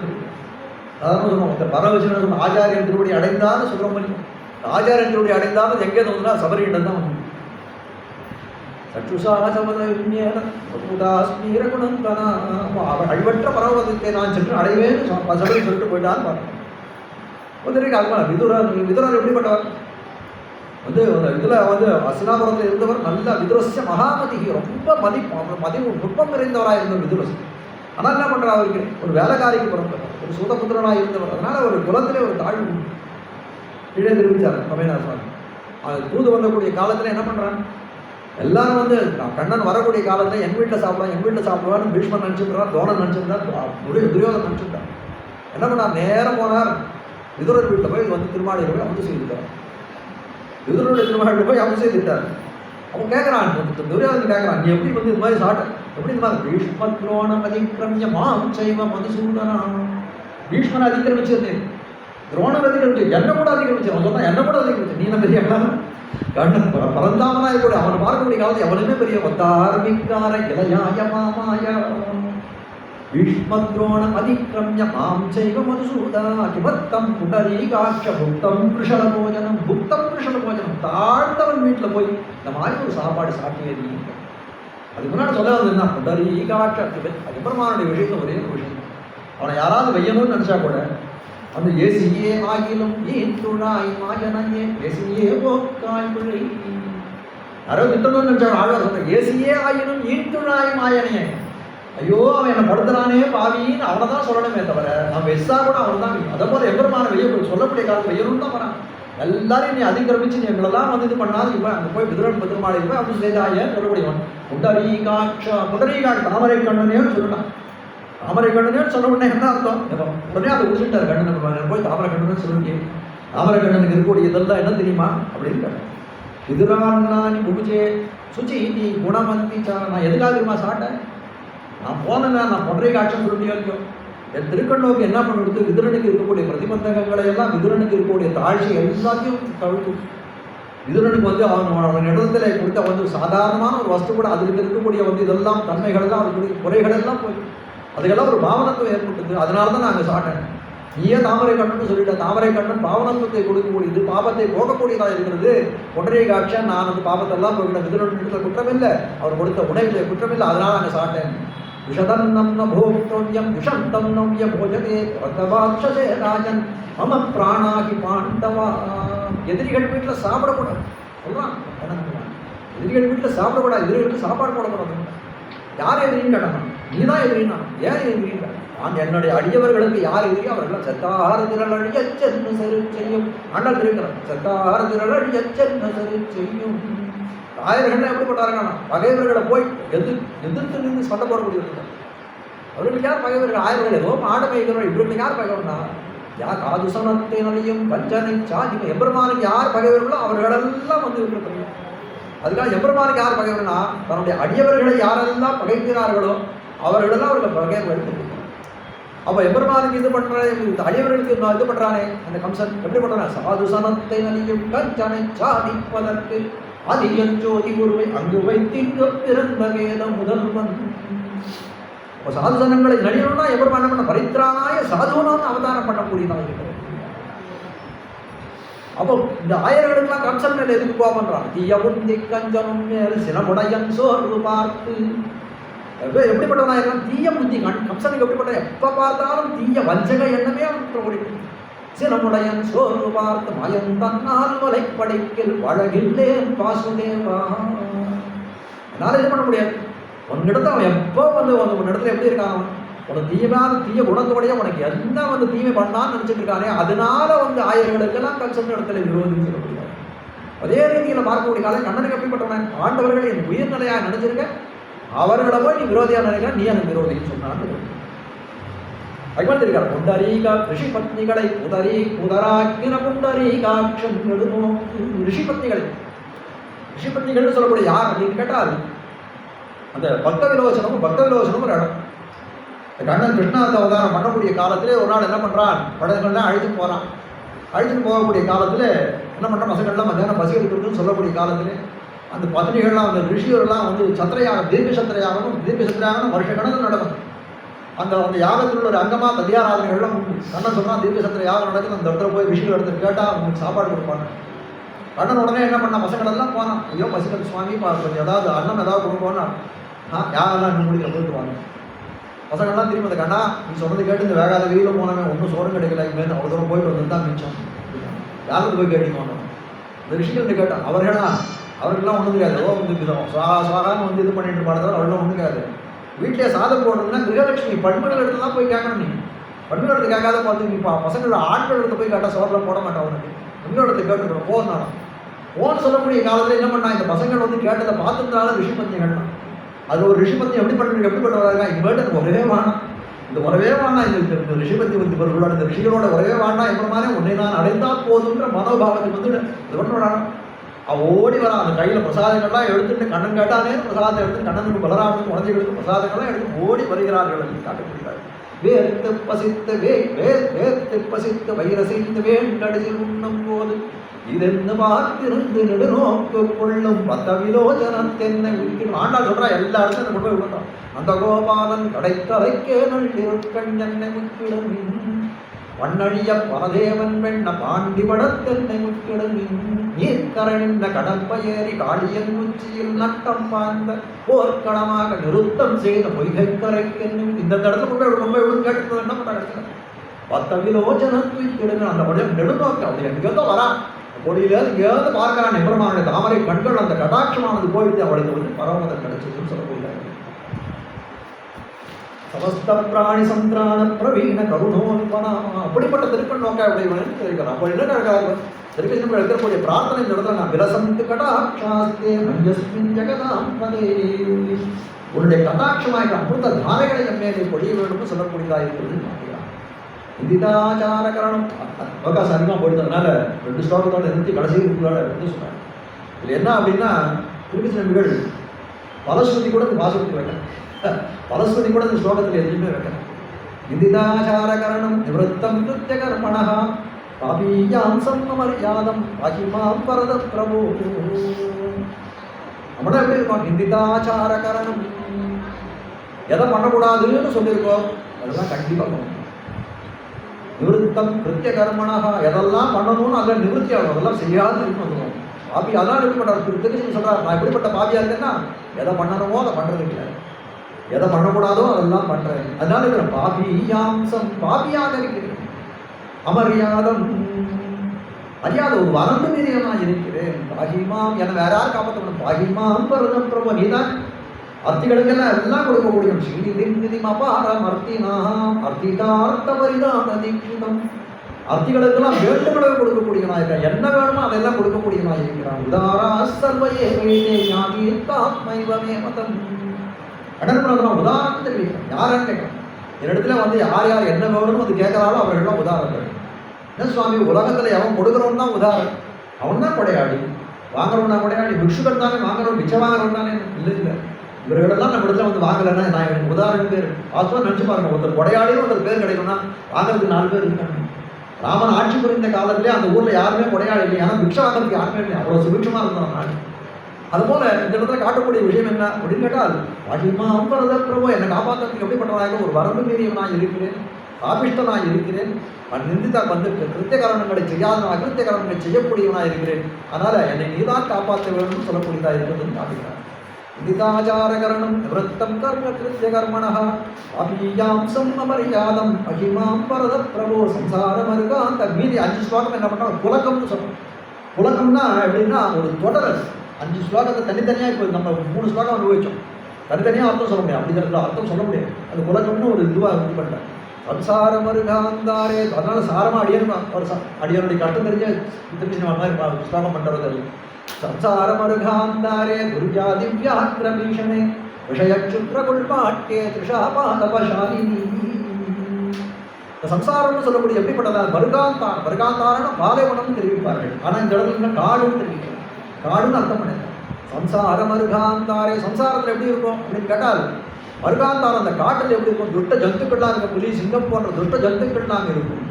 அதான் சொல்லுவோம், பரவச்சன ஆச்சாரியன் திருவடி அடைந்தாலும் சுப்பிரமணியம், ஆச்சாரியன் திருவடி அடைந்தாலும் எங்கே தோணுனா சபரியிடம் தான் வந்து அழிவற்ற பரவதத்தை நான் சென்று அடைவேன் சபரி சொல்லிட்டு போயிட்டான்னு பார்த்தேன். அதுதான் விதுரர் எப்படிப்பட்டவர், இதில் அசினாபுரத்தில் இருந்தவர் நல்ல விதுரஸ்ய மகாமதி, ரொம்ப நுட்பம் நிறைந்தவராக இருந்தவர் விதுரஸ். ஆனால் என்ன பண்ணுறார், அவருக்கு ஒரு வேலைக்காரிக்கு பிறந்தவர், ஒரு சூதபுத்திரனாக இருந்தவர். அதனால் ஒரு குலத்திலே ஒரு தாழ்வு கீழே தெரிவித்தார் கமேனா சுவாமி. தூது வரக்கூடிய காலத்தில் என்ன பண்ணுறான், எல்லாரும் வந்து கண்ணன் வரக்கூடிய காலத்தில் என் வீட்டில் சாப்பிடுவான்னு பீஷ்மன் நினச்சிருக்கிறார், துரோணன் நினச்சிருந்தார், துரியோதன் நினச்சிருந்தார். என்ன பண்ணார், நேரம் போனார் விதுரர் வீட்டில் போய் வந்து திருமாளியில் போய் அமுது செய்துட்டார். விதுரனுடைய திருமாளியில் போய் அமுது செய்துட்டார். அவன் கேட்குறான், துரியோதன் கேட்குறான், நீ எப்படி வந்து இது மாதிரி சாப்பிட்ட, எப்படி இந்த மாதிரி பீஷ்ம துரோணம் அதிக்கிரமிய மாம் செய்வ மதுசூதனா, பீஷ்மனை அதிக்கிரமிச்சிருந்தேன், துரோணர் அதிகரிச்சு, என்ன கூட அதிகரிச்சு, அவன் சொன்னா என்ன கூட அதிகரிச்சு, நீ நம்ம பெரிய கண்ணன் பரந்தாமனாய் கூட அவனை பார்க்கக்கூடிய காலத்தில் எவனுமே பெரிய ஒத்தாரமிக்கார இளையாய மாமாய பீஷ்மத்ரோணம் அதிக்கிரமிய மாம் செய்வ மதுசூதனா கிமத்தம் புண்டரீகாட்ச புக்தம் கிருஷல போஜனம், புக்தம் கிருஷல போஜனம், தாழ்ந்தவன் வீட்டில் போய் இந்த மாதிரி ஒரு சாப்பாடு சாப்பிட்டே. அதுக்கு முன்னாடி சொல்ல வந்திருந்தான் புண்டரீகாட்ச, அதுக்கப்புறமானுடைய விஷயத்தை ஒரே ஒரு விஷயம், அவனை யாராவது வையணும்னு நினைச்சா கூட அந்த ஏசியே ஆகிலும் ஏன் துழாய் மாயனையே ஏசியே போக்காய் பிழை, யாரோ திட்டணும்னு நினைச்சாங்க ஆழ்வார் சொல்ற, ஏசியே ஆகிலும் ஏன் துழாய் மாயனையே, ஐயோ அவன் என்னை படுத்துறானே பாவின்னு அவனை தான் சொல்லணுமே தவிர நம்ம எஸ்ஸா கூட அவன் தான். அதை போல எவ்வளமான வெய்ய சொல்லக்கூடிய காலத்தில் வெய்யணும் தான் வரான். எல்லாரையும் நீ அதிகரிச்சு நீ எங்களெல்லாம் வந்து இது பண்ணாது, இப்போ அங்கே போய் பிதுரன் பெருமாளை போய் அப்படி செய்தாய சொல்லக்கூடியவன் புண்டரீகாட்ச தாமரை கண்ணனேன்னு சொல்லலாம். தாமரை கண்ணனேன்னு சொல்ல உடனே என்ன அர்த்தம், உடனே அதை உடிச்சுட்டார் கண்ணன் போய் தாமரை கண்ணன் சொல்லுங்க. தாமரை கண்ணனுக்கு இருக்கக்கூடிய இதெல்லாம் என்ன தெரியுமா அப்படின்னு கேட்டேன். பிதுரான்னானி புகுஜே சுச்சி நீ குணமந்திச்சா, நான் எதுக்காக தெரியுமா சாட்டேன், நான் போனேன்னா நான் புண்டரீகாட்சம் சொல்லியோ என் திருக்கண்ணோக்கு என்ன பண்ணிடுது, விதுரனுக்கு இருக்கக்கூடிய பிரதிபந்தகங்களை எல்லாம், விதுரனுக்கு இருக்கக்கூடிய தாழ்ச்சி எல்லாத்தையும் தவிர்த்து, விதுரனுக்கு வந்து அவன் இடத்துல கொடுத்த வந்து சாதாரணமான ஒரு வஸ்து கூட அதுக்கு இருக்கக்கூடிய வந்து இதெல்லாம் தன்மைகள் எல்லாம் அதுக்கு குறைகள் எல்லாம் போய் அதுக்கெல்லாம் ஒரு பாவனத்துவம் ஏற்பட்டது. அதனால தான் நான் அங்கே சாட்டேன். நீயே தாமரை கண்ணன் சொல்லிட்ட, தாமரை கண்ணன் பாவனத்துவத்தை கொடுக்கக்கூடியது, பாவத்தை போகக்கூடியதாக இருக்கிறது. புண்டரீகாட்சன் நான் அந்த பாவத்தெல்லாம் போய்விட்டேன், விதுரன் குற்றமில்லை, அவர் கொடுத்த உணவிலே குற்றமில்லை, அதனால அங்கே சாட்டேன். விஷதன்னம் ந போக்தவ்யம் விஷந்தம் நவ்ய போஜதே பிரதவாட்சசே ராஜன் மம பிராணாகி பாண்டவா. எதிரிகள் வீட்டில் சாப்பிடக்கூடாது சொல்றான், எதிரிகள் வீட்டில் சாப்பிடக்கூடாது, எதிரிகளுக்கு சாப்பாடு போடக்கூடாது. யார் எதிரின்னு கேட்டான், நீ தான் எதிரின்னா, ஏன் எதிரின்னு நான் என்னுடைய அடியவர்களுக்கு யார் எதிரி, அவர்கள் செத்தாறு திரளழிய சென்னு சரி செய்யும். ஆண்டாள் தெரிவிக்கிறான், செத்தாறு திரளழிய சென்னு சரி செய்யும். ஆயர்கள் எப்படிப்பட்டாருங்க, பகைவர்களை போய் எதிர்த்து நின்று சண்டை போடக்கூடியது. அவர்களுக்கு யார் பகைவர்கள், ஆயர்கள் ஏதோ மாடு மேய்கிறவர்கள், இவர்களுக்கு யார் பகைவர்னா யார் காதுசனத்தினையும் கஞ்சனை சாதி, எம்பெருமானுக்கு யார் பகைவர்களோ அவர்களெல்லாம் வந்து இருக்கிறாங்க. அதுக்காக எம்பெருமானுக்கு யார் பகைவர்னா தன்னுடைய அடியவர்களை யாரெல்லாம் பகைக்கிறார்களோ அவர்களெல்லாம் அவர்கள் பகைவர்கள் இருக்கிறாங்க. அப்போ எம்பெருமானுக்கு இது பண்ற அடியவர்களுக்கு இது பண்றானே அந்த கம்சன் எப்படி பண்றான், சாதுசனத்தை நலியும் கஞ்சனை சாதிப்பதற்கு அதிகன் ஜோதி குருவை அங்கு வைத்திங்க பிறந்த வேதம் முதல்வன். இப்போ சாதுசனங்களை நடிகணும்னா எவ்வளவு என்ன பண்ண பரித்ரானாய சாதுவனான்னு அவதாரம் பண்ணக்கூடியதாக இருக்கிறது. அப்போ இந்த ஆயர்களுக்கெல்லாம் கம்சன் மேல எதுக்கு போகன்றான், தீய புந்தி கஞ்சனும் மேல் சினமுடையன் சோர்வு பார்த்து. எப்படிப்பட்டவனா இருக்கான், தீய புத்தி கம்சனுக்கு எப்படிப்பட்ட, எப்ப பார்த்தாலும் தீய வஞ்சக எண்ணமே அவனுக்கு ஓடிட்டு, சினமுடையன் சோர்வு பார்த்து மயம் தன்னால் வலை படைக்கில் வழகில்லேன் வாசுதேவா. என்னால் இது பண்ண முடியாது. உன்னிடத்துல அவன் எப்போ வந்து உன் இடத்துல எப்படி இருக்கான், உனக்கு தீய குணத்தோடைய உனக்கு என்ன வந்து தீமை பண்ணான்னு நினைச்சிட்டு இருக்கானே, அதனால வந்து ஆயர்களுக்கெல்லாம் கம்சன் இடத்துல விரோதின்னு சொல்ல முடியாது. அதே ரீதியில் பார்க்கக்கூடிய காலம் கண்ணனுக்கு எப்படிப்பட்டவன், ஆண்டவர்களை என் உயிர்நிலையாக நினைச்சிருக்க, அவர்களை போய் நீ விரோதியாக நினைக்கிற, நீ எனக்கு விரோதின்னு சொன்னான்னு அகழ்ந்திருக்கார். புண்டரீகா ரிஷி பத்னிகளை புதராக்கின புண்டரீகாட்சம் எழுநோக்கு. ரிஷி பத்னிகள் சொல்லக்கூடிய யார் அப்படின்னு கேட்டால் அந்த பக்த விலோசனம் ஒரு இடம். கண்ணன் கிருஷ்ணாந்த அவதாரம் பண்ணக்கூடிய காலத்திலே ஒரு நாள் என்ன பண்றான், படங்கள்லாம் அழைத்துட்டு போறான். அழைத்துட்டு போகக்கூடிய காலத்தில் என்ன பண்றான், பசங்கள்லாம் மத்தியானம் பசி எடுக்கிறதுன்னு சொல்லக்கூடிய காலத்திலே அந்த பத்னிகள்லாம் அந்த ரிஷிகள்லாம் வந்து சத்திரையாகம் தீர்க்க சத்திரையாகணும் வருஷ கணக்கு நடக்கும். அந்த யாகத்தில் உள்ள ஒரு அங்கமாக ததியாராதனைகள்லாம் கண்ணன் சொல்கிறான், தீர்க்க சத்திர யாகம் நடக்குது, அந்த இடத்துல போய் விஷயம் எடுத்து கேட்டால் அவங்களுக்கு சாப்பாடு கொடுப்பாங்க. கண்ணன் உடனே என்ன பண்ண, பசங்களெல்லாம் போனான், ஐயோ பசிகள் சுவாமி கொஞ்சம் ஏதாவது அண்ணன் ஏதாவது கொடுப்போன்னா யாரெல்லாம் இன்னும் முடிக்கிற போயிட்டு வாங்க. பசங்கள்லாம் திரும்பி அந்த கண்ணா நீ சொன்னது கேட்டு இந்த வேகாத வெயிலும் போனவே ஒன்றும் சோறும் கிடைக்கல, இங்கே அவ்வளோ தூரம் போயிட்டு வந்து தான் மிச்சம். யாருக்கு போய் கேட்டீங்க இந்த ரிஷிகள்கிட்ட கேட்டான். அவர்களெல்லாம் ஒன்றும் தெரியாது, ஓ வந்து சுவாரான்னு வந்து இது பண்ணிட்டு பாடுறதோ அவர்களும் ஒன்றும் கிடையாது. வீட்டிலே சாதம் போடுறதுன்னா கிரகலட்சுமி பண்புகள் இடத்துல தான் போய் கேட்கணும். நீ பண்புகள் இடத்துல கேட்காத பார்த்து நீ பசங்களோட ஆட்கள் இடத்துல போய் கேட்டால் சோதனை போட மாட்டான். அவனுக்கு பண்புகள் இடத்துல கேட்டுருக்கோம் போனாலும் ஓன்னு சொல்லக்கூடிய காலத்தில் என்ன பண்ணா, இந்த பசங்கள் வந்து கேட்டதை பார்த்துருந்தால ரிஷிபந்தியங்கள்லாம். அது ஒரு ரிஷிபந்தி எப்படி பண்ணுறாங்க, இவங்கள்ட்ட எனக்கு ஒரே வேணாம், இந்த உறவே வேணாம், இந்த ரிஷிபந்தி வந்து இவர்களோட இந்த ரிஷிகளோட உறவே வேண்டாம், எப்படிமானே உன்னை நான் அடைந்தால் போதுன்ற மனோபாவத்துக்கு வந்து இது பண்ணுறாங்க. அவள் ஓடி வரா, அந்த கையில் பிரசாதங்கள்லாம் எடுத்துட்டு கண்ணன் கேட்டானே பிரசாதம் எடுத்து கண்ணனுக்கு பலராமனுக்கு குழந்தைகளுக்கு பிரசாதங்கள்லாம் எடுத்து ஓடி வருகிறார்கள் என்று காட்டப்படுகிறார்கள். வேர்த்து பசித்து வேர்த்து பசித்து வைரசித்து வேண்டடியில் உண்ணும் போது இதென்னு பார்த்திருந்து நெடுநோக்கு கொள்ளும் பத்தவிலோச்சனம் தென்னை உயிர்க்கும் ஆண்டாள் சொல்றா. எல்லா இடத்துல கொண்டு போய் விடுறான். அந்த கோபாலன் கடைத்தலைக்கே நள்ளிருக்கண் என்னை முக்கிடும் வண்ணழிய பரதேவன் வெண்ண பாண்டி படத்தென்னை முக்கிடும் நீர்கரணிந்த கடம்பயேறி காளியன் உச்சியில் நட்டம் பாய்ந்த போர்க்களமாக நிறுத்தம் செய்த பொய்கை கரைக்கென்னும் இந்த இடத்துல கொண்டு ரொம்ப கேட்டு என்ன பண்ண பத்தவிலோச்சனம் தூக்கிடுங்க. அந்த உடனே நெடுநோக்கு அப்படி எங்கேதோ வரா, கொடியில எங்கேயாவது பார்க்கிறான் நிபுணமான தாமரை கண்கள், அந்த கடாட்சமானது போயிட்டு அவளுக்கு வந்து பரமதம் கிடைச்சதுன்னு சொல்லப்படுகிறார். சமஸ்த பிராணி சந்திரான பிரவீண கருணோல்பனாமா, அப்படிப்பட்ட திருப்பன் நோக்க உடையவன் தெரிவிக்கிறான். அப்போ என்ன நடக்கிறார்கள் திருப்பி நம்ம எடுக்கக்கூடிய பிரார்த்தனை இந்த இடத்துல நான் விலசந்து கடாட்சாஸ்தே மஞ்சஸ்மின் ஜெகதாம் பதே, உன்னுடைய கடாட்சமாய் அமிர்த தாரைகளை எம்மேலே பொழிய வேண்டும்னு சொல்லக்கூடியதாக இருக்கிறது மாட்டியா. இந்திதாச்சாரகரணம் அவகாசம் அதிகமாக போயிட்டதுனால 2 ஸ்லோகத்தோட நிறுத்தி கடைசி வந்து சொன்னாங்க. இது என்ன அப்படின்னா, திருப்பி நம்பிகள் பலஸ்ருதி கூட இந்த வாசகத்துக்கு வைக்கணும், பலஸ்ருதி கூட இந்த ஸ்லோகத்தில் எதுவுமே வைக்கணும். இந்திதாச்சாரகரணம் நிவத்தம் கிருத்திய கர்மணா பாபீயாம்சம் அமர்யாதம் மகிமாம் பரத பிரபு. நம்மள எப்படி இருக்கோம், இந்திதாச்சாரகரணம் எதை பண்ணக்கூடாதுன்னு சொல்லியிருக்கோம் அதெல்லாம் கண்டிப்பாக பண்ணணும். நிவத்தம் கிருத்திய கர்மனாக எதெல்லாம் பண்ணணும்னு அதில் நிவர்த்தி ஆகும், அதெல்லாம் செய்யாது வந்துடும். பாபி அதெல்லாம் எப்படிப்பட்ட திருச்சி சொல்கிறார், நான் எப்படிப்பட்ட பாபியாக இருக்கேன்னா எதை பண்ணணுமோ அதை பண்ணுறது இல்லை, எதை பண்ணக்கூடாதோ அதெல்லாம் பண்ணுறேன். அதனால இருக்கிற பாபியாம்சம் பாபியாக இருக்கிறேன், அமரியாதம் அறியாத ஒரு வரம்பு மீறியமாக இருக்கிறேன். பாகிமாம் என வேற யாரும் காப்பாற்றணும், பாகிமாம் பரதம் பிரபு நீதான் அர்த்திகளுக்கெல்லாம் எல்லாம் கொடுக்கக்கூடிய ஸ்ரீதிபாரம் அர்த்தினாம் அர்த்திதார்த்த பரிதான தீட்சிதம், அர்த்திகளுக்கெல்லாம் வேண்டுமென கொடுக்கக்கூடியவனாக இருக்கிறான், என்ன வேணுமோ அதெல்லாம் கொடுக்கக்கூடியவனாக இருக்கிறான். உதாரா சர்வையே ஞாபீர்த்தாத்மைவமே மதம் அடன்புறதுலாம் உதாரணம் தெரிவிக்கிறான். யாருன்னு கேட்கலாம், என்னிடத்துல வந்து யார் யார் என்ன வேணும்னு வந்து கேட்கறாலும் அவர்கள்லாம் உதாரணங்கள். என்ன சுவாமி, உலகத்தில் எவன் கொடுக்குறவன் தான் உதாரணம், அவன் தான் கொடையாடி, வாங்குறவனா கொடையாடி, பிக்ஷுக்கள் தானே வாங்குறவன், மிச்சம் வாங்குறவன் தானே. இல்லை இல்லை, இவர்களெல்லாம் நம்ம இடத்துல வந்து வாங்கலைன்னா நான் எனக்கு உதாரணம் பேர் வாஸ்தவம் நினச்சி பாருங்க. ஒருத்தர் கொடையாடியும் ஒருத்தர் பேர் கிடைக்கும்னா வாங்குறதுக்கு 4 பேர் இருக்காங்க. ராமன் ஆட்சி புரிந்த காலத்திலே அந்த ஊரில் யாருமே கொடையாடி இல்லை, ஏன்னா பிக்ஷை வாங்குறதுக்கு யாருமே இல்லை, அவ்வளோ சுபிட்சமாக இருந்தோம் நாடு. அதுபோல இந்த இடத்துல காட்டக்கூடிய விஷயம் என்ன அப்படின்னு கேட்டால், மகிமா அம்பரத பிரபு என்னை காப்பாற்றுறதுக்கு எப்படிப்பட்டவனாக ஒரு வரம்பு மீறியவனாக இருக்கிறேன், பாபிஷ்டனாக இருக்கிறேன், நிந்தித்தா வந்து கிருத்திய காரணங்களை செய்யாத அகிருத்திய காரணங்களை செய்யக்கூடியவனாக இருக்கிறேன், அதனால என்னை நீதான் காப்பாற்ற வேண்டும்னு சொல்லக்கூடியதாக இருக்கிறதுன்னு காட்டுகிறார். இதிதாச்சாரகரணம் நிவத்தம் கர்ம கிருத்திய கர்மணா அபியாம்சம் அமரியாதம் மகிமாம் பரத பிரபு சம்சாரமருகாந்த. மீதி 5 ஸ்லோகம் என்ன பண்ணா புலக்கம்னு சொல்லணும். புலக்கம்னா எப்படின்னா ஒரு தொடர், 5 ஸ்லோகத்தை தனித்தனியாக இப்போ நம்ம 3 ஸ்லோகம் அனுபவிச்சோம், தனித்தனியாக அர்த்தம் சொல்ல முடியாது, அப்படிங்கிறதுல அர்த்தம் சொல்ல முடியாது. அது புலக்கம்னு ஒரு இதுவாக இது பண்ணிட்டேன். சம்சாரமருகாந்தாரே, அதனால சாரமாக அடியனுடைய கட்டம் தெரிஞ்ச திருச்சி மாதிரி ஸ்லோகம் பண்ணுறது. संसारमरुघान्दारे दुर्जादिव्याक्रमीषणे விஷயச்சுத்திரகுள்பாட்டே திருஷாபாதபசாலினி. சம்சாரம்னு சொல்லக்கூடிய எப்படிப்பட்டதா மருகாந்தாரம், மருகாந்தாரம்னா பாலைவனம்னு தெரிவிப்பார்கள், ஆனால் இந்த இடத்துல காடுன்னு தெரிவிக்கிறார், காடுன்னு அர்த்தம் பண்ணிருக்காங்க. சம்சார மருகாந்தாரே, சம்சாரத்தில் எப்படி இருக்கும் அப்படின்னு கேட்டால் மருகாந்தாரம் அந்த காட்டில் எப்படி இருக்கும், துஷ்ட ஜந்துக்கள்லாம் இருக்க, புலி சிங்கம் போன்ற துஷ்ட ஜந்துக்கள்லாம் இருக்கும்.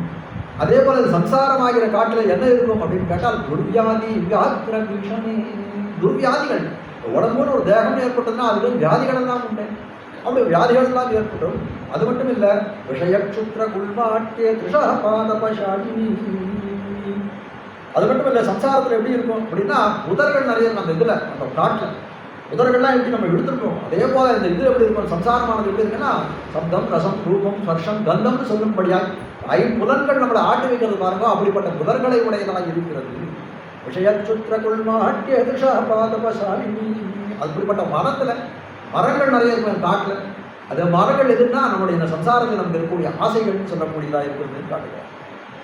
அதே போல சம்சாரமாகிற காட்டில் என்ன இருக்கும் அப்படின்னு கேட்டால் துர்வியாதி வியாக்கிரமீஷனே, துர்வியாதிகள். உடம்புன்னு ஒரு தேகம் ஏற்பட்டதுன்னா அதுக்கு வியாதிகள் எல்லாம் உண்டு, அப்படி வியாதிகள் எல்லாம் ஏற்பட்டும். அது மட்டும் இல்லை, விஷயச்சுத்திர குள்வாட்டிய திருஷாபாதபசாலினி. அது மட்டும் இல்லை, சம்சாரத்தில் எப்படி இருக்கும் அப்படின்னா உதர்கள் நிறைய இருக்கும் அந்த இதில், அந்த காட்டில் உதர்கள்லாம் எப்படி நம்ம எடுத்துருக்கோம். அதே போல இந்த இது எப்படி இருக்கும், சம்சாரமானது எப்படி இருக்குன்னா சப்தம் ரசம் ரூபம் ஸ்பர்ஷம் கந்தம்னு சொல்லும்படியாக 5 புலன்கள் நம்மளை ஆட்டி வைக்கிறது பாருங்க, அப்படிப்பட்ட புலன்களை உடையதாக இருக்கிறது. விஷயச்சுத்திர குள்வாட்டிய திருஷாபாதபசாலினி. அப்படிப்பட்ட மரங்கள் நிறைய இருக்கும் காட்டில். அது மரங்கள் எதுன்னா நம்முடைய இந்த சம்சாரத்தில் நமக்கு இருக்கக்கூடிய ஆசைகள்னு சொல்லக்கூடியதாக இருக்கிறதுன்னு காட்டுகிறோம்.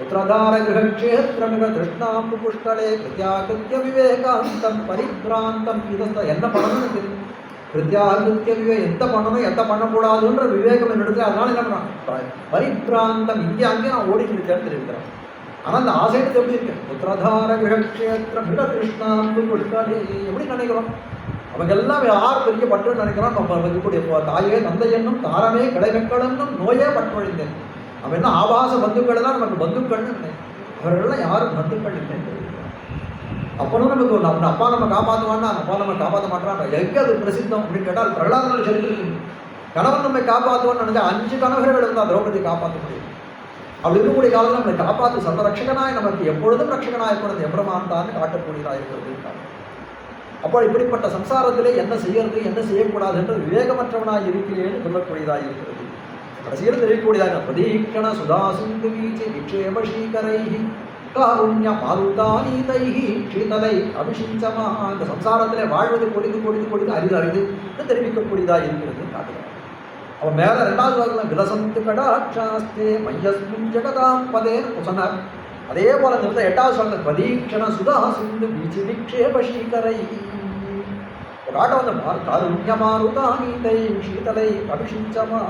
புத்திரதார கிரகக்ஷேத்திரமிக திருஷ்ணாம்பு புஷ்கலே கிருத்தியாகிருத்திய விவேகாந்தம் பரிபிராந்தம். இதை என்ன பண்ணணும்னு தெரியும். கிருத்தியாகிருத்திய எந்த பண்ணணும் எந்த பண்ணக்கூடாதுன்ற விவேகம் என்னிடத்துல. அதனால என்ன பண்ண பரிபிராந்தம் இங்கே அங்கே நான் ஓடிட்டு இருக்கேன்னு தெரிவிக்கிறேன். ஆனால் அந்த ஆசைட்டு எப்படி இருக்கு? புத்திரதார கிரகக்ஷேத்திரம் மிக கிருஷ்ணாம்பு புஷ்கலே எப்படி நினைக்கிறோம்? அவங்க எல்லாம் யார் பெரிய பட்டுன்னு நினைக்கிறோம். நம்ம இருக்கக்கூடிய தாயே தந்தை என்னும் தாரமே கிடைமக்களென்னும் நோயே பட்டுவழிந்தேன். அவன் என்ன ஆபாச பந்துக்கள் தான் நமக்கு பந்துக்கள்னு நினைக்கிறேன். அவர்களெல்லாம் யாரும் பந்துக்கள் இல்லைன்னு. அப்போதான் நமக்கு நம்ம அப்பா நம்ம காப்பாற்றுவான்னா அப்பா நம்ம காப்பாற்ற மாட்டான். எங்கே அது பிரசித்தம் அப்படின்னு கேட்டால் பிரகலாதனோட சரித்திருக்கு. கணவன் நம்மை காப்பாற்றுவான்னு நினைச்சா 5 கணவர்கள் இருந்தால் திரௌபதியை காப்பாற்ற முடியும். அப்படி இருக்கக்கூடிய காலத்தில் நம்மளை காப்பாற்று சர்வரட்சகனாய் நமக்கு எப்பொழுதும் ரட்சகனாக இருக்கிறது எம்பெருமான் தான் காட்டக்கூடியதாக இருக்கிறது. அப்போ இப்படிப்பட்ட சம்சாரத்திலே என்ன செய்யறது என்ன செய்யக்கூடாது என்று விவேகமற்றவனாய் இருக்கிறேன்னு சொல்லக்கூடியதாக இருக்கிறது. கடைசியில் தெரியக்கூடியதாக பிரதீக்ஷண சுதாசிந்து வீச்சு விக்ஷேபீகரைஹி காருண்ய மாருதானீதைஹி க்ஷீதலை அபிஷிஞ்சமா. இந்த சம்சாரத்திலே வாழ்வது கொடிது அரிது தெரிவிக்கக்கூடியதாக இருக்கிறது காட்டுகிறார். அவன் மேல 2வது வாக்கில் விலசந்து கடாட்சாஸ்தே மையஸ்மின் ஜெகதாம் பதேன்னு சொன்னார். அதே போல இந்த 8வது சொல்ல பிரதீக்ஷண சுதாசிந்து வீச்சு விக்ஷேபீகரைஹி காட்ட வந்த காருண்ய மாருதானீதை க்ஷீதலை அபிஷிஞ்சமா.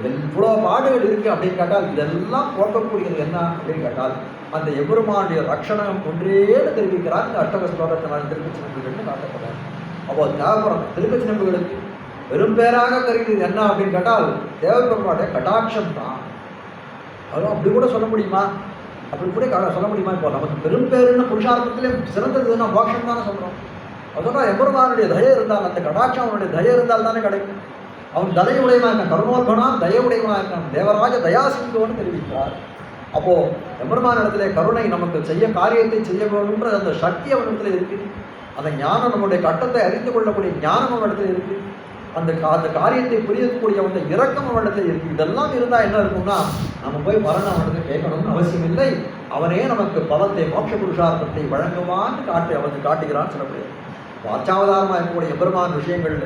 இவ்வளோ பாடுகள் இருக்குது அப்படின்னு கேட்டால் இதெல்லாம் போக்கக்கூடியது என்ன அப்படின்னு கேட்டால் அந்த எம்பெருமானுடைய ரட்சணம் ஒன்றேன்னு தெரிவிக்கிறார். இந்த அஷ்டம ஸ்லோகத்தினால் திருக்கச்சி நம்பிகள்னு காட்டப்படுறார். அப்போ தேவபுரம் திருக்கச்சி நம்பிகளுக்கு பெரும் பேராக கருது என்ன அப்படின்னு கேட்டால் தேவபெருமானுடைய கடாட்சம் தான். அதுவும் அப்படி கூட சொல்ல முடியுமா? அப்படி கூட சொல்ல முடியுமா? இப்போ நமக்கு பெரும் பேருன்னு புருஷார்த்தத்திலே சிறந்ததுன்னா மோட்சம் தானே சொல்கிறோம். அதோட எம்பெருமானுடைய தயை இருந்தால் அந்த கடாட்சம் அவனுடைய தயை இருந்தால் தானே கிடைக்கும். அவன் தயை உடையவனாக இருக்கான். கருணோத்பனான் தயை உடையவனாக இருக்கான். தேவராஜ தயாசிங்கோன்னு தெரிவிக்கிறார். அப்போது எம்பெருமான இடத்துல கருணை நமக்கு செய்ய காரியத்தை செய்ய வேணுன்ற அந்த சக்தி அவனிடத்தில் இருக்குது. அந்த ஞானம் நம்முடைய கட்டத்தை அறிந்து கொள்ளக்கூடிய ஞானம் அவனிடத்தில் இருக்குது. அந்த காரியத்தை புரியக்கூடிய அந்த இரக்கம் அவனிடத்தில் இருக்குது. இதெல்லாம் இருந்தால் என்ன இருக்கும்னா நம்ம போய் மரணம் அவனிடத்தில் கேட்கணும்னு அவசியம் இல்லை. அவனே நமக்கு பலத்தை மோட்ச புருஷார்த்தத்தை வழங்குவான்னு அவனுக்கு காட்டுகிறான்னு சொல்லப்படுகிறது. அர்ச்சாவதாரமாக இருக்கக்கூடிய எம்பெருமான் விஷயங்கள்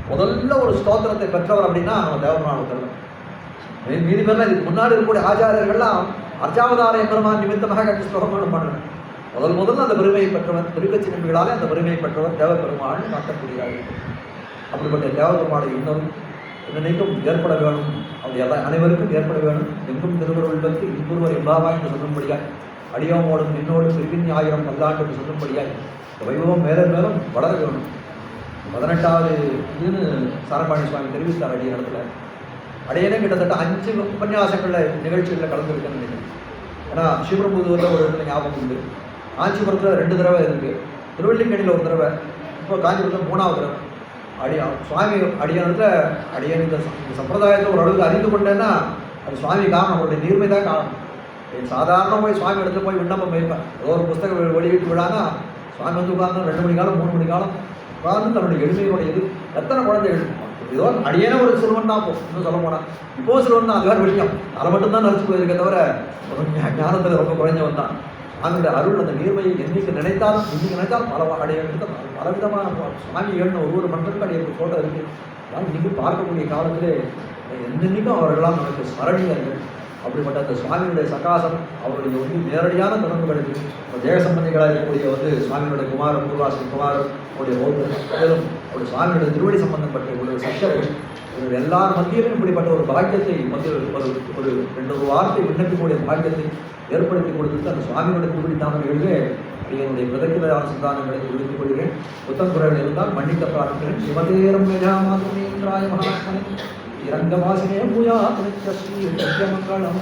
முதல்ல ஒரு ஸ்தோத்திரத்தை பெற்றவர் அப்படின்னா நம்ம தேவபெருமான். மீதி பேர்லாம் இதுக்கு முன்னாடி இருக்கக்கூடிய ஆச்சாரியர்கள்லாம் அர்ச்சாவதார எம்பெருமான் நிமித்தமாக கட்சி ஸ்லோகமானம் பண்ணுறேன். முதல்ல அந்த பெருமையை பெற்றவர் திருக்கச்சி நம்பிகளாலே அந்த பெருமையை பெற்றவர் தேவபெருமான் காட்டக்கூடியதாக. அப்படிப்பட்ட தேவபெருமானை இன்னும் என்னைக்கும் ஏற்பட வேணும். அப்படி எல்லாம் அனைவருக்கும் ஏற்பட வேணும். எங்கும் திருவருள்வதற்கு இன்புருவர் எம்பாவா என்று சொல்லும்படியாய் அடியோமோடும் நின்னோடும் பிரிவின் 1000 பல்லாண்டு என்று சொல்லும்படியாய் வைபவம் மேலும் மேலும் வளர வேணும். 18வது இதுன்னு சாரபாணி சுவாமி தெரிவித்தார் அடிய இடத்துல. அடையனே கிட்டத்தட்ட 5 உபன்யாசங்களில் நிகழ்ச்சிகளில் கலந்துருக்கேன்னு நினைக்கிறேன். ஏன்னா ஸ்ரீபெரும்புதூரில் ஒரு இடத்துல ஞாபகம் உண்டு. காஞ்சிபுரத்தில் 2 தடவை இருக்குது. திருவள்ளிக்கேணியில் ஒரு தடவை. இப்போ காஞ்சிபுரத்தில் 3வது தடவை. சுவாமி அடியானத்தில் அடியன் இந்த சம்பிரதாயத்தை ஒரு அளவுக்கு அறிந்து கொண்டேன்னா அது சுவாமி காரணம். அவருடைய நீர்மை தான் காரணம். சாதாரணமாக போய் சுவாமி இடத்துல போய் விண்ணப்பம் வைப்பேன். ஏதோ ஒரு புஸ்தகம் வெளியிட்டு விடானா சுவாமி வந்து உட்கார்ந்து 2 மணி காலம் 3 மணி காலம் உட்கார்ந்து தன்னுடைய எளிமையோட இது எத்தனை குழந்தைகள். ஏதோ அடியேன ஒரு சிறுவன் தான் இன்னும் சொல்ல போனால் இப்போ சிறுவன் தான். அது வேறு விஷயம். அதை மட்டும்தான் நினச்சி போயிருக்க தவிர ஒரு ஞானத்தில் ரொம்ப குறைஞ்சவன் தான். அதனுடைய அருள் அந்த நீர்மையை இன்னைக்கு நினைத்தாலும் பல அடைய பலவிதமான சுவாமி எழுந்த ஒவ்வொரு மன்றத்துக்கு அடைய ஃபோட்டோ இருக்குது. அதனால் இன்னைக்கு பார்க்கக்கூடிய காலத்திலே என்னென்னைக்கும் அவர்களாம் நமக்கு ஸ்மரணியர்கள். அப்படிப்பட்ட அந்த சுவாமியுடைய சகாசம் அவருடைய நேரடியான தொடர்புகள் இருக்குது. ஜெயசம்பந்திகளாக இருக்கக்கூடிய சுவாமியுடைய குமாரன் பூர்வாசி குமாரன் அவருடைய மேலும் அவருடைய சுவாமியுடைய திருவடி சம்பந்தப்பட்ட ஒரு சக்ஷர்கள் இவர்கள் எல்லார் மத்தியிலும் இப்படிப்பட்ட ஒரு பாக்கியத்தை ஒரு 2 வார்த்தை விண்ணப்பிக்கூடிய பாக்கியத்தை ஏற்படுத்தி கொடுத்து அந்த சுவாமியுடைய திருவடி தாமரைகளிலே என்னுடைய பிரதக்கிர சிந்தானங்களை விடுத்துக் கொள்கிறேன். புத்தம் குரல் இருந்தால் மன்னிக்க பிரார்த்திக்கிறேன். சிவதேரம் மேஜாமாதுமேந்திராய மகாத்மனே இரங்கவாசினே பூயா துணிச்ச ஸ்ரீ மங்களம்.